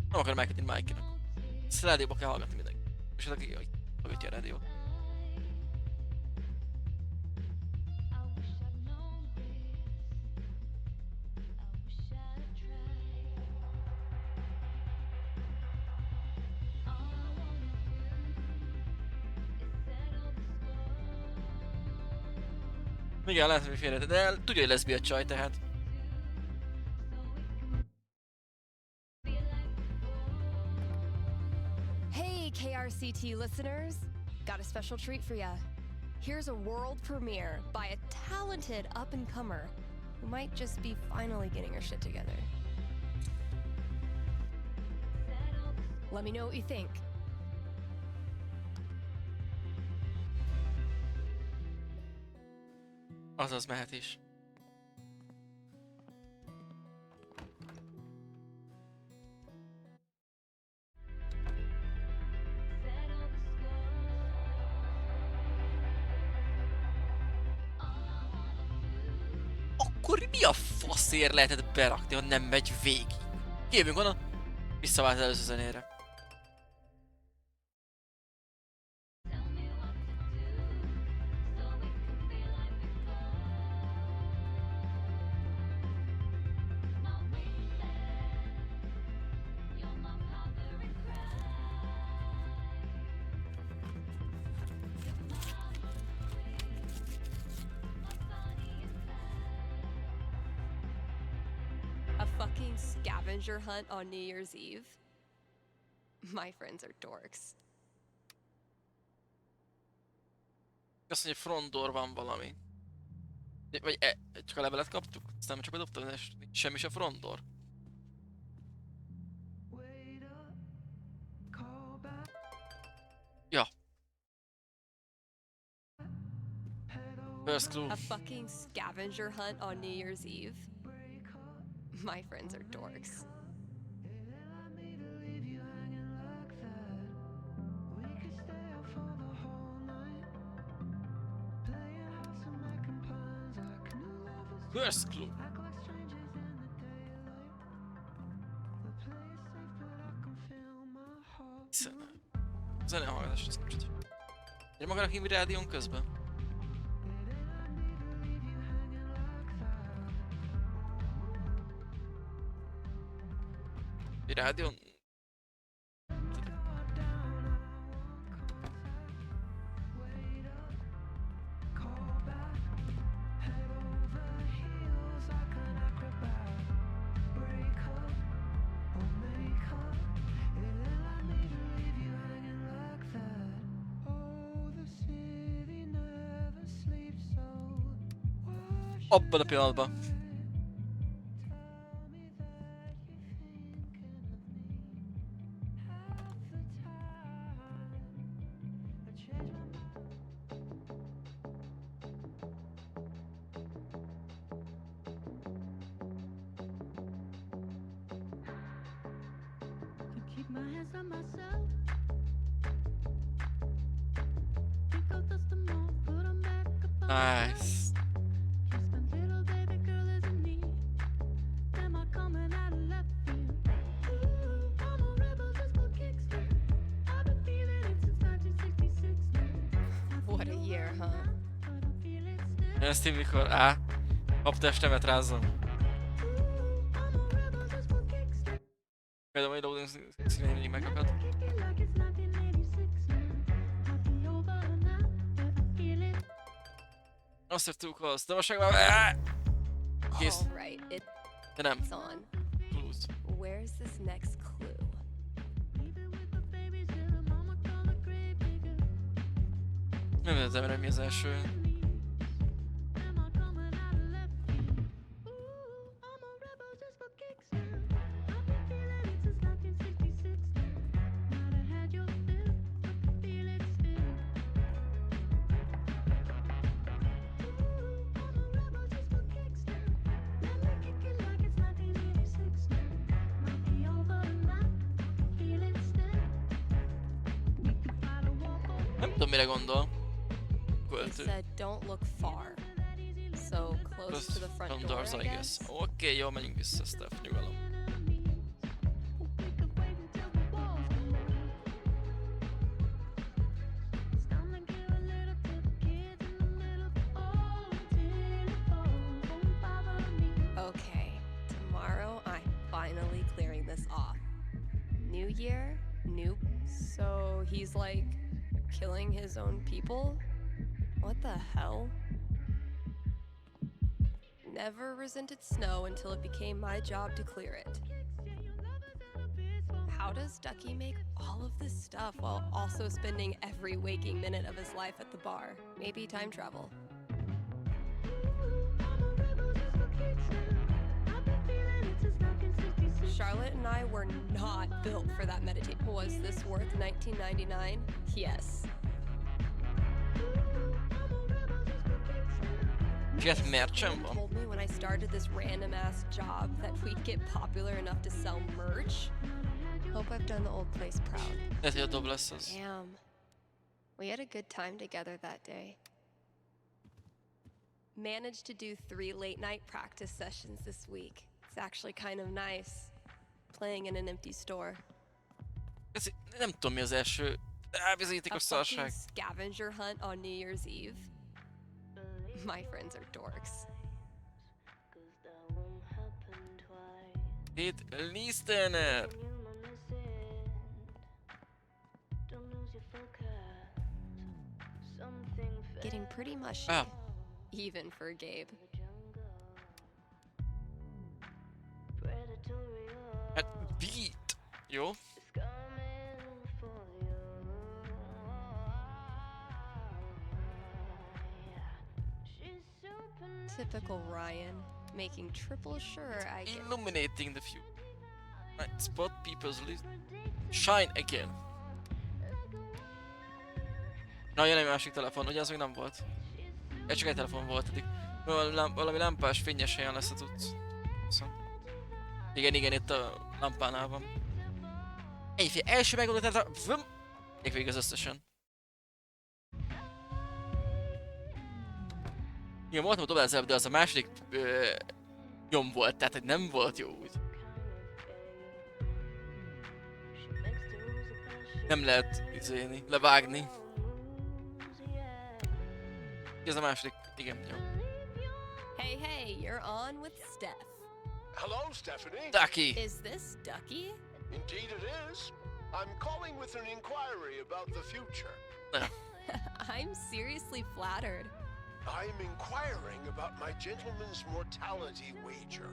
Nem akarom elkötni Mike-nak. Ezt a rádióba kell hallgatni mindenki. És az aki hallgatja a rádiót. Igen, lehet, hogy félre, de tudja, hogy leszbi a csaj, tehát. Hey, KRCT listeners! Got a special treat for ya. Here's a world premiere by a talented up-and-comer who might just be finally getting her shit together. Let me know what you think. Azaz mehet is. Akkor mi a faszért lehetett berakni, ha nem megy végig? Kijövünk onnan, visszavált az előző zenére. A fucking scavenger hunt on New Year's Eve? My friends are dorks. Azt mondja, front door van valami. Vagy csak a levelet kaptuk? Aztán csak bedobtam, és semmi se front door. Ja. First clue. A fucking scavenger hunt on New Year's Eve? My friends are dorks. First clue. Zene hallgatás, ez kicsit. Én magának hívni rádión közben? Egy rádión? Abban a pillanatban. Keep my hands on myself. Think I'll dust them off, put 'em back up on Nice. my little baby girl is in need. Am I coming out of left field? Ooh, I'm a rebel just for kicks. I've been feeling it since 1966 now. What a year, huh? Én ezt így mikor habtestemet rázzam. Például majd loading screen mindig megakad. Azt írtuk azt, de most meg már... Kész. All right, De nem. it's on. Plusz. Where's this next clue? Nem értem, hogy mi az első. Nem tudom, mire gondol. He Költő. said don't look far. So close to the front door, Doors, I guess. Oké, jó, menjünk vissza, Steph, nyugalom. Okay, tomorrow I'm finally clearing this off. New year, new. So he's like killing his own people? What the hell? Never resented snow until it became my job to clear it. How does Ducky make all of this stuff while also spending every waking minute of his life at the bar? Maybe time travel. Charlotte and I were not built for that meditation. Was this worth $19.99? Yes. Get merchant van. Told me when I started this random ass job that we'd get popular enough to sell merch. Hope I've done the old place proud. Lehet, hogy a dob lesz az. Damn. We had a good time together that day. Managed to do 3 late night practice sessions this week. It's actually kind of nice. Playing in an empty store. Ez, nem tudom, mi az első. Bizonyítékos A fucking szarság. scavenger hunt on New Year's Eve. My friends are dorks. Itt lisztelne! Getting pretty mushy. Ah. Even for Gabe. Hát beat! Jó? Typical Ryan, making triple sure I get. Illuminating the few. Right, spot people's list. Shine again. Na, jön egy másik telefon, ugye az még nem volt? Csak egy telefon volt eddig. Valami lámpás, fényes helyen lesz a tudsz. Igen, itt a lámpánál van. Első megoldott a... Még végig az összesen. Igen, voltam a dobálzában, de az a második nyom volt, tehát hogy nem volt jó úgy. Nem lehet izélni, levágni. Ez a második, igen, jó. Hey, you're on with Steph. Hello, Stephanie. Ducky. Is this Ducky? Indeed it is. I'm calling with an inquiry about the future. I'm seriously flattered. I'm inquiring about my gentleman's mortality wager.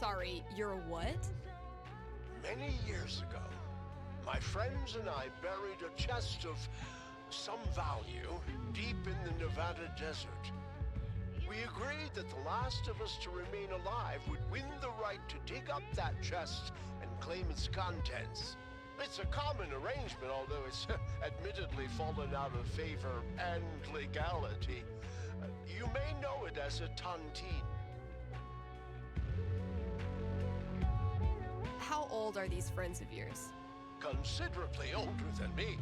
Sorry, you're what? Many years ago, my friends and I buried a chest of some value deep in the Nevada desert. We agreed that the last of us to remain alive would win the right to dig up that chest and claim its contents. It's a common arrangement, although it's admittedly fallen out of favor and legality. You may know it as a tontine. How old are these friends of yours? Considerably older than me.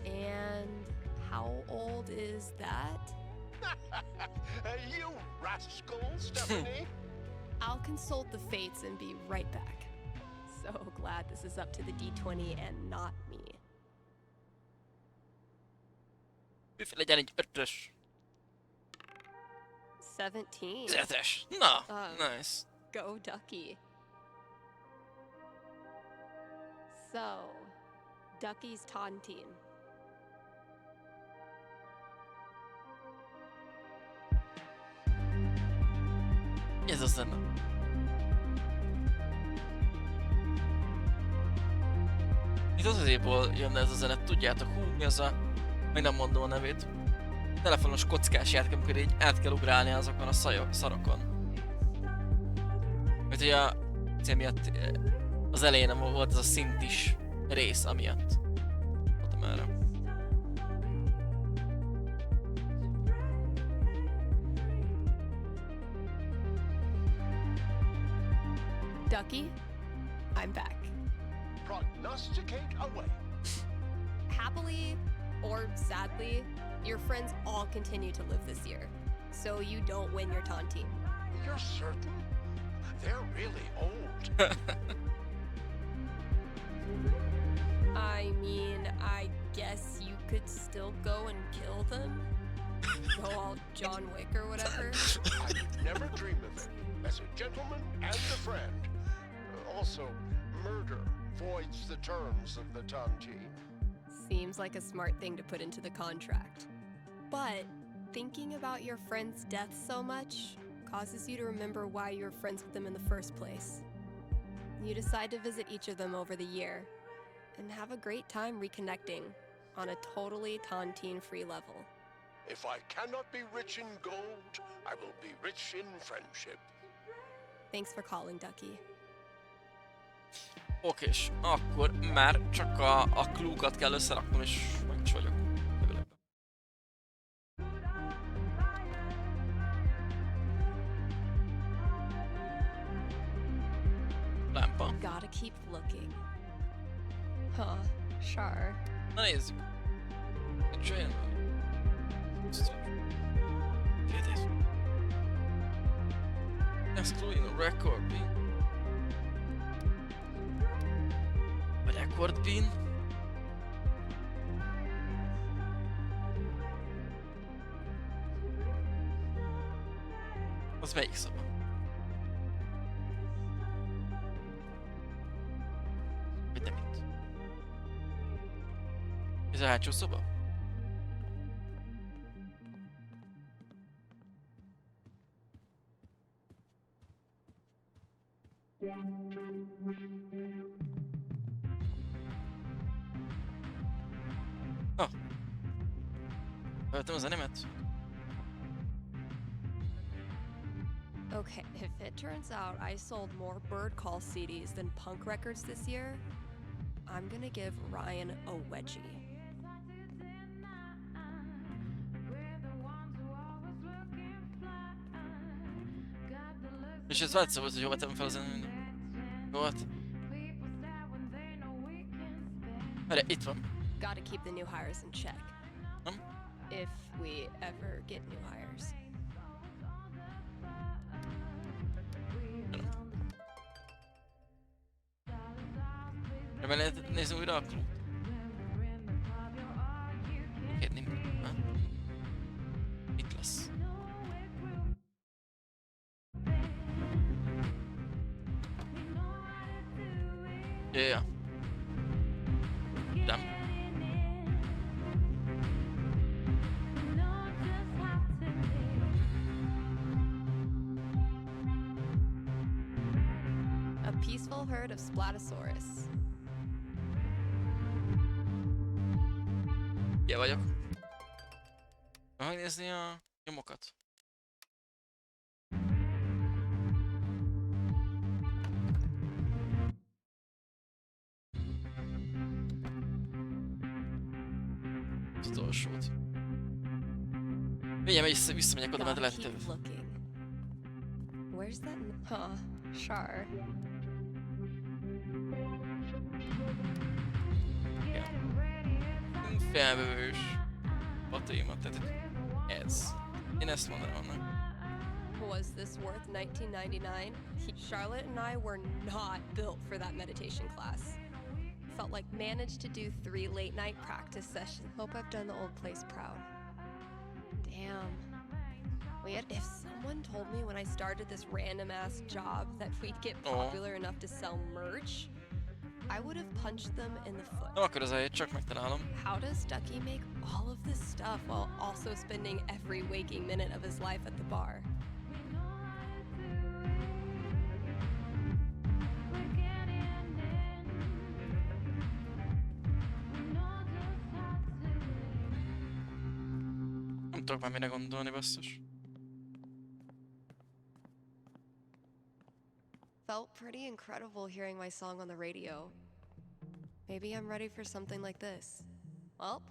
And how old is that? You rascal, Stephanie. I'll consult the fates and be right back. So glad this is up to the D20 and not me. Legyen egy 5-ös. 17. 7-es. Na, nice. Go Ducky. So, Ducky's Tontine. Mi ez a zene? Itt az évból jönne ez a zene, tudjátok, hú, mi az a... Még nem mondom a nevét. Telefonos kockás játék, amikor így át kell ugrálni azokon a szarokon. Mert ugye a... miatt az elején volt ez a szintis rész, amiatt. Mondtam erre. Ducky, I'm back. Prognosticate away. Happily or sadly, your friends all continue to live this year, so you don't win your tontine. You're certain? They're really old. I mean, I guess you could still go and kill them? Go all John Wick or whatever? I would never dream of it. As a gentleman and a friend. Also, murder voids the terms of the tontine. Seems like a smart thing to put into the contract. But thinking about your friend's death so much causes you to remember why you were friends with them in the first place. You decide to visit each of them over the year and have a great time reconnecting on a totally tontine-free level. If I cannot be rich in gold, I will be rich in friendship. Thanks for calling, Ducky. Okés, akkor már csak a clue-kat kell összeraknom, és meg is vagyok. Lámpa. Gotta keep looking. Huh, sure. Na nézzük. Csinálj. Excluding a record bin. A record bin. Az melyik szoba? Vagy nem itt? Ez a hátsó szoba? Oh. Hallottam a zenemet? Okay, if it turns out I sold more Bird Call CDs than punk records this year, I'm gonna give Ryan a wedgie. És ez változó volt, hogy hova tettem fel a zenét. Volt. Várj, itt van. Gotta keep the new hires in check. If we ever get new hires. Remélem lehet nézni újra a klub. Kérném. Itt lesz. Yeah. Damn. A peaceful herd of Splatosaurus. Ja vagyok. Megnézni a nyomokat. Az utolsót. Mindjárt visszamegyek oda, mert lehet, Keep looking. Where's that? Huh, Char. Felvevős a téma, tehát ez. Én ezt mondanám annak. Was this worth $19.99? Charlotte and I were not built for that meditation class. Felt like managed to do 3 late night practice sessions. Hope I've done the old place proud. Damn. If someone told me when I started this random ass job that we'd get popular enough to sell merch, I would have punched them in the foot. Nem akkor az a hely, csak megtalálom. How does Ducky make all of this stuff while also spending every waking minute of his life at the bar? Nem tudok már mire gondolni, basszus. Felt pretty incredible hearing my song on the radio. Maybe I'm ready for something like this. Well,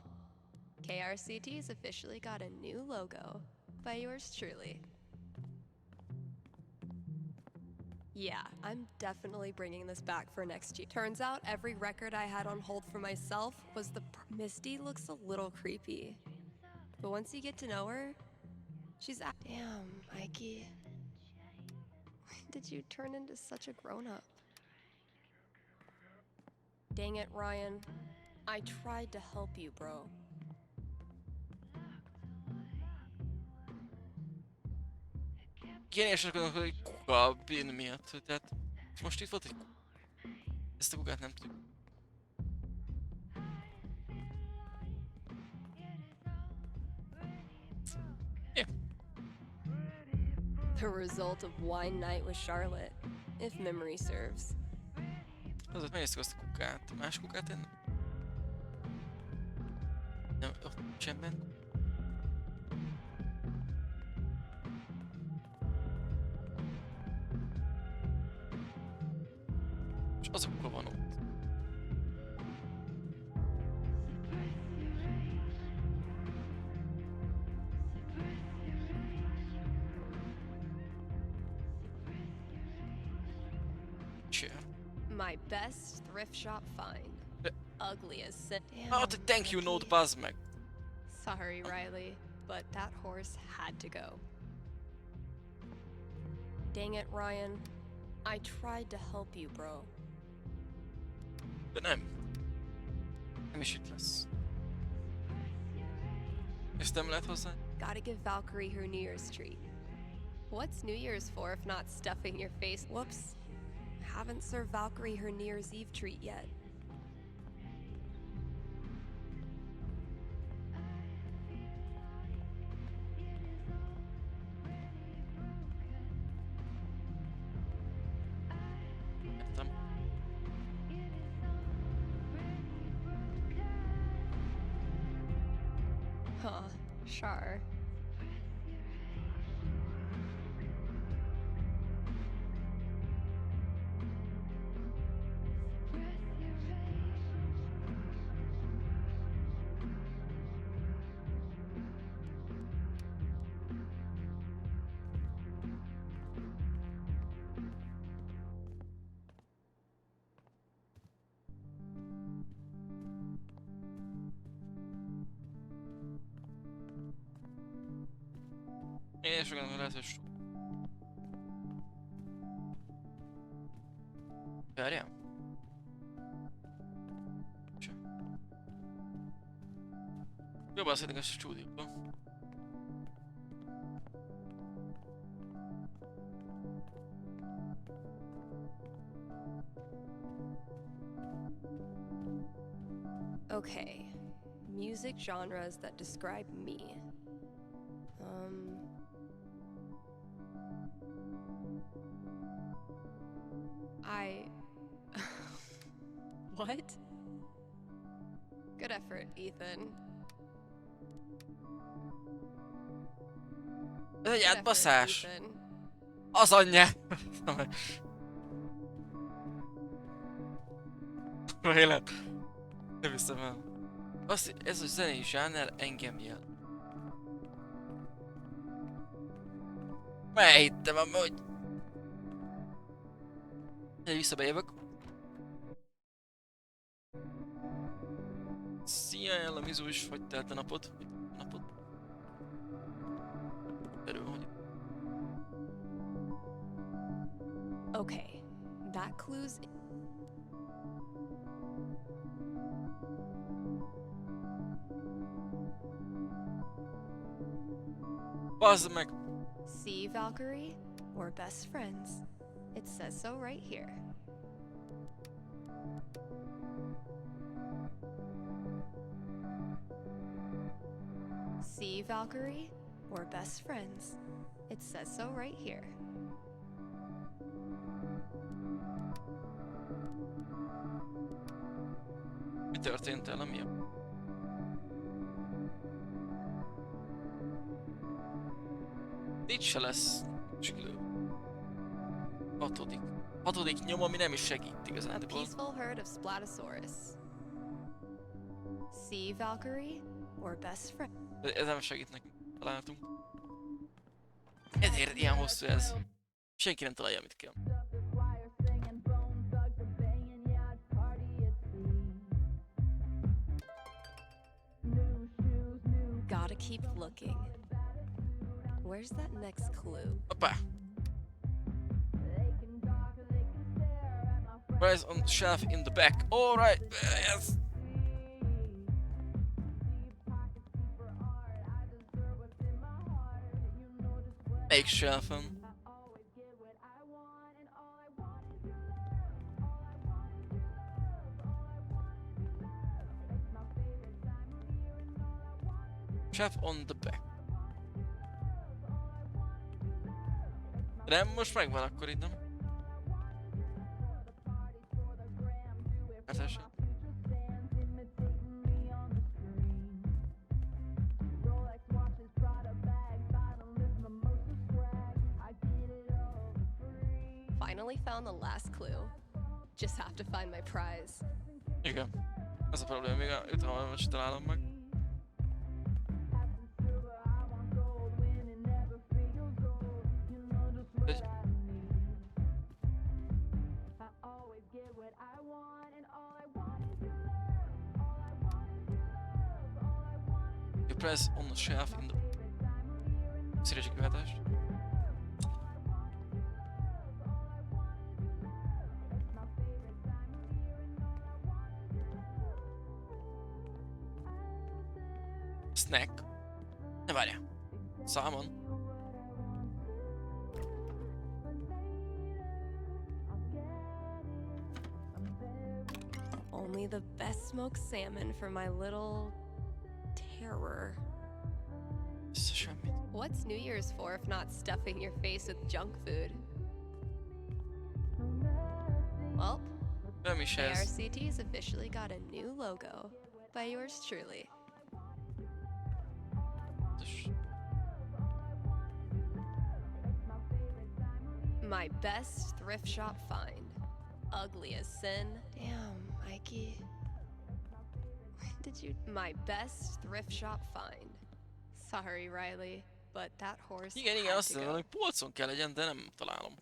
KRCT's officially got a new logo by yours truly. Yeah, I'm definitely bringing this back for next year. Turns out every record I had on hold for myself was Misty looks a little creepy. But once you get to know her, she's damn, Mikey. When did you turn into such a grown-up? Dang it, Ryan. I tried to help you, bro. Igen, és akkor hogy kuka a bin miatt, tehát most itt volt egy kuka. Ezt a kukát nem tudjuk. The result of wine night with Charlotte, if memory serves. Azért megnéztük azt a kukát. Más kukát ennek? Nem, ott semben. És az a kuka van ott. My best thrift shop find. Ugly as sin. Oh, thank you, note bazd meg. Sorry, Riley, but that horse had to go. Dang it, Ryan. I tried to help you, bro. De nem. Nem is itt lesz. Ezt nem lehet hozzá? Gotta give Valkyrie her New Year's treat. What's New Year's for if not stuffing your face? Whoops. Haven't served Valkyrie her New Year's Eve treat yet. Huh, sure. És akkor lehet, hogy... Várjál? Jobban szednek a stúdióban. Okay, music genres that describe me. What? Good effort, Ethan. Ez egy átbaszás. Az anyja. Élet. Nem hiszem el. Ez a zenei zsáner engem jel. Elhittem ám, hogy... Visszabejövök. Szia, Ella Mizu is, hogy telt a napod? Örül, hogy... Okay, that clue's. Bazd meg! See, Valkyrie? We're best friends. It says so right here. See, Valkyrie? We're best friends. It says so right here. Mi történt el, ami? Itt se lesz csülő. Hatodik nyom, ami nem is segít A igazán. peaceful herd of Splatosaurus. See, Valkyrie? We're best friends. Ez nem segít nekünk, találtunk. Ezért ilyen hosszú ez. Senki nem találja, amit kell. Gotta keep looking. Where's that next clue? Hoppá! Prize on shelf in the back. Alright, yes! Melyik shelfen? Shelf on the back. Nem, most megvan akkor itt, nem? Persze. Finally found the last clue. Just have to find my prize. Igen. Ez a probléma, még a jutalmat most találom meg. You press on the shelf in the... Szíres követést. Snack. Ne várjál. Salmon. Only the best smoked salmon for my little terror. What's New Year's for if not stuffing your face with junk food? Well, ARCT's officially got a new logo by yours truly. My best thrift shop find. Ugly as sin. Damn, Mikey. Did you? My best thrift shop find. Sorry, Riley, but that horse. Igen, azt mondom, hogy polcon kell legyen, de nem találom.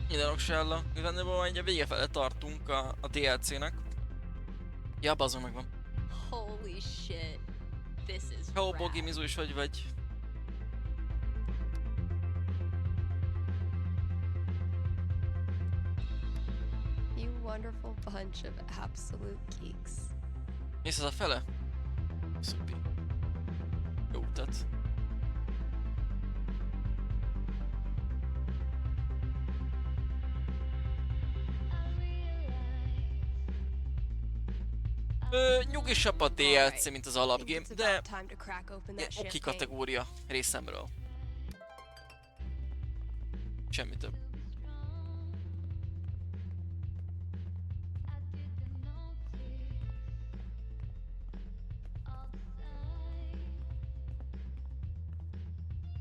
Minden oksella. Igazából már a vége fele tartunk a DLC-nek. Ja, bazon megvan. Holy shit. This is Hello, Bogi, Mizu is hogy vagy? You wonderful bunch of absolute geeks. Mész ez a fele? Szupi. Jó utat. Nyugisabb a DLC, mint az alapgame, de oké kategória részemről. Semmi több.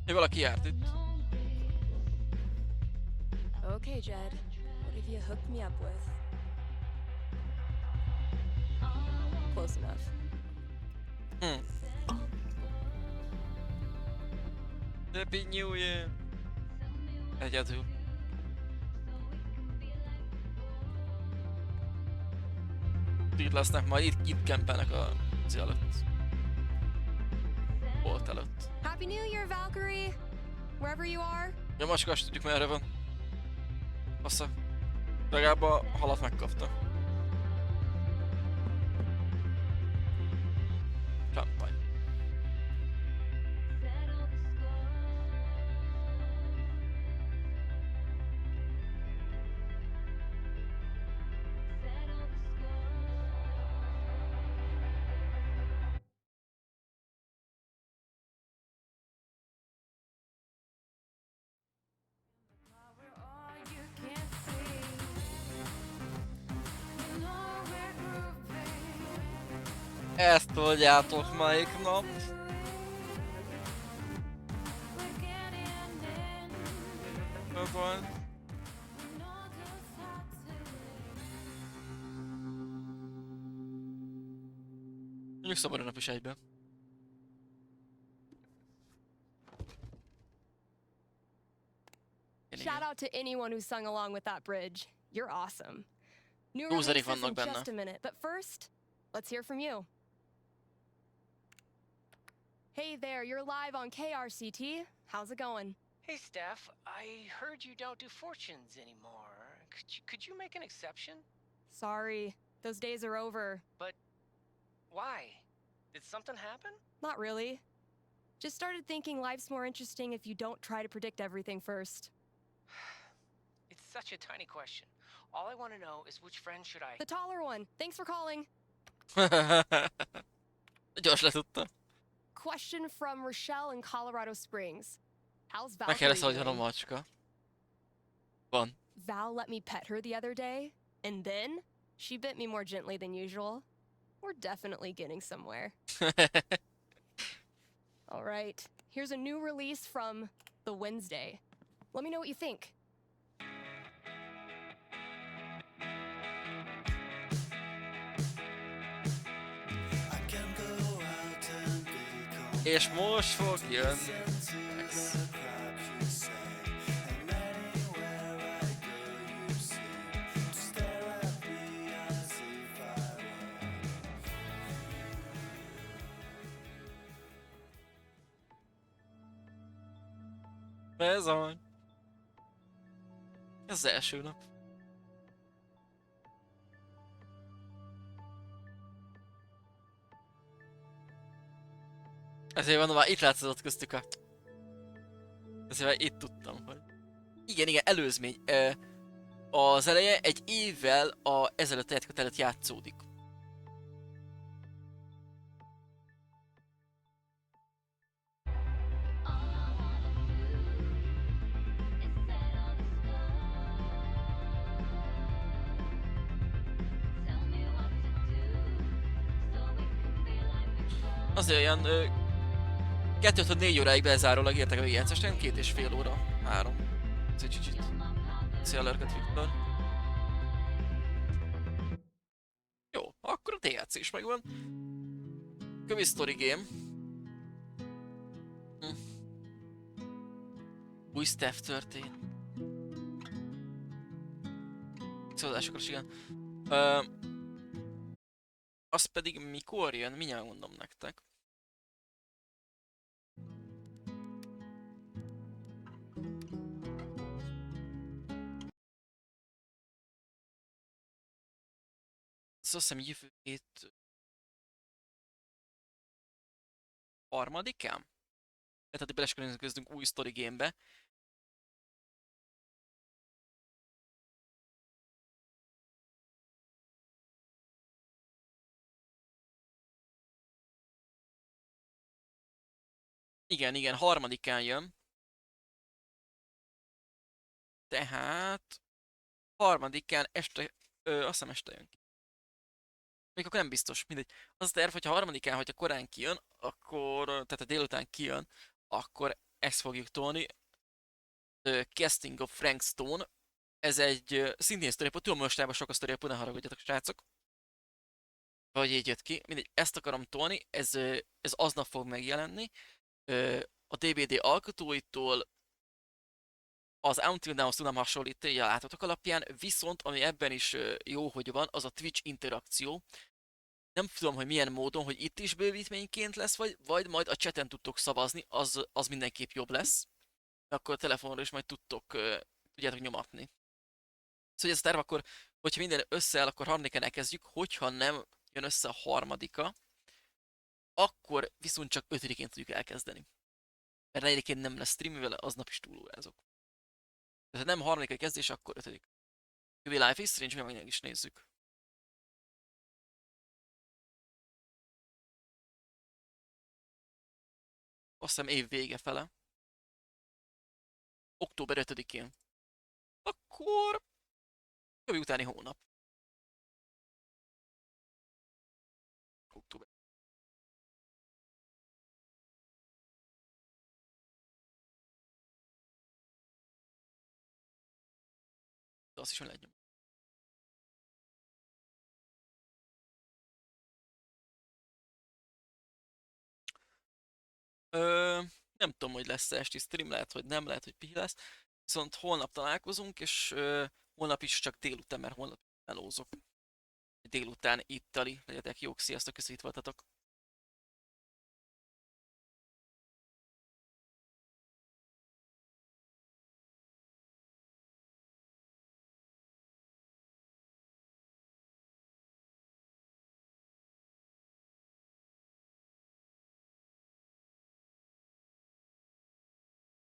Valaki járt itt. Okay, Jed. What have you hooked me up with? Close enough. Happy New Year! Egyedül. Itt lesznek majd, itt kempelnek a előtt. Bolt előtt. Happy New Year, Valkyrie! Wherever you are. Ja, macska, azt tudjuk merre van. Bassza. Legalább a halat megkapta. Champagne. Ezt tudjátok melyik nap? Ez van. Mondjuk szabad nap is egyben. Shout out to anyone who sung along with that bridge. You're awesome. New Lúzerik releases in vannak benne. just a minute, but first, let's hear from you. Hey there, you're live on KRCT. How's it going? Hey, Steph. I heard you don't do fortunes anymore. Could you make an exception? Sorry, those days are over. But why? Did something happen? Not really. Just started thinking life's more interesting if you don't try to predict everything first. It's such a tiny question. All I want to know is which friend should I... The taller one. Thanks for calling. Gyors letudta. Question from Rochelle in Colorado Springs. How's Meg Valkyrie kell szóljon a doing? macska. Van. Val let me pet her the other day, and then she bit me more gently than usual. We're definitely getting somewhere. All right, here's a new release from The Wednesday. Let me know what you think. És most fog jönni. Ez van. Ez az első nap. Ezért mondom, már itt látszott köztük a... Ezért már itt tudtam, hogy... Igen, előzmény. Az eleje egy évvel ezelőtt a játékot előtt játszódik. Azért olyan 2-4 óráig bezárólag értek a végjátszást, 2,5 óra, 3. Ez egy kicsit. Szia lörköt, Viktor. Jó, akkor a THC is megvan. Kövi story game. Új Steph történt. Szólásokra is igen. Az pedig mikor jön, mindjárt mondom nektek. Szóval azt hiszem jövő hét... 3-án? Tehát addig beleskörözünk új story game-be. Igen, 3-án jön. Tehát... 3-án este... azt hiszem este jön ki. Még akkor nem biztos, mindegy. Az a terv, hogyha 3-án, hogyha korán kijön, akkor... Tehát a délután kijön, akkor ezt fogjuk tolni. The Casting of Frank Stone. Ez egy szintén sztoripod, tudom mostában sok a sztoripod, ne haragudjatok srácok. Vagy így jött ki, mindegy, ezt akarom tolni, ez aznap fog megjelenni. A DVD alkotóitól az Until Now-hoz tudnám hasonlítani a látotok alapján, viszont ami ebben is jó, hogy van, az a Twitch interakció. Nem tudom, hogy milyen módon, hogy itt is bővítményként lesz, vagy majd a chaten tudtok szavazni, az mindenképp jobb lesz. Akkor a telefonról is majd tudjátok nyomatni. Szóval ez a terv akkor, hogyha minden összeáll, akkor harmadikán elkezdjük, hogyha nem jön össze a harmadika, akkor viszont csak 5-én tudjuk elkezdeni. Mert 4-én nem lesz stream, mivel aznap is túlórázok. Tehát ha nem harmadikai kezdés, akkor 5. Jövő live is stream, meg is nézzük. Azt hiszem év vége fele. Október 5-én. Akkor jövő utáni hónap. Október. De azt is lehet nyomni. Nem tudom, hogy lesz esti stream, lehet, hogy nem, lehet, hogy pihi lesz. Viszont holnap találkozunk, és holnap is csak délután, mert holnap melózok. Délután ittali, legyetek jók, sziasztok, köszönjük, itt voltatok.